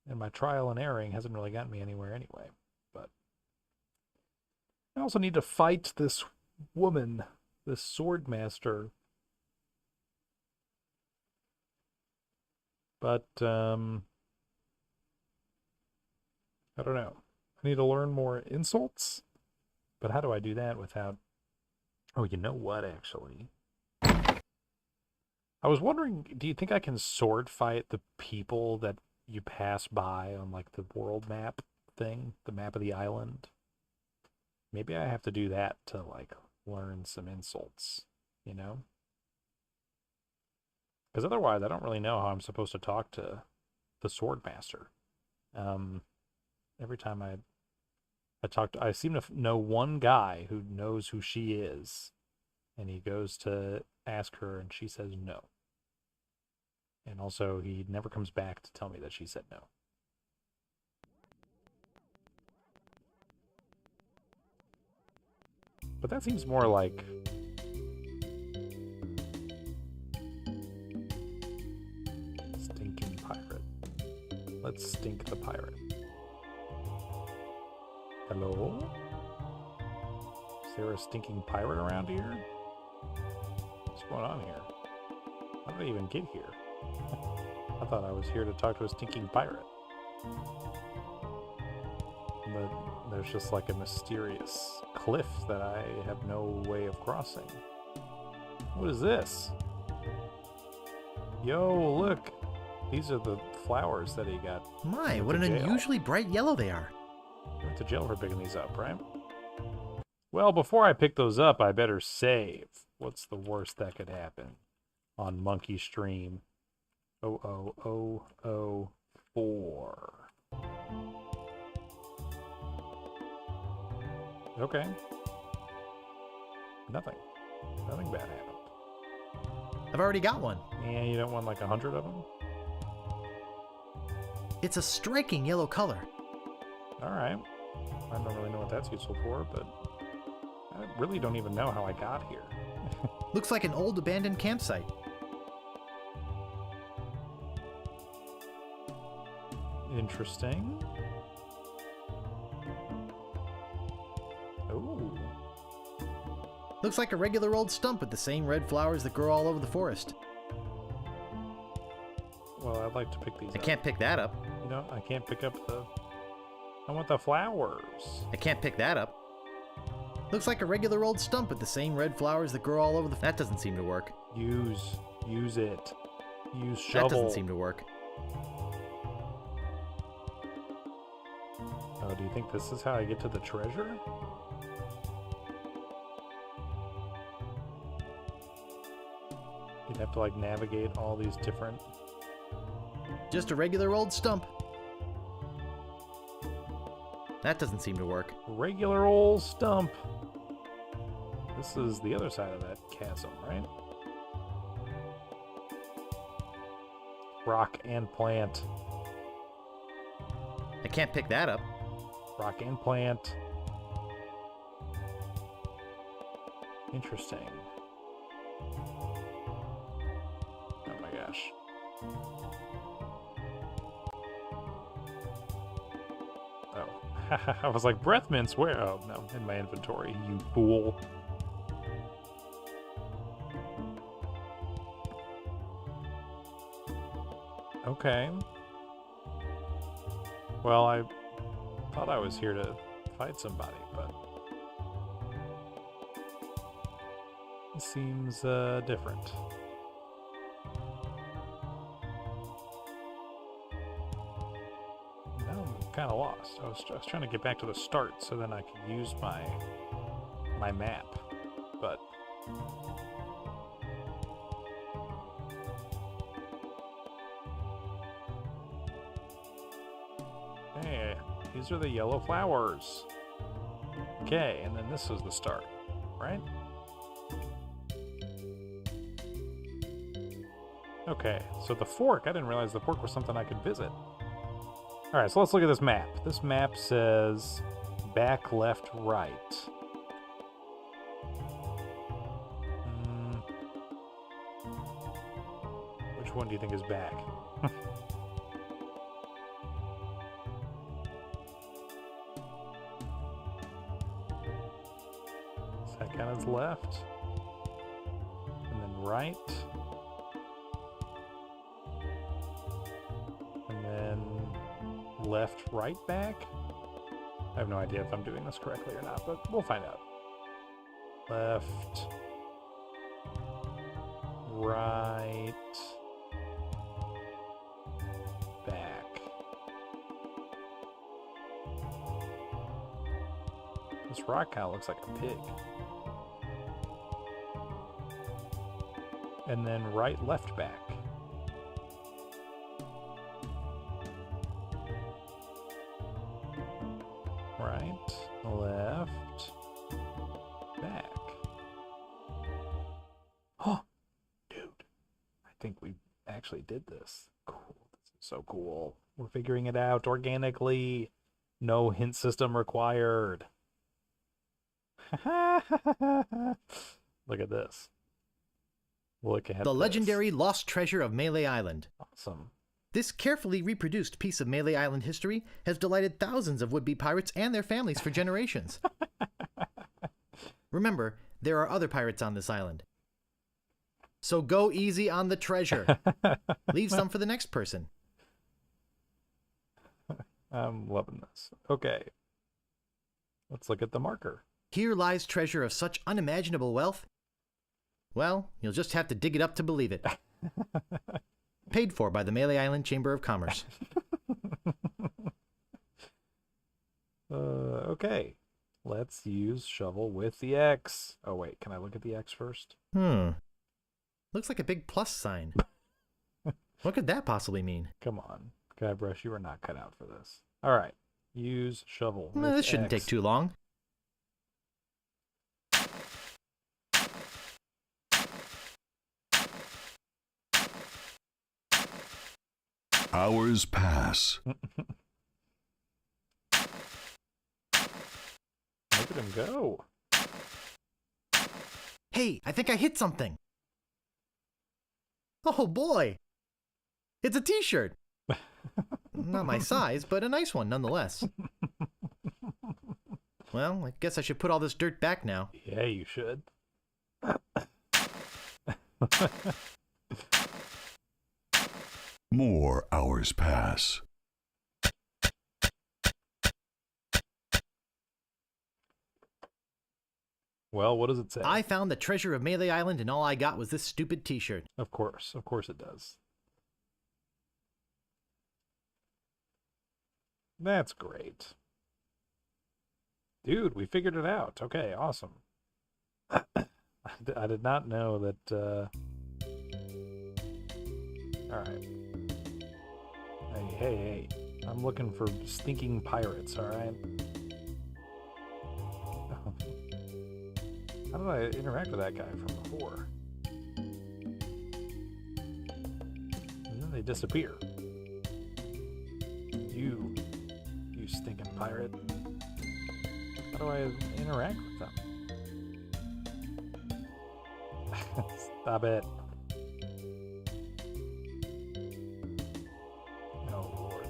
And my trial and erroring hasn't really gotten me anywhere anyway. But I also need to fight this woman, this sword master. But, I don't know. I need to learn more insults? But how do I do that without... Oh, you know what, actually? I was wondering, do you think I can sword fight the people that you pass by on, like, the world map thing? The map of the island? Maybe I have to do that to, like, learn some insults, you know? Because otherwise, I don't really know how I'm supposed to talk to the sword master. Every time I talk to... I seem to know one guy who knows who she is. And he goes to ask her, and she says no. And also, he never comes back to tell me that she said no. But that seems more like... Stinking pirate. Let's stink the pirate. Hello? Is there a stinking pirate around here? What's going on here? How did I even get here? I thought I was here to talk to a stinking pirate. But there's just like a mysterious cliff that I have no way of crossing. What is this? Yo, look! These are the flowers that he got. My, what an unusually bright yellow they are. Went to jail for picking these up, right? Well, before I pick those up, I better save. What's the worst that could happen on Monkey Stream? 00004. Okay. Nothing. Nothing bad happened. I've already got one. Yeah, you don't want like 100 of them? It's a striking yellow color. Alright. I don't really know what that's useful for, but I really don't even know how I got here. Looks like an old abandoned campsite. Interesting. Ooh. Looks like a regular old stump with the same red flowers that grow all over the forest. Well, I'd like to pick these up. I can't pick that up. You know, I can't pick up the... I want the flowers. I can't pick that up. Looks like a regular old stump with the same red flowers that grow all over the... That doesn't seem to work. Use it. Use shovel. That doesn't seem to work. Oh, do you think this is how I get to the treasure? You'd have to, like, navigate all these different... Just a regular old stump. That doesn't seem to work. Regular old stump. This is the other side of that chasm, right? Rock and plant. I can't pick that up. Rock and plant. Interesting. Oh my gosh. Oh. I was like, breath mints, where? Oh, no, in my inventory, you fool. Okay. Well, I thought I was here to fight somebody, but it seems different. Now I'm kind of lost. I was trying to get back to the start so then I could use my map, but hey, these are the yellow flowers. Okay, and then this is the start, right? Okay, so the fork, I didn't realize the fork was something I could visit. Alright, so let's look at this map. This map says back, left, right. Which one do you think is back? that count as left? And then right. And then left, right, back? I have no idea if I'm doing this correctly or not, but we'll find out. Left, right, back. This rock kind of looks like a pig. And then right, left, back. Right, left, back. Oh, dude. I think we actually did this. Cool. This is so cool. We're figuring it out organically. No hint system required. Look at this. Look at The this. legendary lost treasure of Mêlée Island. Awesome. This carefully reproduced piece of Mêlée Island history has delighted thousands of would-be pirates and their families for generations. Remember, there are other pirates on this island. So go easy on the treasure. Leave some for the next person. I'm loving this. Okay. Let's look at the marker. Here lies treasure of such unimaginable wealth. Well, you'll just have to dig it up to believe it. Paid for by the Mêlée Island Chamber of Commerce. Okay. Let's use shovel with the X. Oh, wait. Can I look at the X first? Looks like a big plus sign. What could that possibly mean? Come on. Guybrush, you are not cut out for this. All right. Use shovel. Well, this shouldn't take too long. Hours pass. Look at him go. Hey, I think I hit something. Oh boy. It's a t-shirt. Not my size, but a nice one nonetheless. Well, I guess I should put all this dirt back now. Yeah, you should. More hours pass. Well, what does it say? I found the treasure of Mêlée Island and all I got was this stupid t-shirt. Of course it does. That's great. Dude, we figured it out. Okay, awesome. I did not know that, Alright. Hey. I'm looking for stinking pirates, alright? How did I interact with that guy from before? And then they disappear. You stinking pirate. How do I interact with them? Stop it. Oh, Lord.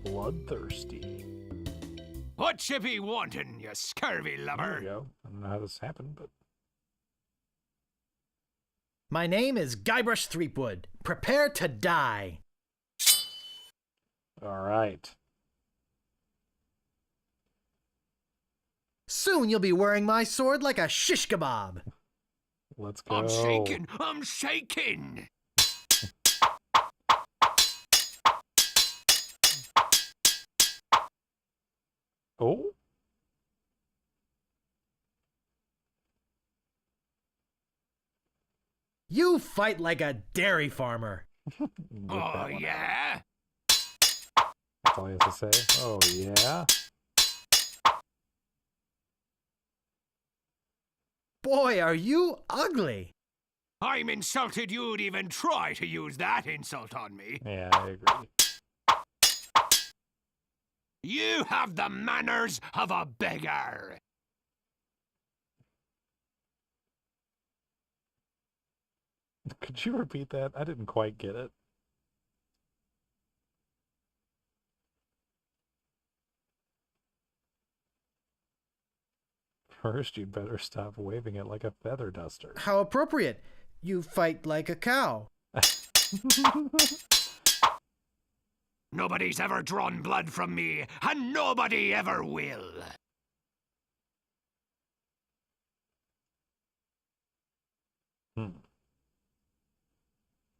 Bloodthirsty. What you be wanting, you scurvy lover? There you go. I don't know how this happened, but... My name is Guybrush Threepwood. Prepare to die. All right. Soon you'll be wearing my sword like a shish kebab. Let's go. I'm shaking. I'm shaking. Oh? You fight like a dairy farmer. Oh, yeah? That's all he has to say. Oh, yeah? Boy, are you ugly. I'm insulted you'd even try to use that insult on me. Yeah, I agree. You have the manners of a beggar. Could you repeat that? I didn't quite get it. First, you'd better stop waving it like a feather duster. How appropriate. You fight like a cow. Nobody's ever drawn blood from me, and nobody ever will.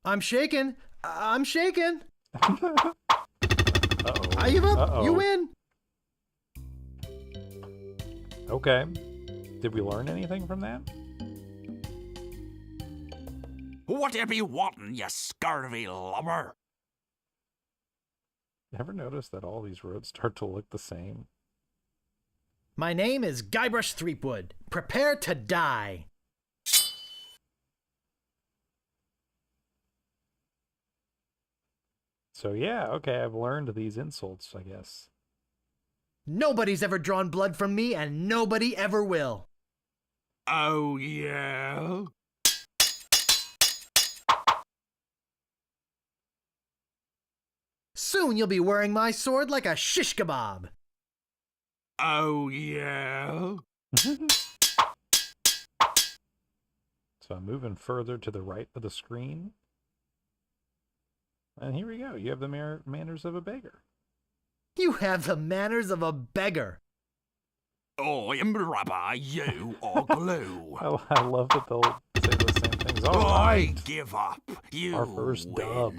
I'm shaken. I'm shaken. Uh-oh. I give up. Uh-oh. You win. Okay. Did we learn anything from that? Whatever you wantin', you scurvy lubber? Ever notice that all these roads start to look the same? My name is Guybrush Threepwood. Prepare to die. So yeah, okay, I've learned these insults, I guess. Nobody's ever drawn blood from me, and nobody ever will. Oh, yeah? Soon you'll be wearing my sword like a shish kebab. Oh, yeah? So I'm moving further to the right of the screen. And here we go. You have the manners of a beggar. You have the manners of a beggar. I'm rubber, you are glue. I love that they'll say the same things. All I right. give up. You Our first win. dub.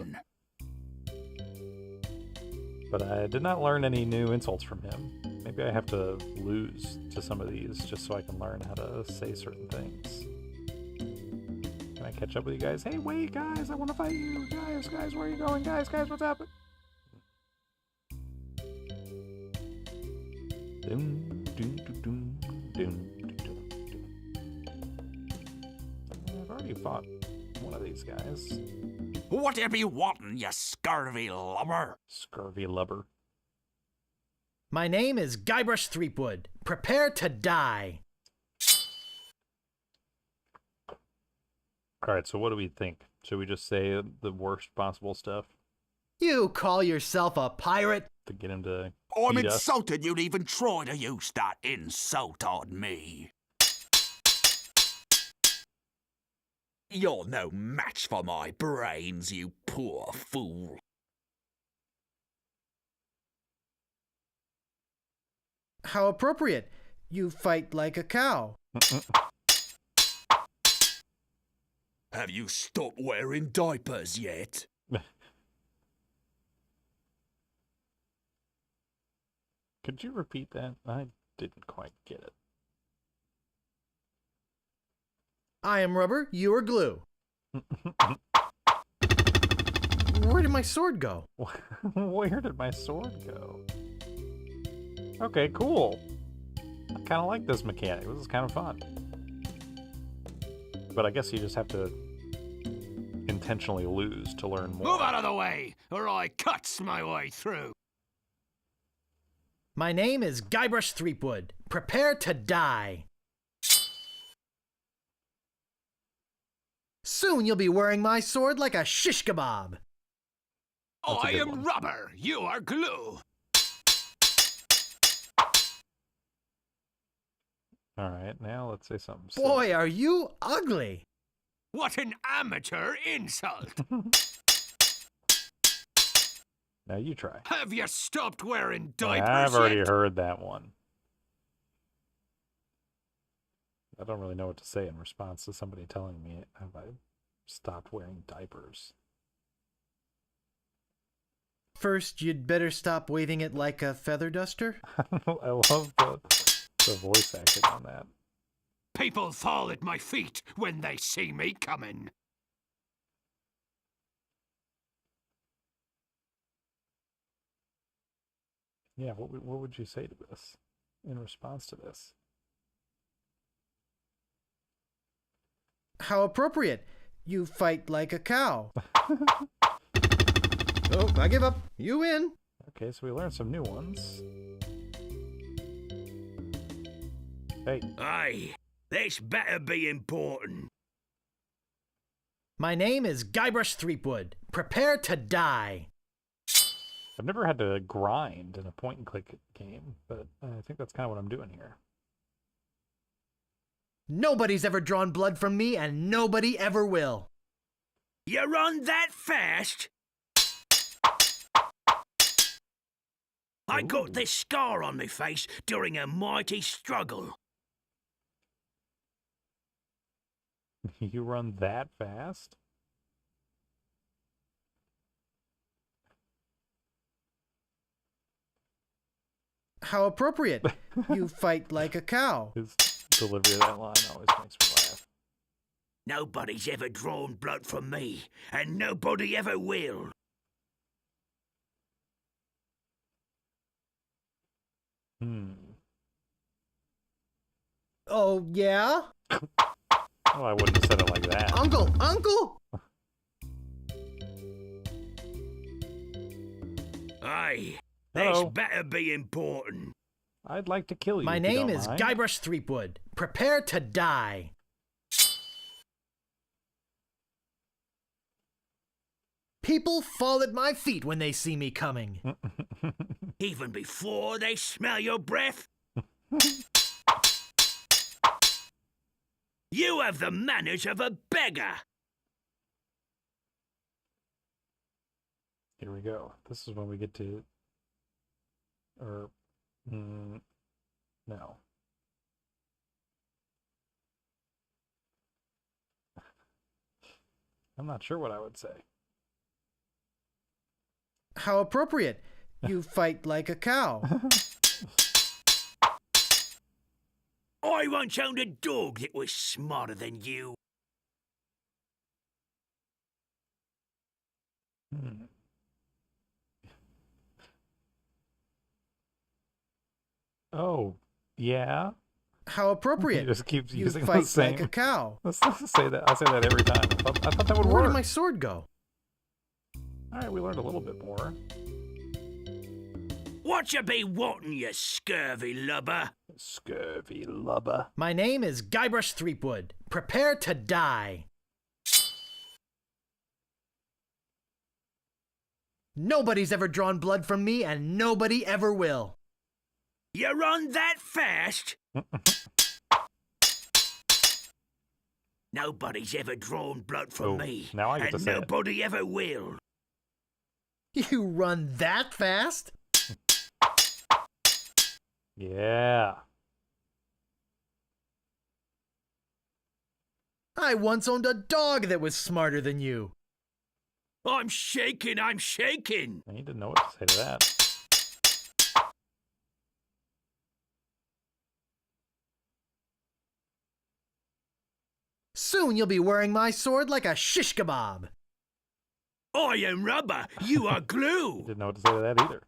But I did not learn any new insults from him. Maybe I have to lose to some of these just so I can learn how to say certain things. Can I catch up with you guys? Hey, wait, guys, I want to fight you. Guys, where are you going? Guys, what's happening? I've already fought one of these guys. Whatever you wantin', you scurvy lubber? Scurvy lubber. My name is Guybrush Threepwood. Prepare to die. Alright, so what do we think? Should we just say the worst possible stuff You call yourself a pirate? to get him to I'm eat us? insulted you'd even try to use that insult on me. You're no match for my brains, you poor fool. How appropriate. You fight like a cow. Have you stopped wearing diapers yet? Could you repeat that? I didn't quite get it. I am rubber, you are glue. Where did my sword go? Where did my sword go? Okay, cool. I kind of like this mechanic. This is kind of fun. But I guess you just have to intentionally lose to learn more. Move out of the way, or I cuts my way through. My name is Guybrush Threepwood. Prepare to die. Soon you'll be wearing my sword like a shish kebab. I am rubber, you are glue. Alright, now let's say something. Boy, are you ugly. What an amateur insult. Now you try. Have you stopped wearing diapers I've already yet? heard that one. I don't really know what to say in response to somebody telling me have I stopped wearing diapers. First, you'd better stop waving it like a feather duster. I love the voice acting on that. People fall at my feet when they see me coming. Yeah, what would you say to this in response to this? How appropriate. You fight like a cow. Oh, I give up. You win. Okay, so we learned some new ones. Hey. Aye, this better be important. My name is Guybrush Threepwood. Prepare to die. I've never had to grind in a point-and-click game, but I think that's kind of what I'm doing here. Nobody's ever drawn blood from me, and nobody ever will. You run that fast? I got this scar on my face during a mighty struggle. You run that fast? How appropriate. You fight like a cow. His delivery of that line always makes me laugh. Nobody's ever drawn blood from me, and nobody ever will. Oh, yeah? Oh, I wouldn't have said it like that. Uncle! Uncle! Aye, Hello. this better be important. I'd like to kill you. My if you name don't is mind. Guybrush Threepwood. Prepare to die. People fall at my feet when they see me coming. Even before they smell your breath? You have the manners of a beggar. Here we go. This is when we get to... Or... no. I'm not sure what I would say. How appropriate. You fight like a cow. I once owned a dog that was smarter than you. Oh, yeah? How appropriate. He just keeps You using the fight same... like a cow. Let's say that. I say that every time. I thought that would Where work. did my sword go? Alright, we learned a little bit more. What you be wanting, you scurvy lubber? Scurvy lubber. My name is Guybrush Threepwood. Prepare to die. Nobody's ever drawn blood from me, and nobody ever will. You run that fast? Nobody's ever drawn blood from me, now I get to and say it. nobody ever will. You run that fast? Yeah. I once owned a dog that was smarter than you. I'm shaking, I'm shaking. I didn't know what to say to that. Soon you'll be wearing my sword like a shish kebab. I am rubber, you are glue. Didn't know what to say to that either.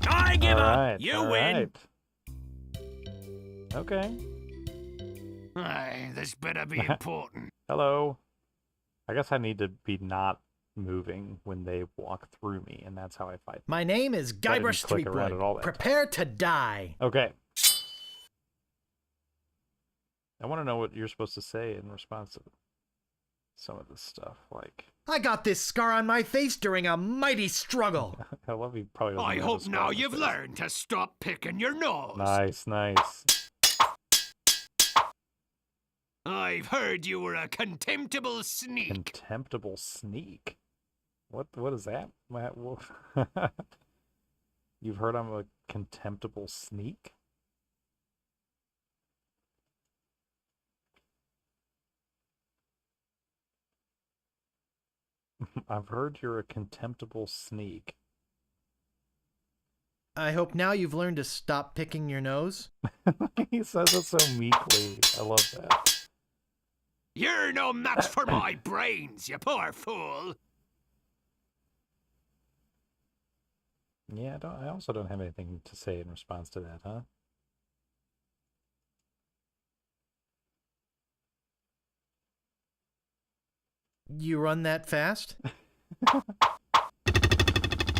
I give Alright, up, you win. alright. Okay. Aye, this better be important. Hello. I guess I need to be not moving when they walk through me, and that's how I fight. My name is I didn't Guybrush click around at all Threepwood. that Prepare to die. Okay. I want to know what you're supposed to say in response to some of this stuff. Like, I got this scar on my face during a mighty struggle. I love you. Probably. doesn't I have a hope scar now on his you've face. learned to stop picking your nose. Nice, nice. I've heard you were a contemptible sneak. Contemptible sneak. What is that? You've heard I'm a contemptible sneak? I've heard you're a contemptible sneak. I hope now you've learned to stop picking your nose. He says it so meekly. I love that. You're no match for my brains, you poor fool. Yeah, I also don't have anything to say in response to that, huh? You run that fast?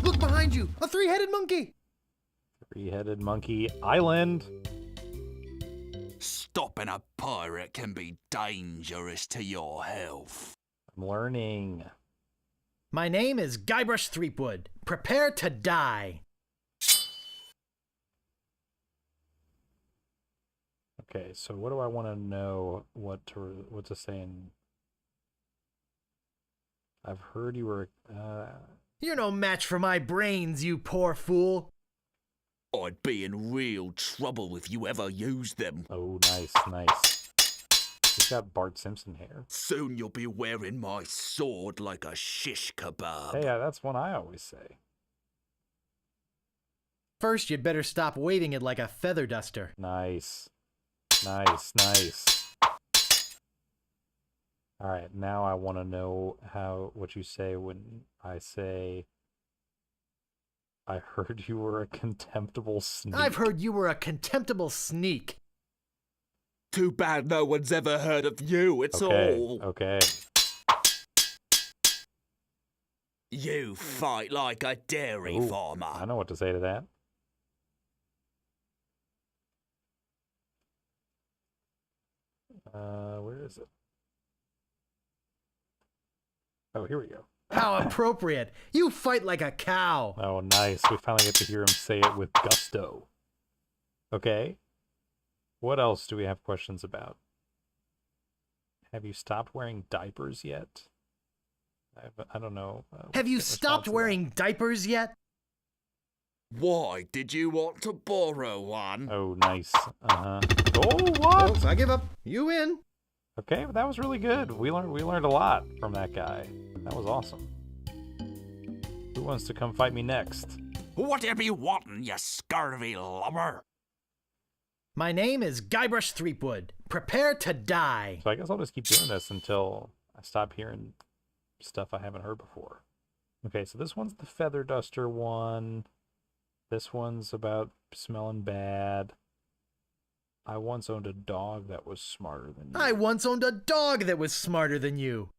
Look behind you! A three-headed monkey! Three-headed monkey island. Stopping a pirate can be dangerous to your health. I'm learning. My name is Guybrush Threepwood. Prepare to die. Okay, so what do I want to know? What to say in? I've heard you were. You're no match for my brains, you poor fool. I'd be in real trouble if you ever used them. Oh, nice, nice. He's got Bart Simpson hair. Soon you'll be wearing my sword like a shish kebab. Hey, that's one I always say. First, you'd better stop waving it like a feather duster. Nice. Nice, nice. All right, now I want to know what you say when I say, I heard you were a contemptible sneak. I've heard you were a contemptible sneak. Too bad no one's ever heard of you, it's all. Okay. You fight like a dairy farmer. I know what to say to that. Where is it? Oh, here we go. How appropriate. You fight like a cow. Oh, nice. We finally get to hear him say it with gusto. Okay. What else do we have questions about? Have you stopped wearing diapers yet? I don't know. Have you stopped wearing diapers yet? Why did you want to borrow one? Oh, nice. Oh, what? Oh, I give up. You win. Okay, but that was really good. We learned a lot from that guy. That was awesome. Who wants to come fight me next? Whatever you wantin', you scurvy lubber. My name is Guybrush Threepwood. Prepare to die. So I guess I'll just keep doing this until I stop hearing stuff I haven't heard before. Okay, so this one's the feather duster one. This one's about smelling bad. I once owned a dog that was smarter than you. I once owned a dog that was smarter than you.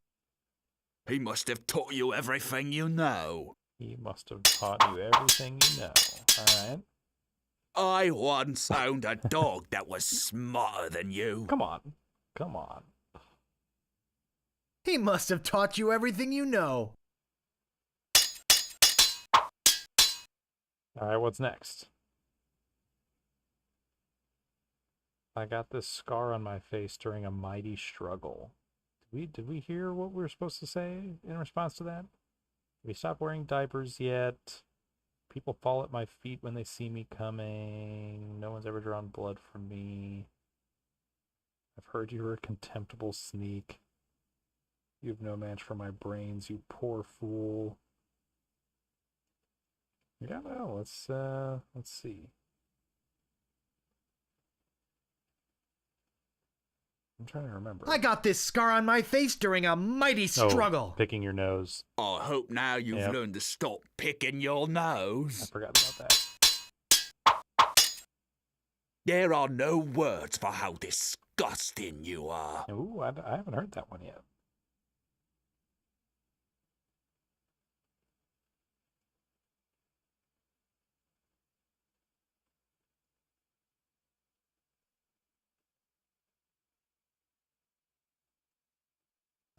He must have taught you everything you know. He must have taught you everything you know. All right. I once owned a dog that was smarter than you. Come on. Come on. He must have taught you everything you know. All right, what's next? I got this scar on my face during a mighty struggle. Did we hear what we were supposed to say in response to that? Have we stopped wearing diapers yet? People fall at my feet when they see me coming. No one's ever drawn blood from me. I've heard you were a contemptible sneak. You've no match for my brains, you poor fool. Yeah, no, let's see. I'm trying to remember. I got this scar on my face during a mighty struggle. Oh, picking your nose. I hope now you've learned to stop picking your nose. I forgot about that. There are no words for how disgusting you are. Ooh, I haven't heard that one yet.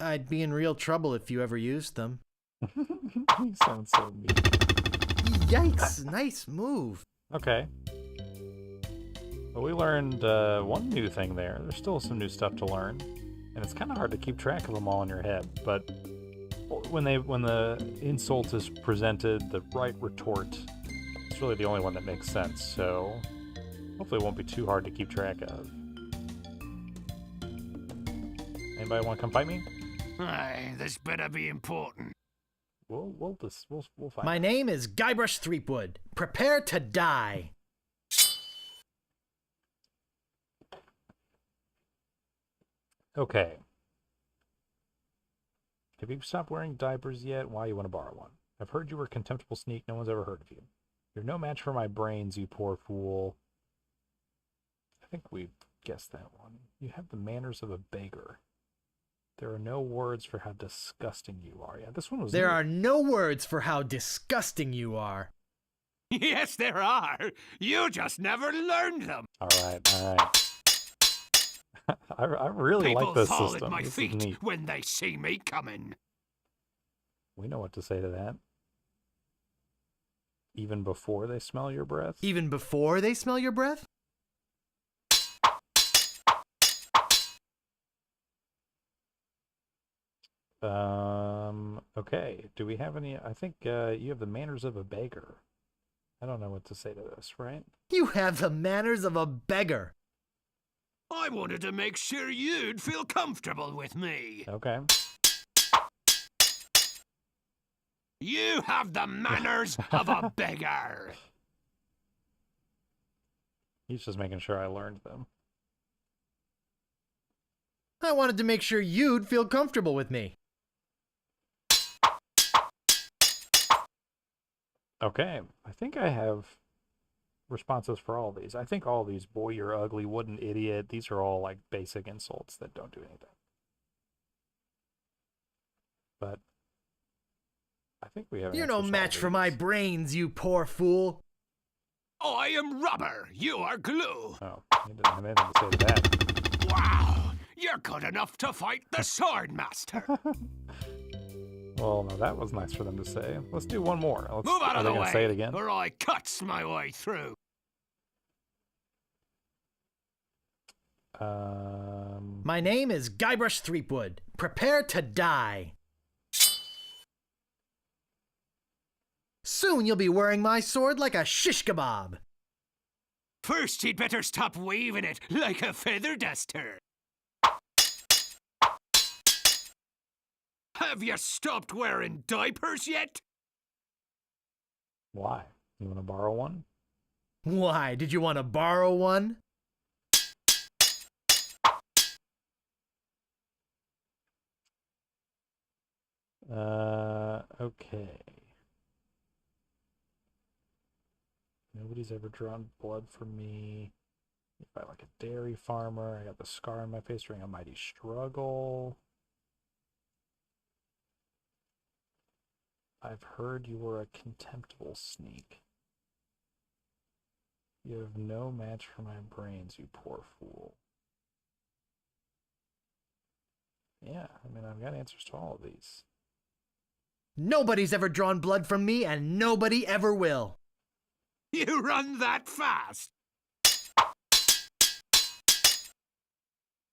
I'd be in real trouble if you ever used them. You sound so mean. Yikes, nice move. Okay. Well, we learned one new thing there. There's still some new stuff to learn. And it's kind of hard to keep track of them all in your head. But when the insult is presented, the right retort, it's really the only one that makes sense. So hopefully it won't be too hard to keep track of. Anybody want to come fight me? Aye, this better be important. We'll find My out. name is Guybrush Threepwood. Prepare to die. Okay. Have you stopped wearing diapers yet? Why you want to borrow one? I've heard you were a contemptible sneak. No one's ever heard of you. You're no match for my brains, you poor fool. I think we guessed that one. You have the manners of a beggar. There are no words for how disgusting you are. Yeah, this one was. There are no words for how disgusting you are. Yes, there are. You just never learned them. All right. I really like this People fall system. at my This is feet neat. when they see me coming. We know what to say to that. Even before they smell your breath? Even before they smell your breath? Okay. Do we have any? I think you have the manners of a beggar. I don't know what to say to this, right? You have the manners of a beggar. I wanted to make sure you'd feel comfortable with me. Okay. You have the manners of a beggar. He's just making sure I learned them. I wanted to make sure you'd feel comfortable with me. Okay. I think I have responses for all these. I think all these, boy, you're ugly, wooden idiot, these are all like basic insults that don't do anything. But I think we have. You're no match for my brains, you poor fool. I am rubber. You are glue. Oh, he didn't have anything to say to that. Wow, you're good enough to fight the sword master. Well, no, that was nice for them to say. Let's do one more. Move out of the way, say it again? or I cuts my way through. My name is Guybrush Threepwood. Prepare to die. Soon you'll be wearing my sword like a shish kebab. First, he'd better stop waving it like a feather duster. Have you stopped wearing diapers yet? Why? You want to borrow one? Why? Did you want to borrow one? Okay. Nobody's ever drawn blood from me. If I like a dairy farmer, I got the scar on my face during a mighty struggle. I've heard you were a contemptible sneak. You have no match for my brains, you poor fool. Yeah, I mean, I've got answers to all of these. Nobody's ever drawn blood from me, and nobody ever will. You run that fast?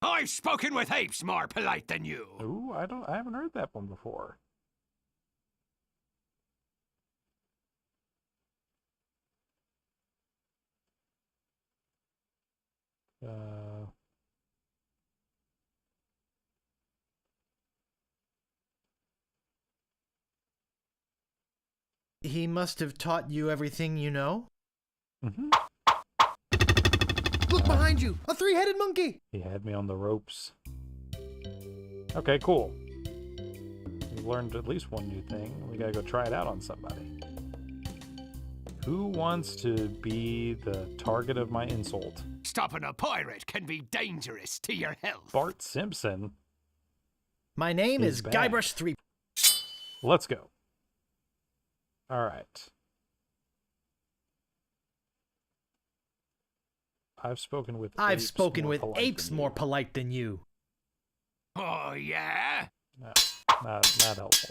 I've spoken with apes more polite than you. Ooh, I haven't heard that one before. He must have taught you everything you know? Mm-hmm. Look behind you! A three-headed monkey! He had me on the ropes. Okay, cool. We learned at least one new thing. We gotta go try it out on somebody. Who wants to be the target of my insult? Stopping a pirate can be dangerous to your health. Bart Simpson. My name is Guybrush Threepwood. Let's go. All right. I've spoken with apes more polite than you. Oh, yeah? No, not helpful.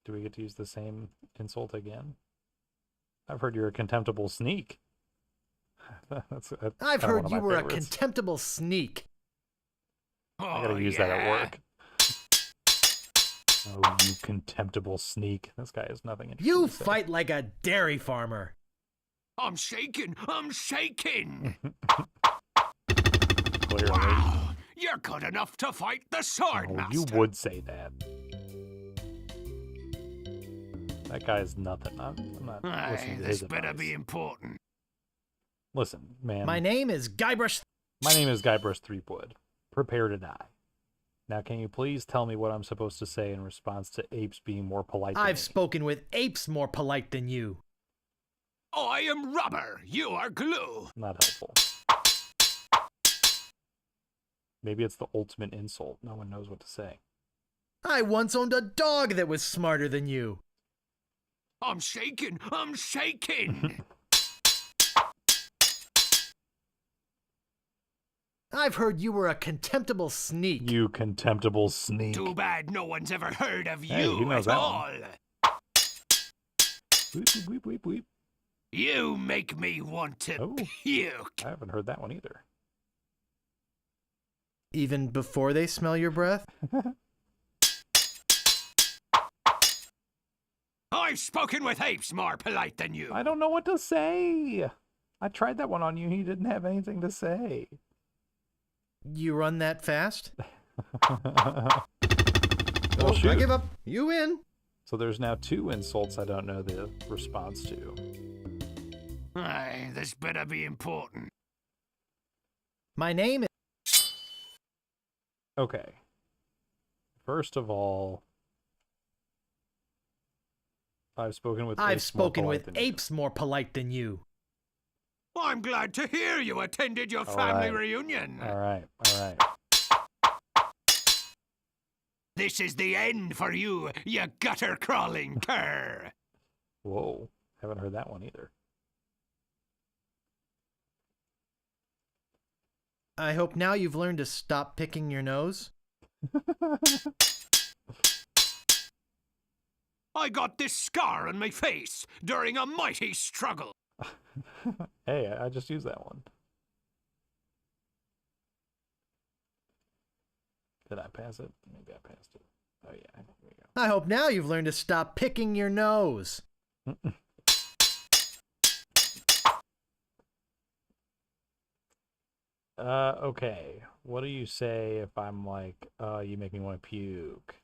Do we get to use the same insult again? I've heard you're a contemptible sneak. that's I've heard you were a contemptible sneak. I gotta use that at work. Oh, you contemptible sneak. This guy has nothing interesting You to say. fight like a dairy farmer. I'm shaking! I'm shaking! Clearly. Wow! You're good enough to fight the sword master. You would say that. That guy's nothing. I'm not listening to his This better advice. be important. Listen, man. My name is Guybrush. My name is Guybrush Threepwood. Prepare to die. Now, can you please tell me what I'm supposed to say in response to apes being more polite than I've me? spoken with apes more polite than you. I am rubber. You are glue. Not helpful. Maybe it's the ultimate insult. No one knows what to say. I once owned a dog that was smarter than you. I'm shaking. I'm shaking. I've heard you were a contemptible sneak. You contemptible sneak. Too bad no one's ever heard of Hey, he you knows at that all. Weep, weep, weep, weep. You make me want to Oh, puke. I haven't heard that one either. Even before they smell your breath? I've spoken with apes more polite than you. I don't know what to say. I tried that one on you. He didn't have anything to say. You run that fast? Well, shoot. I give up. You win. So there's now 2 insults I don't know the response to. Aye, this better be important. My name is... Okay. First of all, I've spoken with apes more polite than you. I'm glad to hear you attended your family reunion. All right. This is the end for you, you gutter-crawling cur. Whoa, haven't heard that one either. I hope now you've learned to stop picking your nose. I got this scar on my face during a mighty struggle. Hey, I just used that one. Did I pass it? Maybe I passed it. Oh yeah, here we go. I hope now you've learned to stop picking your nose. Okay. What do you say if I'm like, you make me want to puke?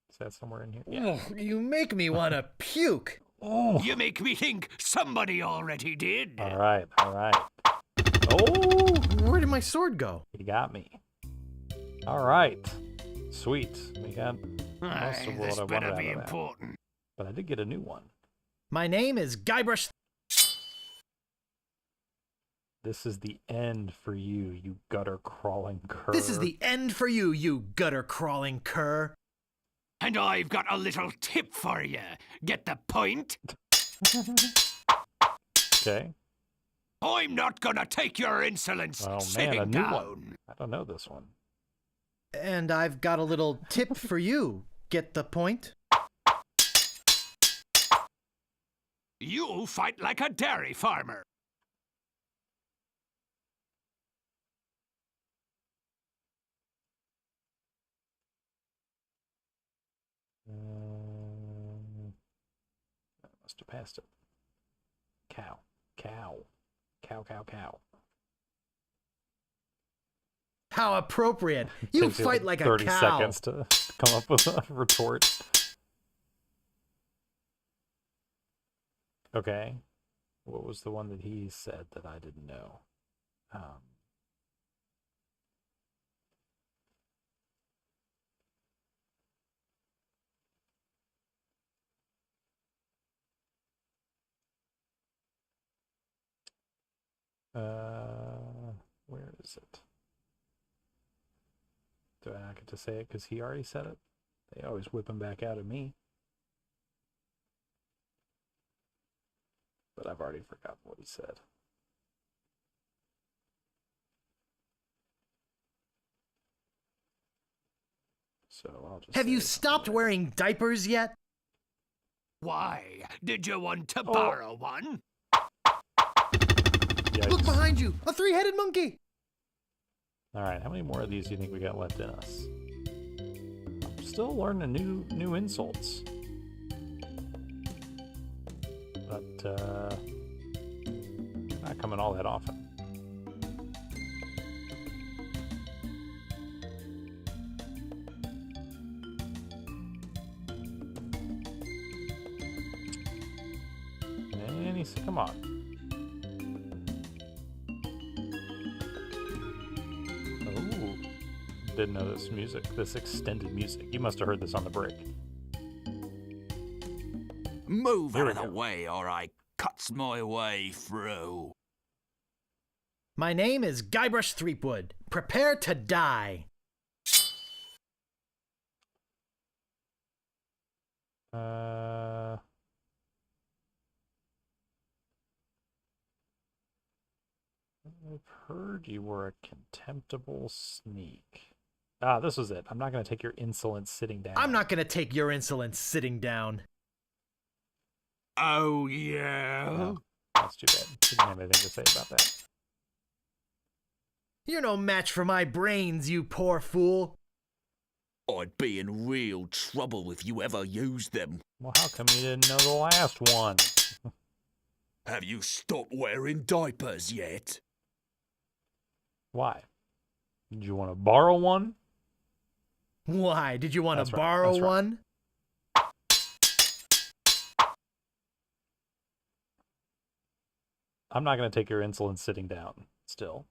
Is that somewhere in here? Yeah. Oh, you make me want to puke. Oh. You make me think somebody already did. All right. Oh! Where did my sword go? You got me. All right. Sweet. We got most of what this I better wanted be out of that. important. But I did get a new one. My name is Guybrush. This is the end for you, you gutter-crawling cur. This is the end for you, you gutter-crawling cur. And I've got a little tip for you. Get the point? Okay. I'm not gonna take your insolence sitting a new down. one. I don't know this one. And I've got a little tip for you. Get the point? You fight like a dairy farmer. I must have passed it. Cow. How appropriate. You fight like a cow. 30 seconds to come up with a retort. Okay. What was the one that he said that I didn't know? Where is it? Do I not get to say it because he already said it? They always whip him back out at me. But I've already forgotten what he said. So I'll just Have you stopped wearing diapers yet? Why? Did you want to borrow one? Yikes. Look behind you! A 3-headed monkey! Alright, how many more of these do you think we got left in us? I'm still learning new insults. But, not coming all that often. And he said, come on. Didn't know this music, this extended music. You must have heard this on the break. Move out of the way or I cuts my way through. My name is Guybrush Threepwood. Prepare to die. I've heard you were a contemptible sneak. Ah, this was it. I'm not going to take your insolence sitting down. I'm not going to take your insolence sitting down. Oh, yeah? Oh, that's too bad. Didn't have anything to say about that. You're no match for my brains, you poor fool. I'd be in real trouble if you ever used them. Well, how come you didn't know the last one? Have you stopped wearing diapers yet? Why? Did you want to borrow one? Why? Did you want That's to right, borrow that's right. one? I'm not going to take your insolence sitting down, still.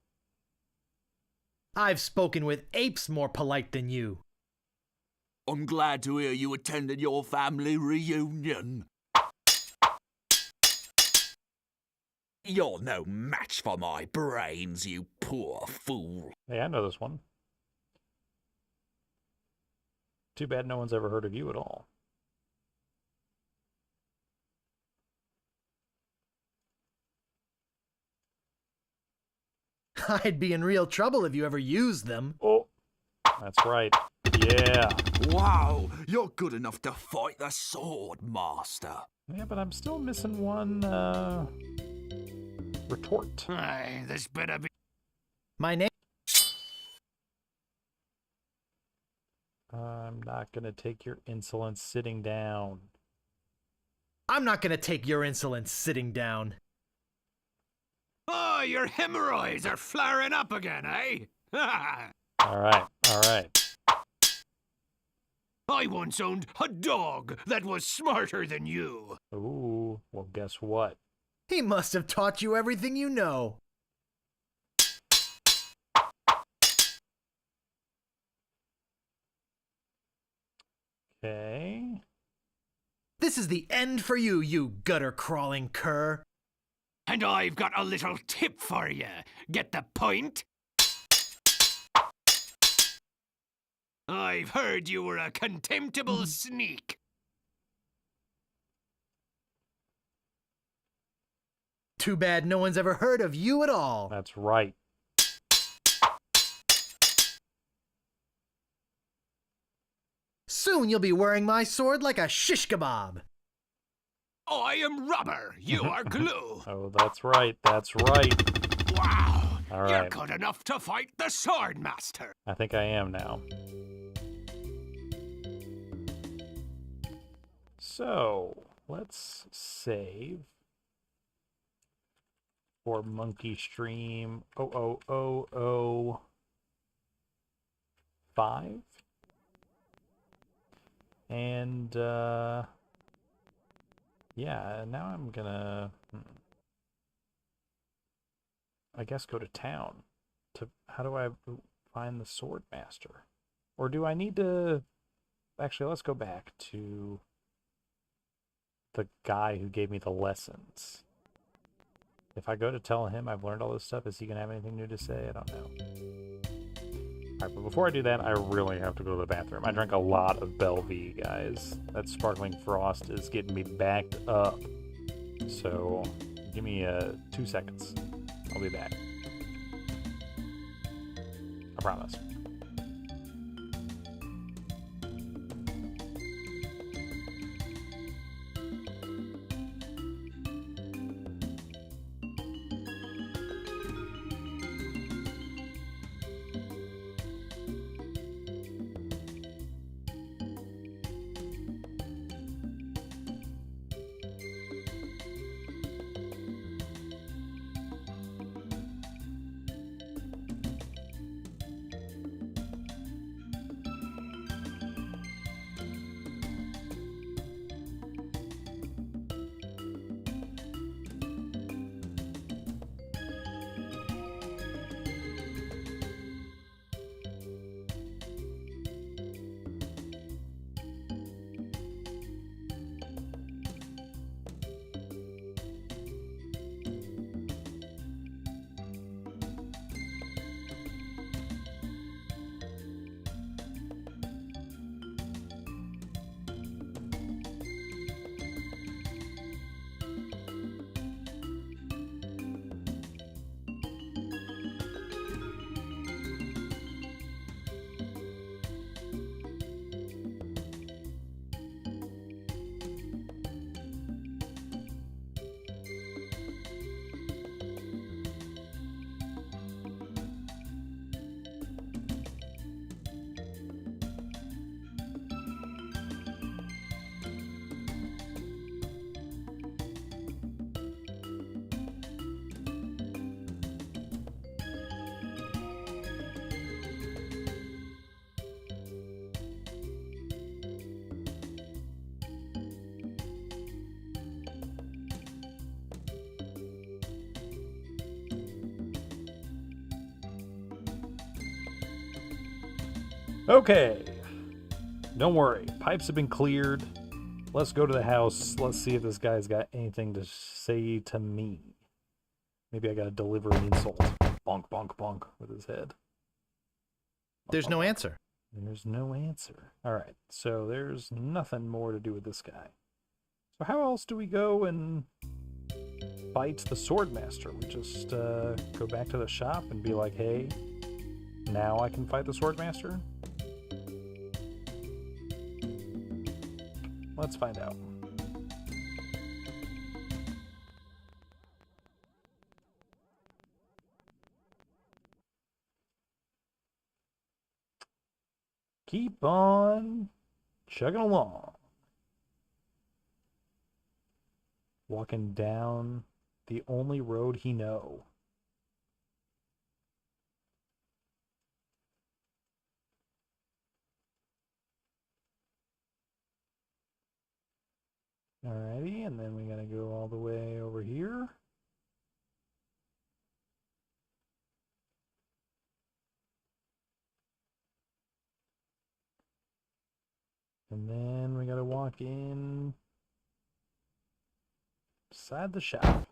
I've spoken with apes more polite than you. I'm glad to hear you attended your family reunion. You're no match for my brains, you poor fool. Hey, I know this one. Too bad no one's ever heard of you at all. I'd be in real trouble if you ever used them. Oh, that's right. Yeah. Wow, you're good enough to fight the sword master. Yeah, but I'm still missing one, retort. Aye, this better be. My name. I'm not gonna take your insolence sitting down. I'm not gonna take your insolence sitting down. Oh, your hemorrhoids are flaring up again, eh? All right, all right. I once owned a dog that was smarter than you. Ooh, well, guess what? He must have taught you everything you know. Okay. This is the end for you, you gutter-crawling cur. And I've got a little tip for you. Get the point? I've heard you were a contemptible sneak. Too bad no one's ever heard of you at all. That's right. Soon you'll be wearing my sword like a shish kebab. I am rubber. You are glue. Oh, that's right. That's right. Wow. All You're right. good enough to fight the sword master. I think I am now. So, let's save for Monkey Stream 00005. And, yeah, now I'm gonna, I guess go to town. How do I find the sword master? Or do I need to, actually, let's go back to the guy who gave me the lessons. If I go to tell him I've learned all this stuff, is he gonna have anything new to say? I don't know. Alright, but before I do that, I really have to go to the bathroom. I drank a lot of Bellevue, guys. That sparkling frost is getting me backed up. So, give me 2 seconds. I'll be back. I promise. Okay. Don't worry. Pipes have been cleared. Let's go to the house. Let's see if this guy's got anything to say to me. Maybe I gotta deliver an insult. Bonk, bonk, bonk with his head. There's no answer. There's no answer. Alright, so there's nothing more to do with this guy. So how else do we go and fight the Swordmaster? We just go back to the shop and be like, hey, now I can fight the Swordmaster? Let's find out. Keep on chugging along. Walking down the only road he know. Alrighty, and then we gotta go all the way over here. And then we gotta walk in beside the shop.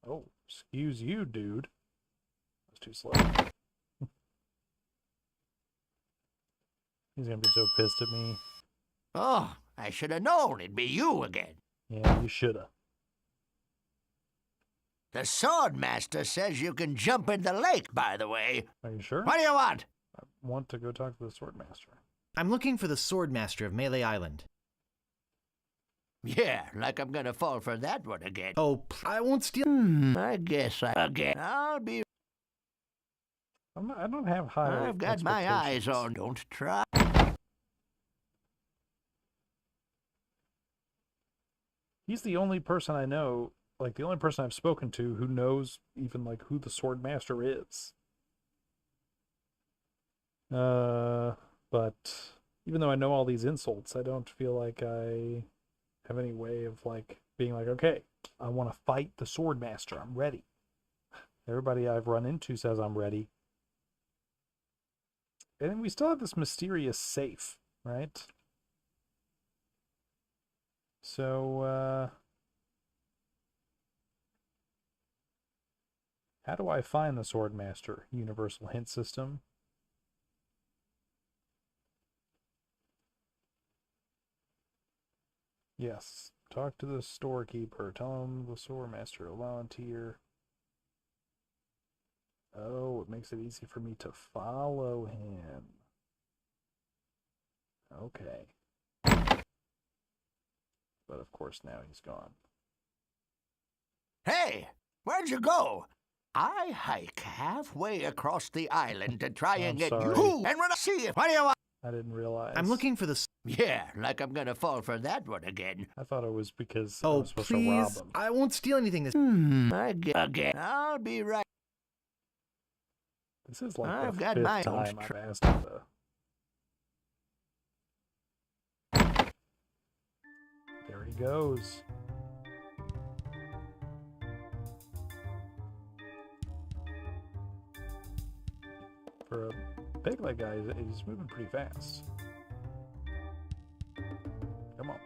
Oh, excuse you, dude. That was too slow. He's gonna be so pissed at me. Oh, I should have known it'd be you again. Yeah, you shoulda. The Swordmaster says you can jump in the lake, by the way. Are you sure? What do you want? I want to go talk to the Swordmaster. I'm looking for the Swordmaster of Mêlée Island. Yeah, like I'm gonna fall for that one again. Oh, I won't steal. I guess I'll be. I don't have high. I've got my eyes on. Don't try. He's the only person I know, like the only person I've spoken to who knows even like who the Swordmaster is. But even though I know all these insults, I don't feel like I have any way of like being like, okay, I want to fight the Swordmaster. I'm ready. Everybody I've run into says I'm ready. And then we still have this mysterious safe, right? So, how do I find the Swordmaster? Universal hint system. Yes. Talk to the storekeeper. Tell him the Swordmaster. Volunteer. Oh, it makes it easy for me to follow him. Okay. But of course now he's gone. Hey, where'd you go? I hike halfway across the island to try and get sorry. you. And when I see you, what do you want? I didn't realize. I'm looking for the. Yeah, like I'm gonna fall for that one again. I thought it was because I Oh, was supposed to rob please! him. I won't steal anything this. Again. I'll be right. This is like I've the got fifth my own time I've asked him to. There he goes. For a pig like guy, he's moving pretty fast. Come on.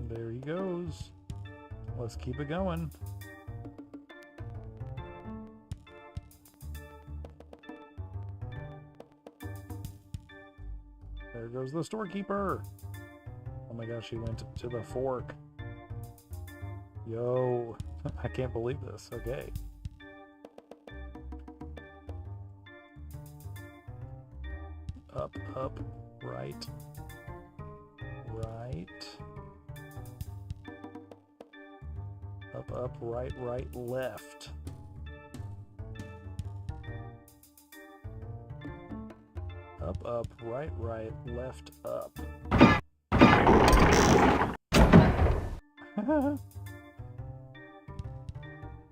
There he goes. Let's keep it going. There goes the storekeeper. Oh my gosh, he went to the fork. Yo, I can't believe this. Okay. Up, up, right, right. Up, right, right, left. Up, right, right, left, up.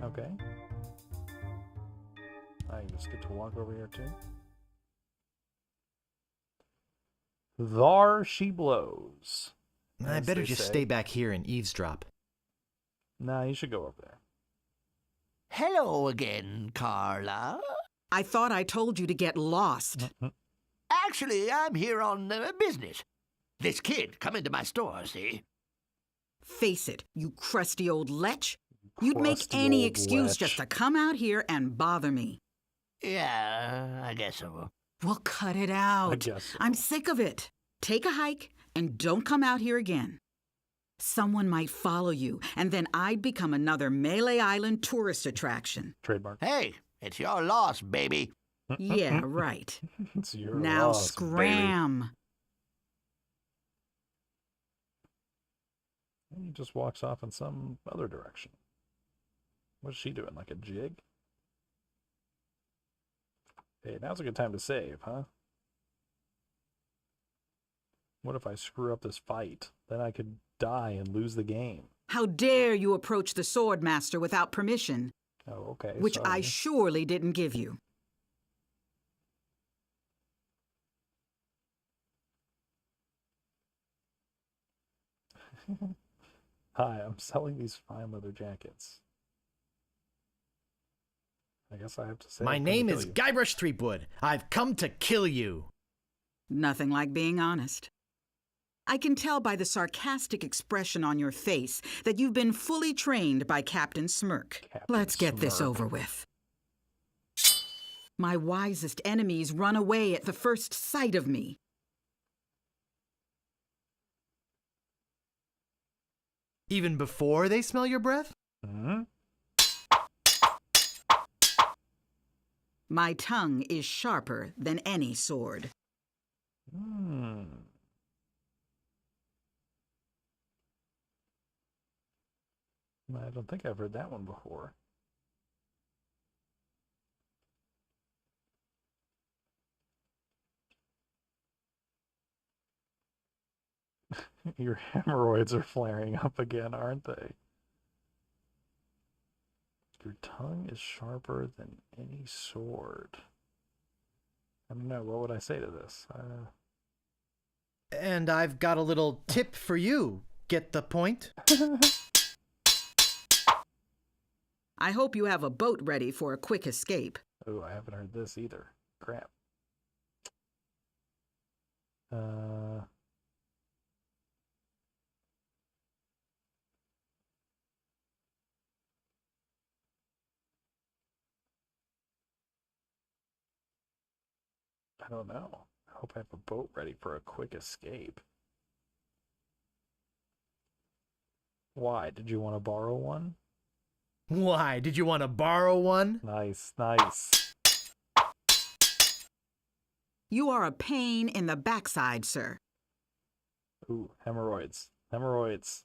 Okay. I just get to walk over here too. Thar she blows. I as better they just say. stay back here and eavesdrop. Nah, you should go up there. Hello again, Carla. I thought I told you to get lost. Actually, I'm here on business. This kid come into my store, see? Face it, you crusty old lech. You'd make Crusty any old excuse lech. just to come out here and bother me. Yeah, I guess so. Well, cut it out. I guess so. I'm sick of it. Take a hike and don't come out here again. Someone might follow you, and then I'd become another Mêlée Island tourist attraction. Trademark. Hey, it's your loss, baby. Yeah, right. It's your Now loss, scram. baby. He just walks off in some other direction. What's she doing? Like a jig? Hey, now's a good time to save, huh? What if I screw up this fight? Then I could die and lose the game. How dare you approach the sword master without permission, Oh, okay. which sorry. I surely didn't give you. Hi, I'm selling these fine leather jackets. I guess I have to say. My I'm gonna name kill is you. Guybrush Threepwood. I've come to kill you. Nothing like being honest. I can tell by the sarcastic expression on your face that you've been fully trained by Captain Smirk. Captain Let's get this Smirk. over with. My wisest enemies run away at the first sight of me. Even before they smell your breath? Hmm? My tongue is sharper than any sword. Hmm. I don't think I've heard that one before. Your hemorrhoids are flaring up again, aren't they? Your tongue is sharper than any sword. I don't know, what would I say to this? And I've got a little tip for you. Get the point? I hope you have a boat ready for a quick escape. Oh, I haven't heard this either. Crap. I don't know. I hope I have a boat ready for a quick escape. Why? Did you want to borrow one? Why? Did you want to borrow one? Nice, nice. You are a pain in the backside, sir. Ooh, hemorrhoids. Hemorrhoids.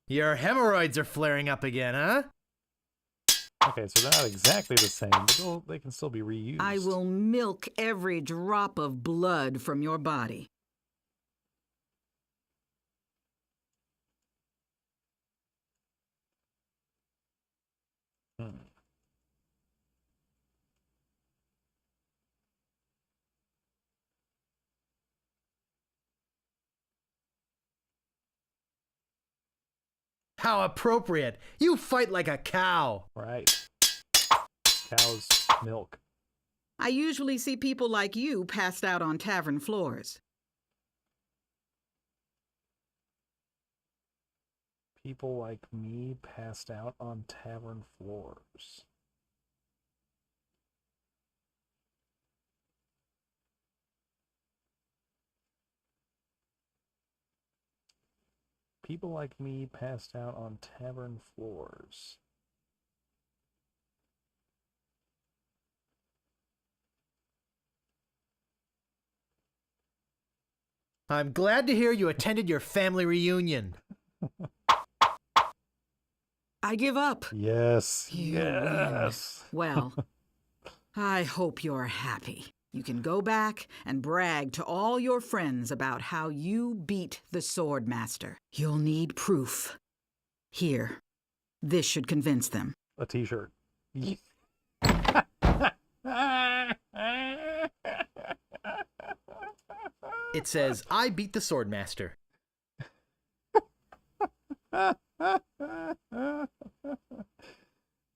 Your hemorrhoids are flaring up again, huh? Okay, so they're not exactly the same, but they can still be reused. I will milk every drop of blood from your body. Hmm. How appropriate. You fight like a cow. Right. Cow's milk. I usually see people like you passed out on tavern floors. People like me passed out on tavern floors. People like me passed out on tavern floors. I'm glad to hear you attended your family reunion. I give up. Yes. You yes. win. Well, I hope you're happy. You can go back and brag to all your friends about how you beat the sword master. You'll need proof. Here, this should convince them. A t-shirt. It says, I beat the Swordmaster.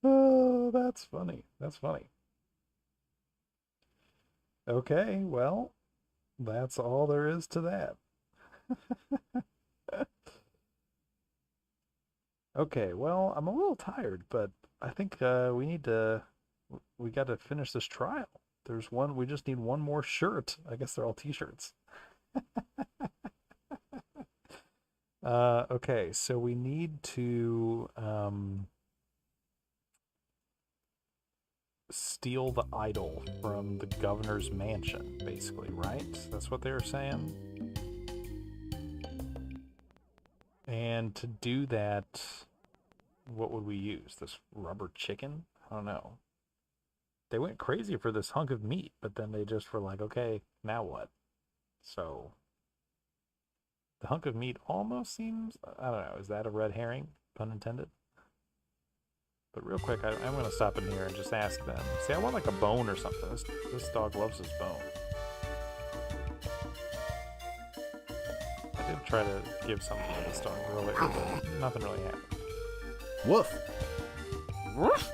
Oh, that's funny. That's funny. Okay, well, that's all there is to that. Okay, well, I'm a little tired, but I think we got to finish this trial. We just need one more shirt. I guess they're all t-shirts. Okay, so we need to steal the idol from the governor's mansion, basically, right? That's what they were saying. And to do that, what would we use? This rubber chicken? I don't know. They went crazy for this hunk of meat, but then they just were like, okay, now what? So the hunk of meat almost seems, I don't know, is that a red herring? Pun intended. But real quick, I'm going to stop in here and just ask them. See, I want like a bone or something. This dog loves his bone. I did try to give something to this dog earlier, but nothing really happened. Woof. Woof.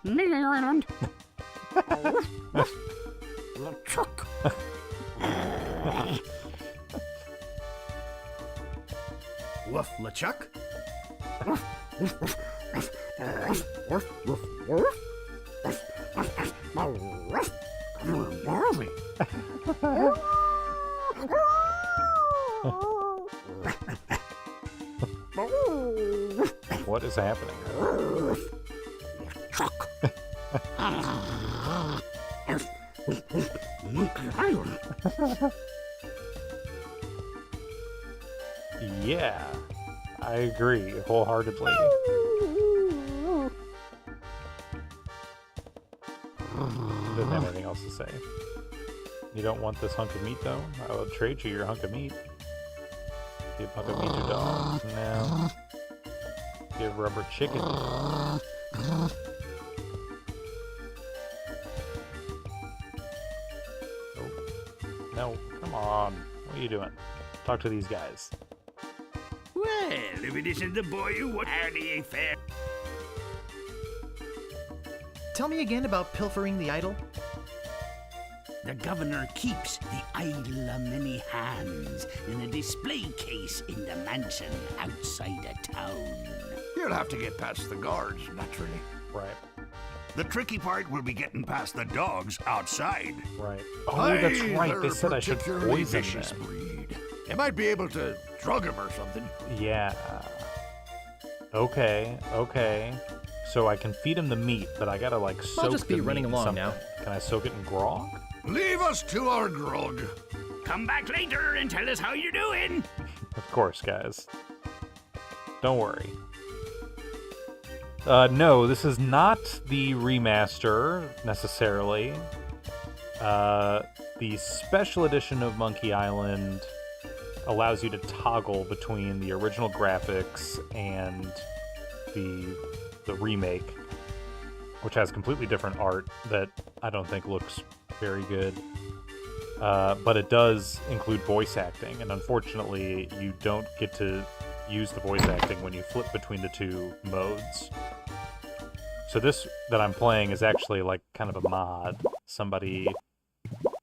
Mêlée Island. LeChuck. Woof, LeChuck. What is happening? Yeah, I agree wholeheartedly. Didn't have anything else to say. You don't want this hunk of meat, though? I will trade you your hunk of meat. Give hunk of meat to dogs. No. Give rubber chicken. Oh, no, come on. What are you doing? Talk to these guys. Well, if it isn't the boy who won Hardy Fair. Tell me again about pilfering the idol. The governor keeps the idol of many hands in a display case in the mansion outside of town. You'll have to get past the guards, naturally. Right. The tricky part will be getting past the dogs outside. Right. Oh, that's right. They said I should poison vicious them. breed. They might be able to drug him or something. Yeah. Okay. So I can feed him the meat, but I gotta like soak I'll just be the running meat in along something. now. Can I soak it in grog? Leave us to our grog. Come back later and tell us how you're doing. Of course, guys. Don't worry. No, this is not the remaster, necessarily. The special edition of Monkey Island allows you to toggle between the original graphics and the remake, which has completely different art that I don't think looks very good. But it does include voice acting, and unfortunately, you don't get to use the voice acting when you flip between the two modes. So this that I'm playing is actually like kind of a mod. Somebody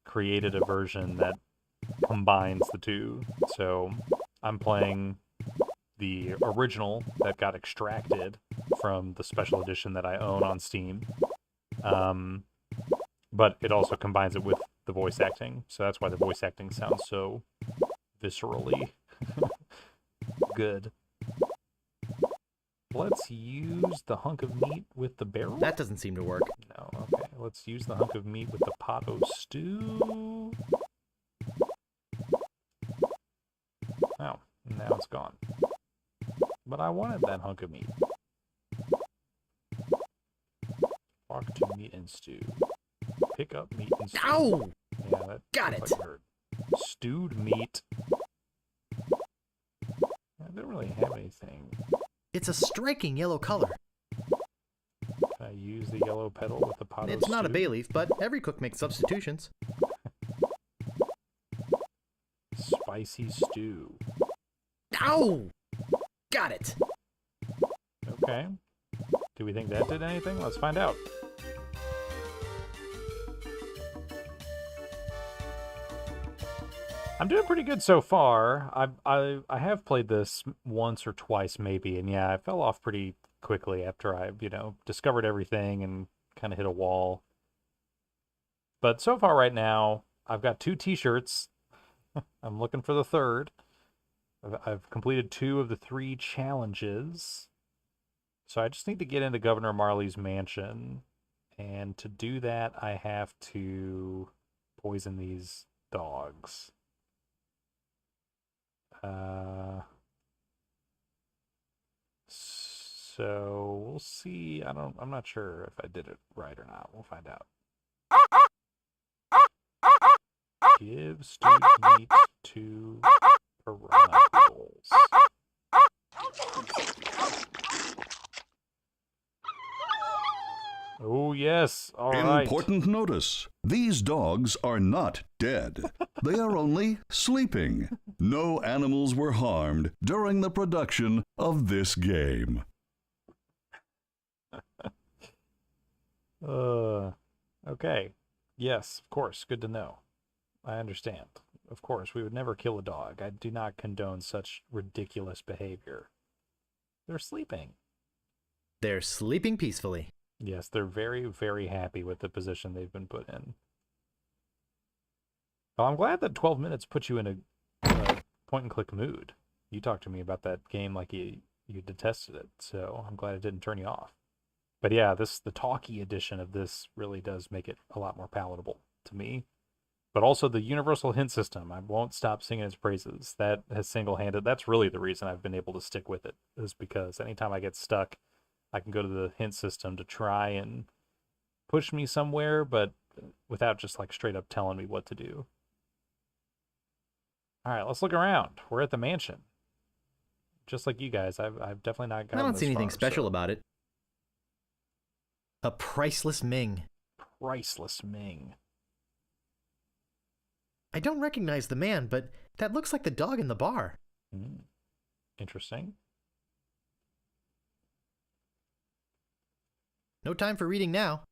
created a version that combines the two. So I'm playing the original that got extracted from the special edition that I own on Steam. But it also combines it with the voice acting. So that's why the voice acting sounds so viscerally good. Let's use the hunk of meat with the barrel. That doesn't seem to work. No, okay. Let's use the hunk of meat with the pot o' stew. Oh, now it's gone. But I wanted that hunk of meat. Walk to meat and stew. Pick up meat and stew. Ow! Yeah, that Got it. like hurt. Stewed meat. I don't really have anything. It's a striking yellow color. Can I use use the yellow petal with the pot. It's not a bay leaf, but every cook makes substitutions. Spicy stew. Ow! Got it. Okay. Do we think that did anything? Let's find out. I'm doing pretty good so far. I have played this once or twice maybe, and yeah, I fell off pretty quickly after I, discovered everything and kind of hit a wall. But so far right now, I've got 2 t-shirts. I'm looking for the third. I've completed 2 of the 3 challenges. So I just need to get into Governor Marley's mansion. And to do that, I have to poison these dogs. So we'll see. I'm not sure if I did it right or not. We'll find out. Give stewed meat to piranha pools. Oh, yes. All right. Important notice. These dogs are not dead. They are only sleeping. No animals were harmed during the production of this game. Okay. Yes, of course. Good to know. I understand. Of course, we would never kill a dog. I do not condone such ridiculous behavior. They're sleeping. They're sleeping peacefully. Yes, they're very, very happy with the position they've been put in. Well, I'm glad that 12 minutes puts you in a point-and-click mood. You talked to me about that game like you detested it, so I'm glad it didn't turn you off. But yeah, the talkie edition of this really does make it a lot more palatable to me. But also the universal hint system, I won't stop singing its praises. That has that's really the reason I've been able to stick with it, is because anytime I get stuck, I can go to the hint system to try and push me somewhere, but without just like straight up telling me what to do. All right, let's look around. We're at the mansion. Just like you guys, I've definitely not gotten I don't this see anything far, special about it. A priceless Ming. Priceless Ming. I don't recognize the man, but that looks like the dog in the bar. Interesting. No time for reading now.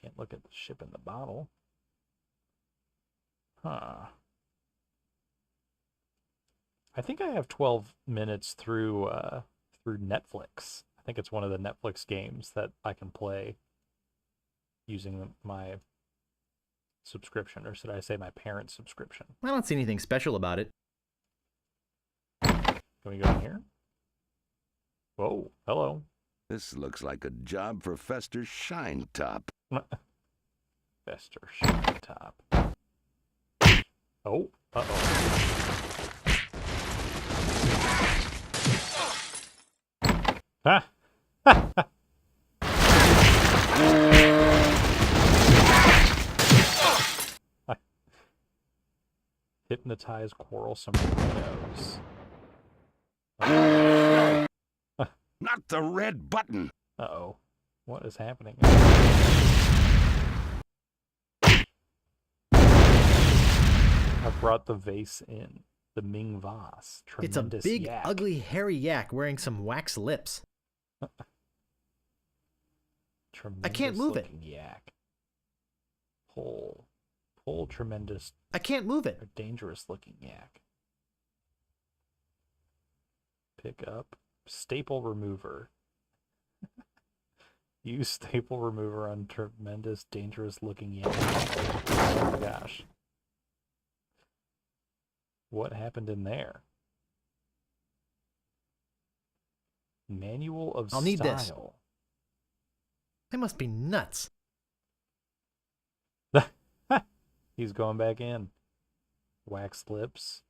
Can't look at the ship in the bottle. Huh. I think I have 12 minutes through Netflix. I think it's one of the Netflix games that I can play using my subscription, or should I say my parents' subscription. I don't see anything special about it. Can we go in here? Whoa, hello. This looks like a job for Fester Shinetop. Fester Shinetop. Oh, uh-oh. Ha! Hypnotize quarrelsome windows. Not the red button. Uh-oh. What is happening? I brought the vase in. The Ming vase. It's a Tremendous big, yak. ugly, hairy yak wearing some wax lips. I can't move it. Yak. Pull tremendous. I can't move it. Or dangerous looking yak. Pick up. Staple remover. Use staple remover on tremendous, dangerous looking yak. Oh my gosh. What happened in there? Manual of I'll style. need this. I must be nuts. He's going back in. Wax lips.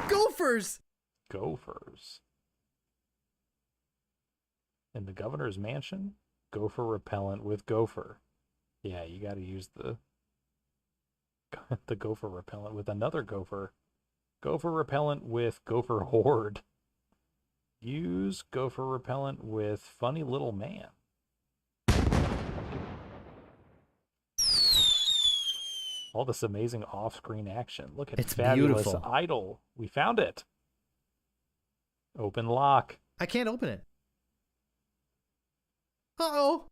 Gophers! Gophers. In the governor's mansion? Gopher repellent with gopher. Yeah, you got to use the gopher repellent with another gopher. Gopher repellent with gopher horde. Use gopher repellent with funny little man. All this amazing off-screen action. Look at It's fabulous beautiful. idol. We found it. Open lock. I can't open it. Uh-oh.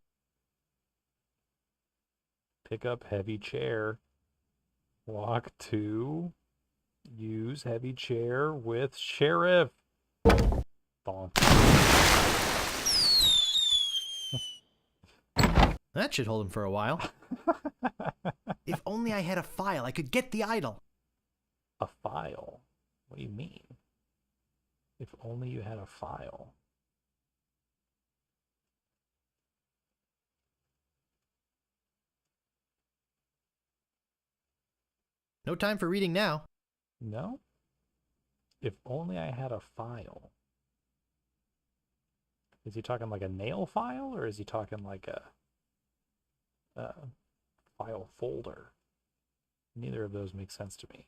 Pick up heavy chair. Walk to. Use heavy chair with sheriff. Bonk. That should hold him for a while. If only I had a file, I could get the idol. A file? What do you mean? If only you had a file. No time for reading now. No? If only I had a file. Is he talking like a nail file, or is he talking like a file folder? Neither of those make sense to me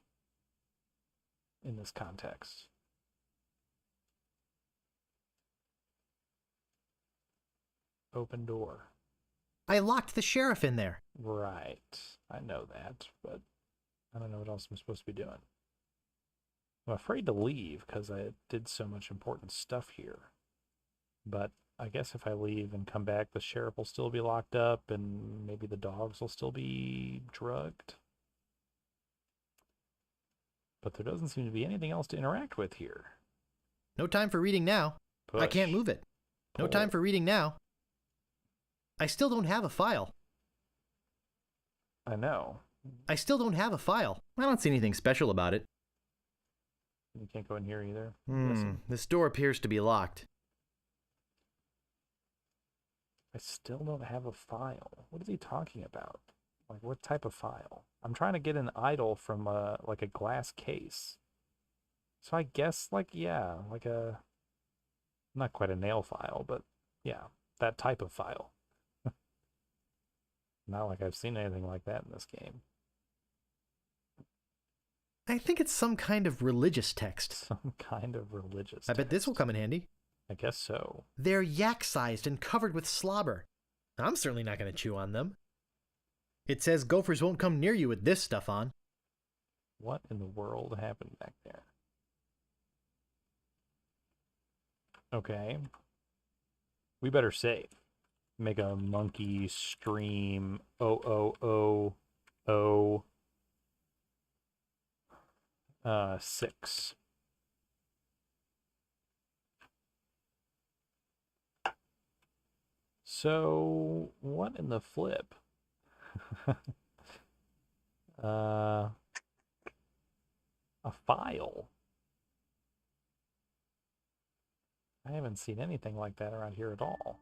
in this context. Open door. I locked the sheriff in there. Right. I know that, but I don't know what else I'm supposed to be doing. I'm afraid to leave because I did so much important stuff here. But I guess if I leave and come back, the sheriff will still be locked up and maybe the dogs will still be drugged. But there doesn't seem to be anything else to interact with here. No time for reading now. I can't move it. No time for reading now. I still don't have a file. I know. I still don't have a file. I don't see anything special about it. You can't go in here either. This door appears to be locked. I still don't have a file. What is he talking about? Like, what type of file? I'm trying to get an idol from like a glass case. So I guess, like, yeah, like a, not quite a nail file, but yeah, that type of file. Not like I've seen anything like that in this game. I think it's some kind of religious text. Some kind of religious I bet this will come in handy. I guess so. They're yak-sized and covered with slobber. I'm certainly not going to chew on them. It says gophers won't come near you with this stuff on. What in the world happened back there? Okay. We better save. Make a monkey stream 6. So what in the flip? A file. I haven't seen anything like that around here at all.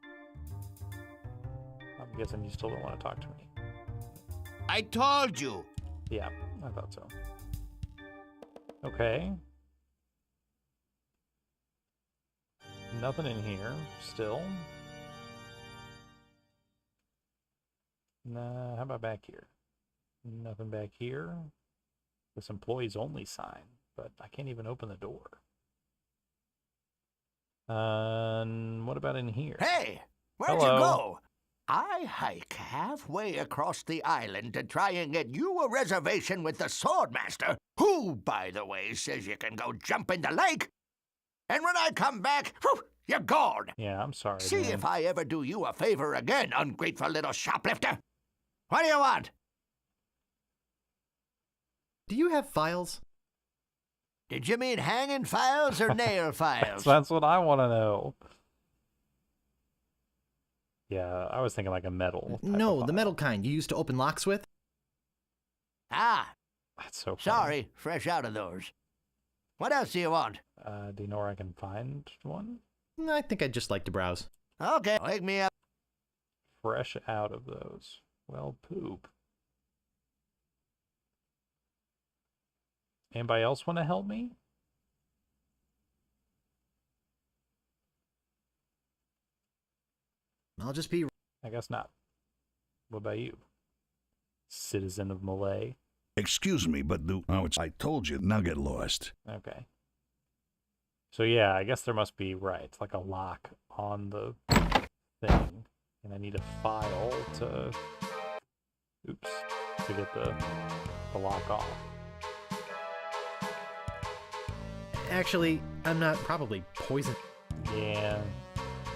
I'm guessing you still don't want to talk to me. I told you. Yeah, I thought so. Okay. Nothing in here, still. Nah, how about back here? Nothing back here. This employees only sign, but I can't even open the door. What about in here? Hey, where'd Hello. you go? I hike halfway across the island to try and get you a reservation with the Swordmaster, who, by the way, says you can go jump in the lake. And when I come back, whew, you're gone. Yeah, I'm sorry. See man. if I ever do you a favor again, ungrateful little shoplifter. What do you want? Do you have files? Did you mean hanging files or nail files? That's what I want to know. Yeah, I was thinking like a metal. No, the metal kind you used to open locks with. Ah, That's so funny. sorry, fresh out of those. What else do you want? Do you know where I can find one? I think I'd just like to browse. Okay, wake me up. Fresh out of those. Well, poop. Anybody else want to help me? I'll just be... I guess not. What about you? Citizen of Mêlée. Excuse me, but I told you, now get lost. Okay. So yeah, I guess there must be, right, it's like a lock on the thing. And I need a file to, to get the lock off. Actually, I'm not probably poisoned. Yeah,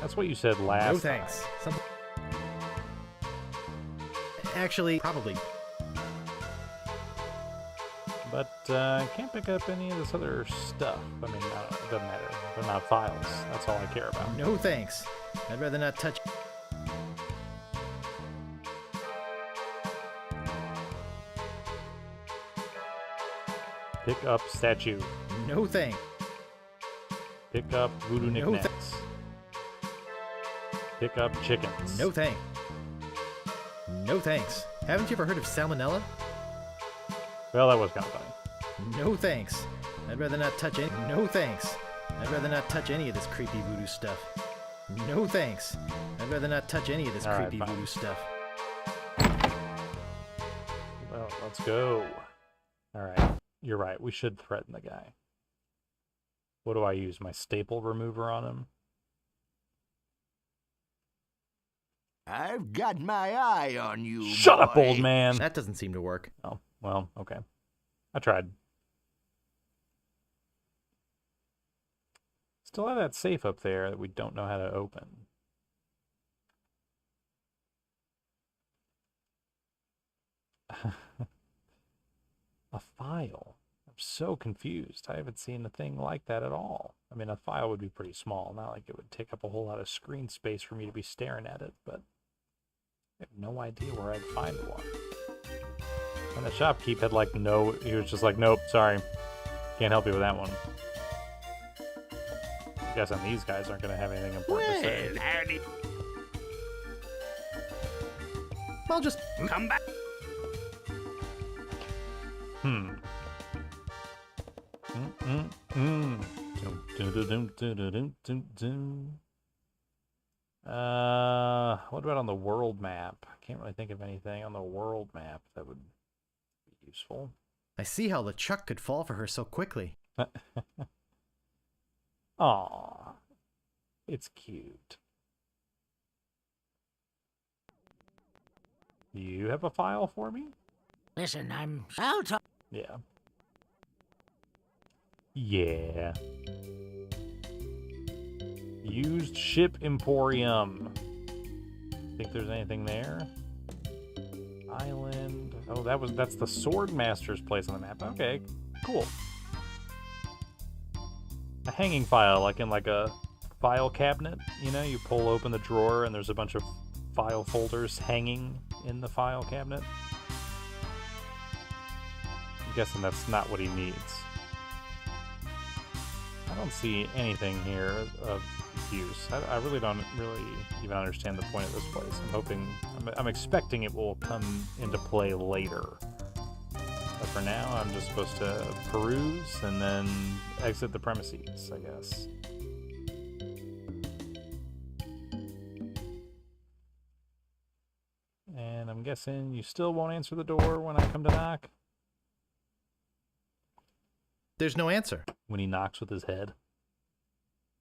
that's what you said last No thanks. Actually, probably. But I can't pick up any of this other stuff. I mean, it doesn't matter. They're not files. That's all I care about. No thanks. I'd rather not touch. Pick up statue. No thanks. Pick up voodoo knickknacks. Pick up chickens. No thanks. No thanks. Haven't you ever heard of salmonella? Well, that was kind of funny. No thanks. I'd rather not touch any. No thanks. I'd rather not touch any of this creepy voodoo stuff. No thanks. I'd rather not touch any of this creepy voodoo stuff. Well, let's go. All right. You're right. We should threaten the guy. What do I use? My staple remover on him? I've got my eye on you. Shut up, old man. That doesn't seem to work. Oh, well, okay. I tried. Still have that safe up there that we don't know how to open. A file. I'm so confused. I haven't seen a thing like that at all. I mean, a file would be pretty small. Not like it would take up a whole lot of screen space for me to be staring at it, but I have no idea where I'd find one. And the shopkeep had like no, he was just like, nope, sorry. Can't help you with that one. I'm guessing these guys aren't going to have anything important to say. I'll just come back. What about on the world map? I can't really think of anything on the world map that would be useful. I see how LeChuck could fall for her so quickly. Aw, it's cute. You have a file for me? Listen, I'll talk. Yeah. Yeah. Used ship emporium. Think there's anything there? Island. Oh, that's the Swordmaster's place on the map. Okay, cool. A hanging file, like in like a file cabinet. You know, you pull open the drawer and there's a bunch of file folders hanging in the file cabinet. I'm guessing that's not what he needs. I don't see anything here of use. I really don't even understand the point of this place. I'm expecting it will come into play later. But for now, I'm just supposed to peruse and then exit the premises, I guess. And I'm guessing you still won't answer the door when I come to knock? There's no answer. When he knocks with his head?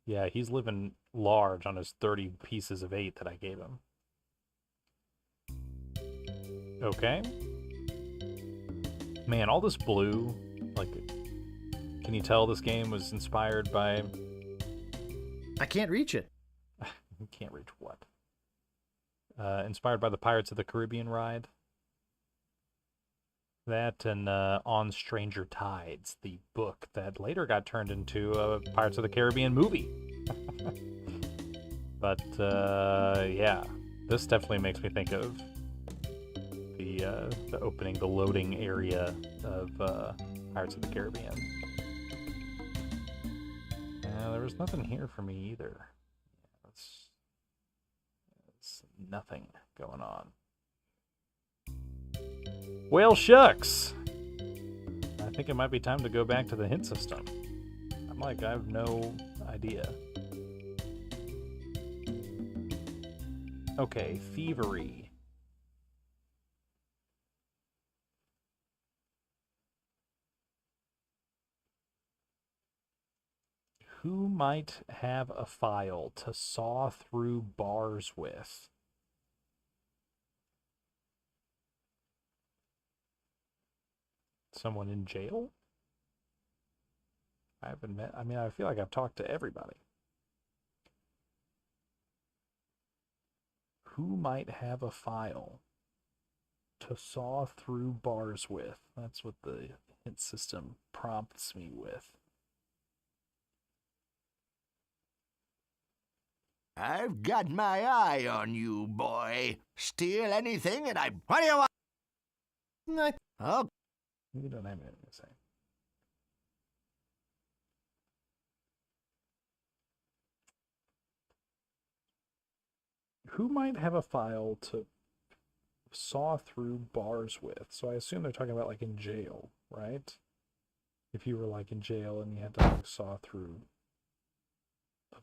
Yeah, he's living large on his 30 pieces of 8 that I gave him. Okay. Man, all this blue, like, can you tell this game was inspired by... I can't reach it. You can't reach what? Inspired by the Pirates of the Caribbean ride? That and On Stranger Tides, the book that later got turned into a Pirates of the Caribbean movie. But, yeah, this definitely makes me think of the opening, the loading area of Pirates of the Caribbean. There was nothing here for me either. It's nothing going on. Well, shucks. I think it might be time to go back to the hint system. I'm like, I have no idea. Okay, thievery. Who might have a file to saw through bars with? Someone in jail? I haven't met, I mean, I feel like I've talked to everybody. Who might have a file to saw through bars with? That's what the hint system prompts me with. I've got my eye on you, boy. Steal anything and I... What do you want? Oh. You don't have anything to say. Who might have a file to saw through bars with? So I assume they're talking about like in jail, right? If you were like in jail and you had to like saw through a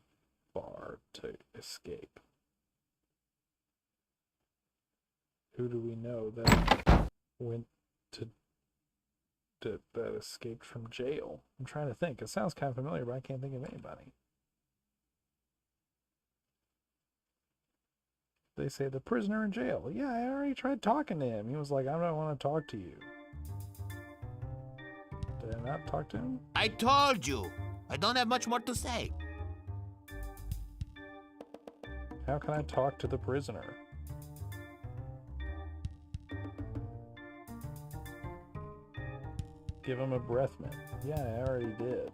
bar to escape. Who do we know that went to that escaped from jail? I'm trying to think. It sounds kind of familiar, but I can't think of anybody. They say the prisoner in jail. Yeah, I already tried talking to him. He was like, I don't want to talk to you. Did I not talk to him? I told you. I don't have much more to say. How can I talk to the prisoner? Give him a breath mint. Yeah, I already did.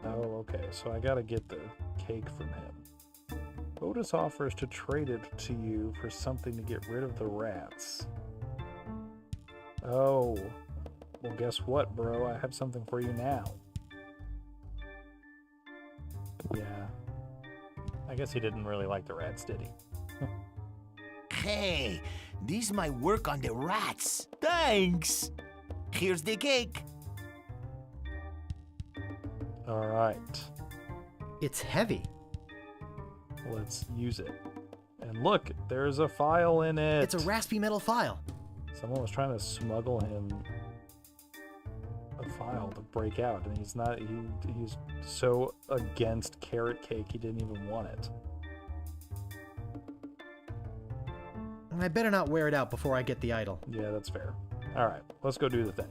Oh, okay. So I gotta get the cake from him. Otis offers to trade it to you for something to get rid of the rats. Oh. Well, guess what, bro? I have something for you now. Yeah. I guess he didn't really like the rats, did he? Hey, this might work on the rats. Thanks. Here's the cake. All right. It's heavy. Let's use it. And look, there's a file in it. It's a raspy metal file. Someone was trying to smuggle him a file to break out, and he's not. He's so against carrot cake, he didn't even want it. I better not wear it out before I get the idol. Yeah, that's fair. All right, let's go do the thing.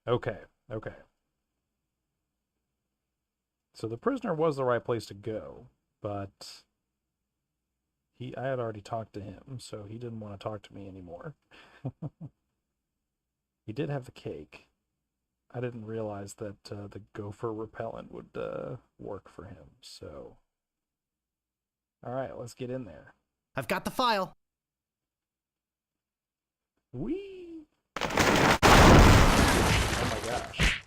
Okay. So the prisoner was the right place to go, but I had already talked to him, so he didn't want to talk to me anymore. He did have the cake. I didn't realize that the gopher repellent would work for him, so... All right, let's get in there. I've got the file. Whee! Oh my gosh.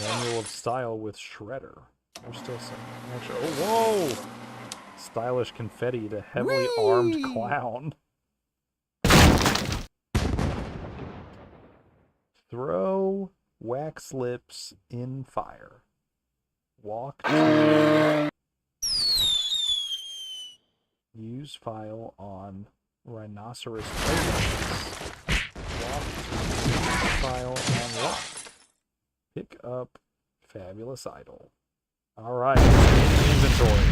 Manual of Style with Shredder. There's still some action. Oh, whoa! Stylish confetti to heavily armed clown. Throw wax lips in fire. Walk to... Use file on rhinoceros toenails. Walk to use file on rock. Pick up fabulous idol. All right, inventory.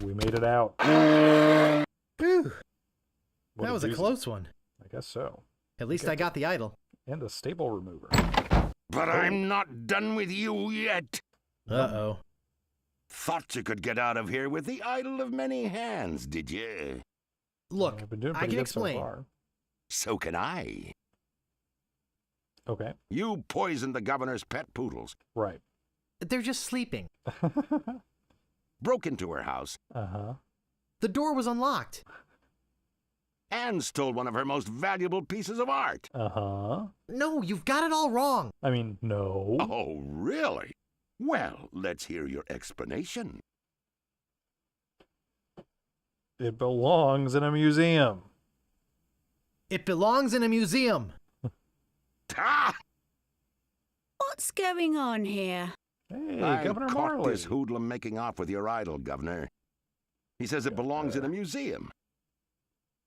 We made it out. Whew. What That a was a doozy. close one. I guess so. At least I got the idol. And a staple remover. But I'm not done with you yet. Uh-oh. Thought you could get out of here with the idol of many hands, did you? Look, I've been doing I pretty can good so explain. far. So can I. Okay. You poisoned the governor's pet poodles. Right. They're just sleeping. Broke into her house. Uh-huh. The door was unlocked. And stole one of her most valuable pieces of art. Uh-huh. No, you've got it all wrong. I mean, no. Oh, really? Well, let's hear your explanation. It belongs in a museum. It belongs in a museum. Ah! What's going on here? Hey, I Governor caught Marley. this hoodlum making off with your idol, Governor. He says it belongs in a museum.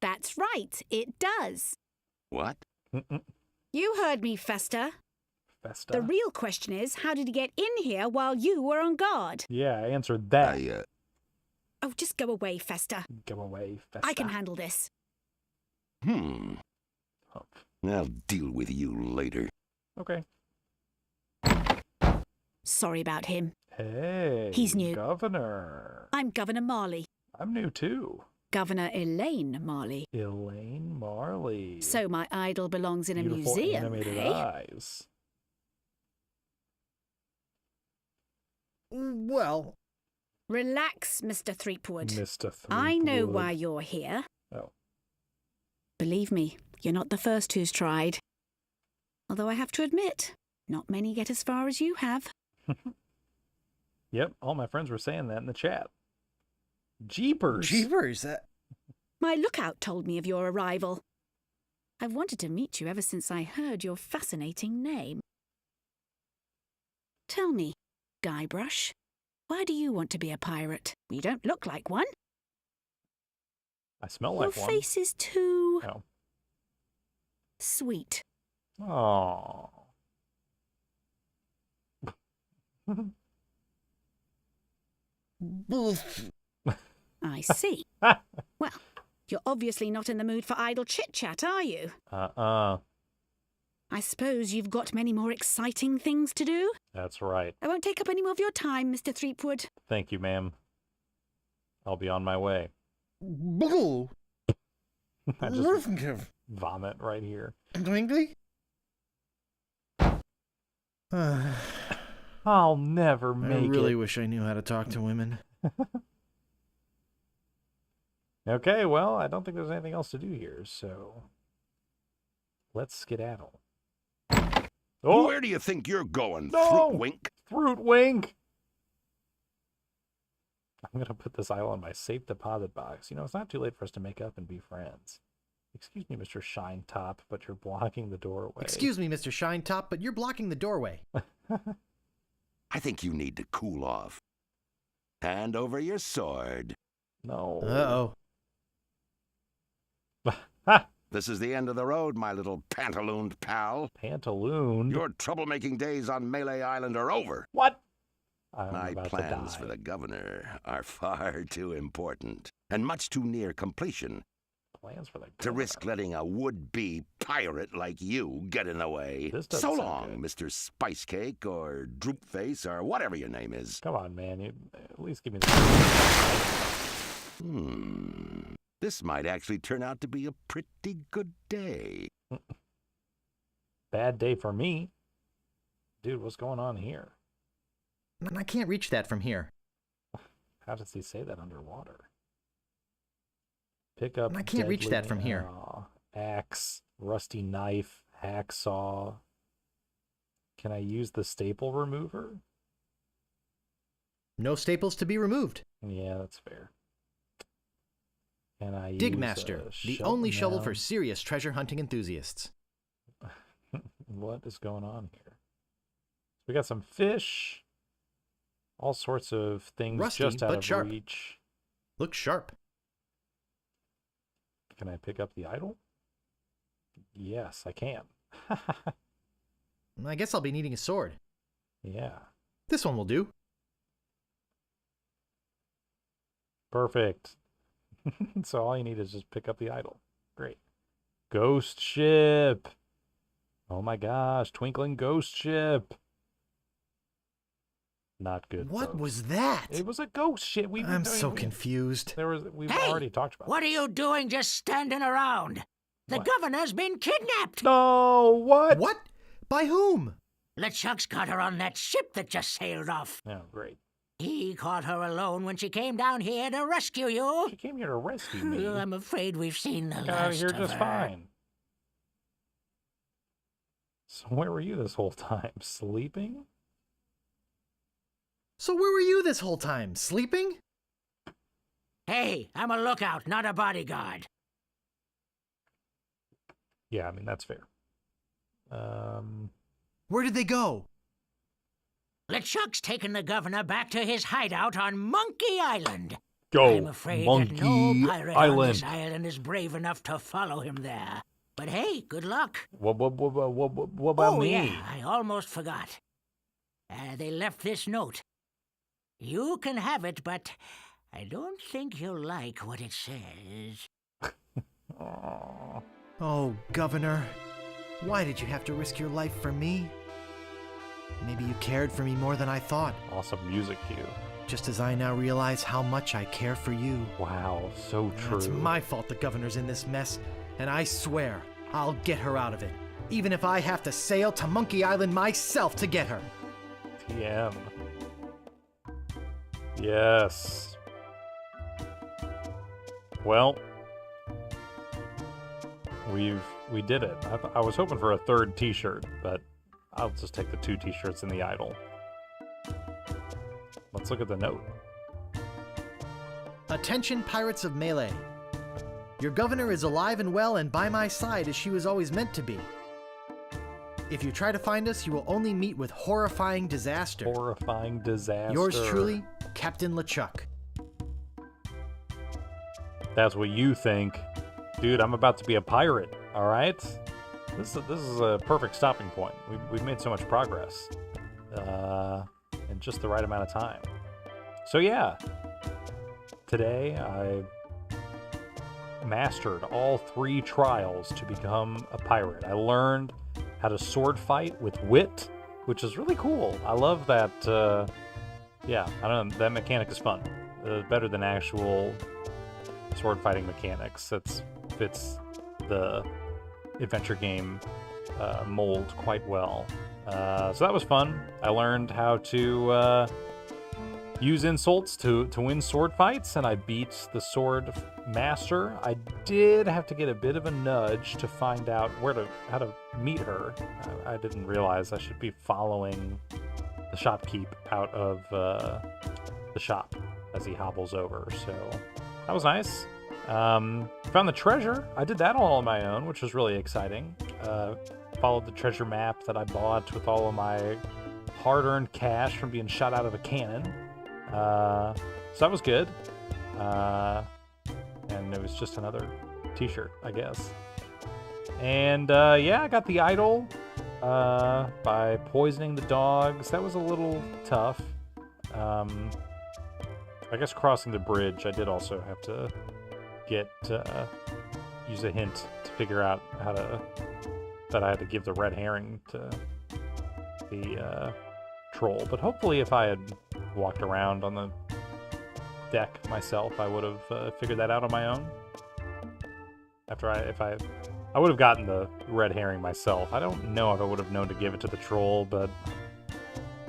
That's right, it does. What? You heard me, Festa. Festa? The real question is, how did he get in here while you were on guard? Yeah, I answered that. Oh, just go away, Festa. Go away, Festa. I can handle this. I'll deal with you later. Okay. Sorry about him. Hey, He's new. Governor. I'm Governor Marley. I'm new too. Governor Elaine Marley. Elaine Marley. So my idol belongs in a Beautiful museum, animated eh? eyes. Well... Relax, Mr. Threepwood. Mr. Threepwood. I know why you're here. Oh. Believe me, you're not the first who's tried. Although I have to admit, not many get as far as you have. Yep, all my friends were saying that in the chat. Jeepers. Jeepers? My lookout told me of your arrival. I've wanted to meet you ever since I heard your fascinating name. Tell me, Guybrush, why do you want to be a pirate? You don't look like one. I smell like your one. face is too... Oh. sweet. Oh. I see. Well, you're obviously not in the mood for idle chit-chat, are you? I suppose you've got many more exciting things to do? That's right. I won't take up any more of your time, Mr. Threepwood. Thank you, ma'am. I'll be on my way. I just vomit right here. I'll never make it. I really wish I knew how to talk to women. Okay, well, I don't think there's anything else to do here, so let's skedaddle. Oh! Where do you think you're going, No! Fruitwink? Fruitwink! I'm going to put this idol in my safe deposit box. You know, it's not too late for us to make up and be friends. Excuse me, Mr. Shine Top, but you're blocking the doorway. Excuse me, Mr. Shine Top, but you're blocking the doorway. I think you need to cool off. Hand over your sword. No. Uh-oh. This is the end of the road, my little pantalooned pal. Pantalooned? Your troublemaking days on Mêlée Island are over. What? My plans for the governor are far too important and much too near completion Plans for the to risk letting a would-be pirate like you get in the way. This doesn't So sound long, good. Mr. Spice Cake or Droopface or whatever your name is. Come on, man. You at least give me the... This might actually turn out to be a pretty good day. Bad day for me. Dude, what's going on here? I can't reach that from here. How does he say that underwater? Pick up. I can't reach that from here. Axe, rusty knife, hacksaw. Can I use the staple remover? No staples to be removed. Yeah, that's fair. Can I use Digmaster, the only shovel for now? serious treasure hunting enthusiasts. What is going on here? We got some fish. All sorts of things Rusty, just out but of sharp. reach. Looks sharp. Can I pick up the idol? Yes, I can. I guess I'll be needing a sword. Yeah. This one will do. Perfect. So all you need is just pick up the idol. Great. Ghost ship. Oh my gosh, twinkling ghost ship. Not good. What folks. was that? It was a ghost ship. I'm so confused. We've Hey, already talked about. What are you doing just standing around? The governor's been kidnapped. No, what? What? By whom? LeChuck's got her on that ship that just sailed off. Oh, great. He caught her alone when she came down here to rescue you. She came here to rescue me. I'm afraid we've seen the Got last out of here of just her. fine. So where were you this whole time? Sleeping? So where were you this whole time? Sleeping? Hey, I'm a lookout, not a bodyguard. Yeah, I mean, that's fair. Where did they go? LeChuck's taken the governor back to his hideout on Monkey Island. Go, I'm afraid Monkey that no pirate on Island. this island is brave enough to follow him there. But hey, good luck. What about me? Yeah, I almost forgot. They left this note. You can have it, but I don't think you'll like what it says. Oh, Governor. Why did you have to risk your life for me? Maybe you cared for me more than I thought. Awesome music cue. Just as I now realize how much I care for you. Wow, so true. It's my fault the governor's in this mess, and I swear I'll get her out of it, even if I have to sail to Monkey Island myself to get her. TM. Yes. Well, we did it. I was hoping for a third t-shirt, but I'll just take the 2 t-shirts in the idol. Let's look at the note. Attention, pirates of Mêlée. Your governor is alive and well and by my side as she was always meant to be. If you try to find us, you will only meet with horrifying disaster. Horrifying disaster. Yours truly, Captain LeChuck. That's what you think. Dude, I'm about to be a pirate, all right? This is a perfect stopping point. We've made so much progress in just the right amount of time. So yeah, today I mastered all 3 trials to become a pirate. I learned how to sword fight with wit, which is really cool. I love that. Yeah, I don't know. That mechanic is fun. Better than actual sword fighting mechanics. That fits the adventure game mold quite well. So that was fun. I learned how to use insults to win sword fights, and I beat the sword master. I did have to get a bit of a nudge to find out how to meet her. I didn't realize I should be following the shopkeep out of the shop as he hobbles over. So that was nice. Found the treasure. I did that all on my own, which was really exciting. Followed the treasure map that I bought with all of my hard-earned cash from being shot out of a cannon. So that was good. And it was just another t-shirt, I guess. And yeah, I got the idol by poisoning the dogs. That was a little tough. I guess crossing the bridge, I did also have to use a hint to figure out that I had to give the red herring to the troll. But hopefully if I had walked around on the deck myself, I would have figured that out on my own. I would have gotten the red herring myself. I don't know if I would have known to give it to the troll, but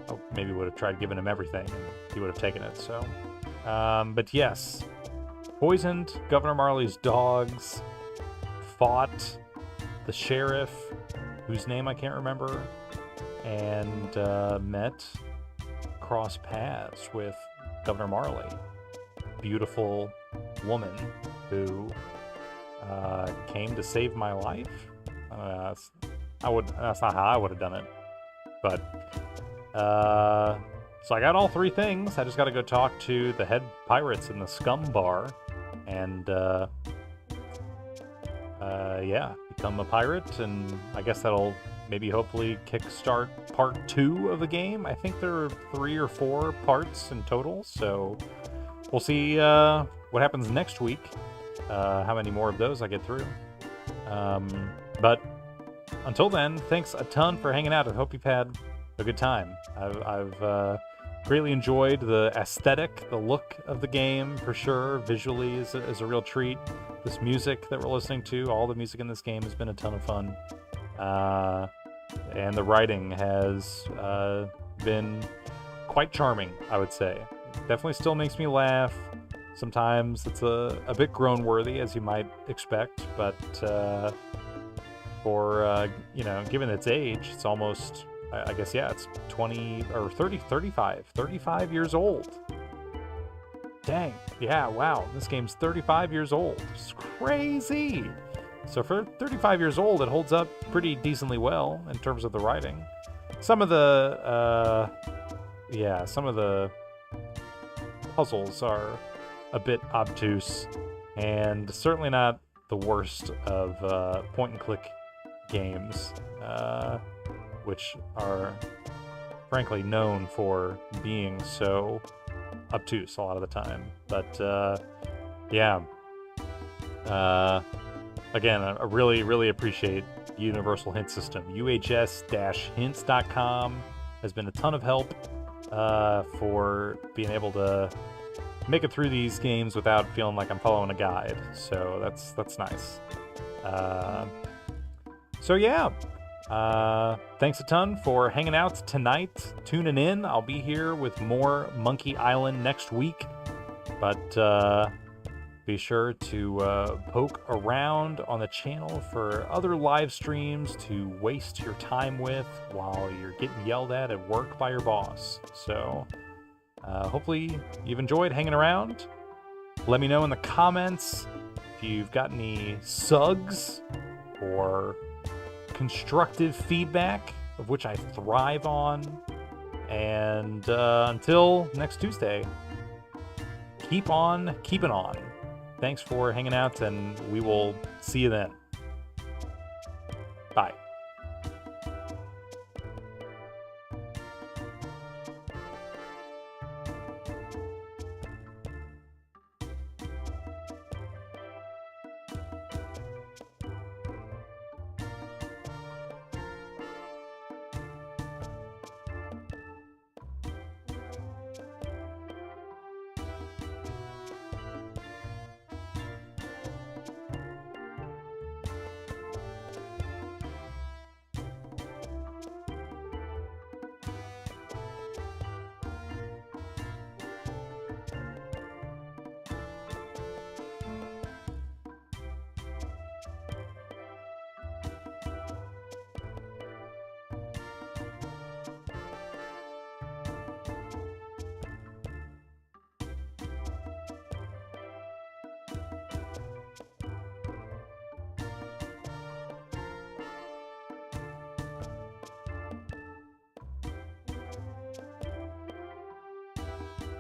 I maybe would have tried giving him everything and he would have taken it. So, but yes, poisoned Governor Marley's dogs, fought the sheriff, whose name I can't remember, and crossed paths with Governor Marley, beautiful woman who came to save my life. That's not how I would have done it, but so I got all 3 things. I just got to go talk to the head pirates in the Scum Bar, and yeah, become a pirate, and I guess that'll maybe hopefully kickstart part 2 of the game. I think there are 3 or 4 parts in total, so we'll see what happens next week, how many more of those I get through. But until then, thanks a ton for hanging out. I hope you've had a good time. I've greatly enjoyed the aesthetic, the look of the game, for sure. Visually is a real treat. This music that we're listening to, all the music in this game has been a ton of fun. And the writing has been quite charming, I would say. Definitely still makes me laugh. Sometimes it's a bit groan-worthy, as you might expect, but for, given its age, it's almost, I guess, yeah, it's 20 or 35 years old. Dang, yeah, wow, this game's 35 years old. It's crazy. So for 35 years old, it holds up pretty decently well in terms of the writing. Some of the yeah, some of the puzzles are a bit obtuse, and certainly not the worst of point-and-click games, which are frankly known for being so obtuse a lot of the time. But yeah, again, I really, really appreciate the Universal Hint System. UHS-hints.com has been a ton of help for being able to make it through these games without feeling like I'm following a guide. So that's nice. So yeah, thanks a ton for hanging out tonight, tuning in. I'll be here with more Monkey Island next week, but be sure to poke around on the channel for other live streams to waste your time with while you're getting yelled at work by your boss. So hopefully you've enjoyed hanging around. Let me know in the comments if you've got any sugs or constructive feedback, of which I thrive on. And until next Tuesday, keep on keeping on. Thanks for hanging out, and we will see you then. Bye.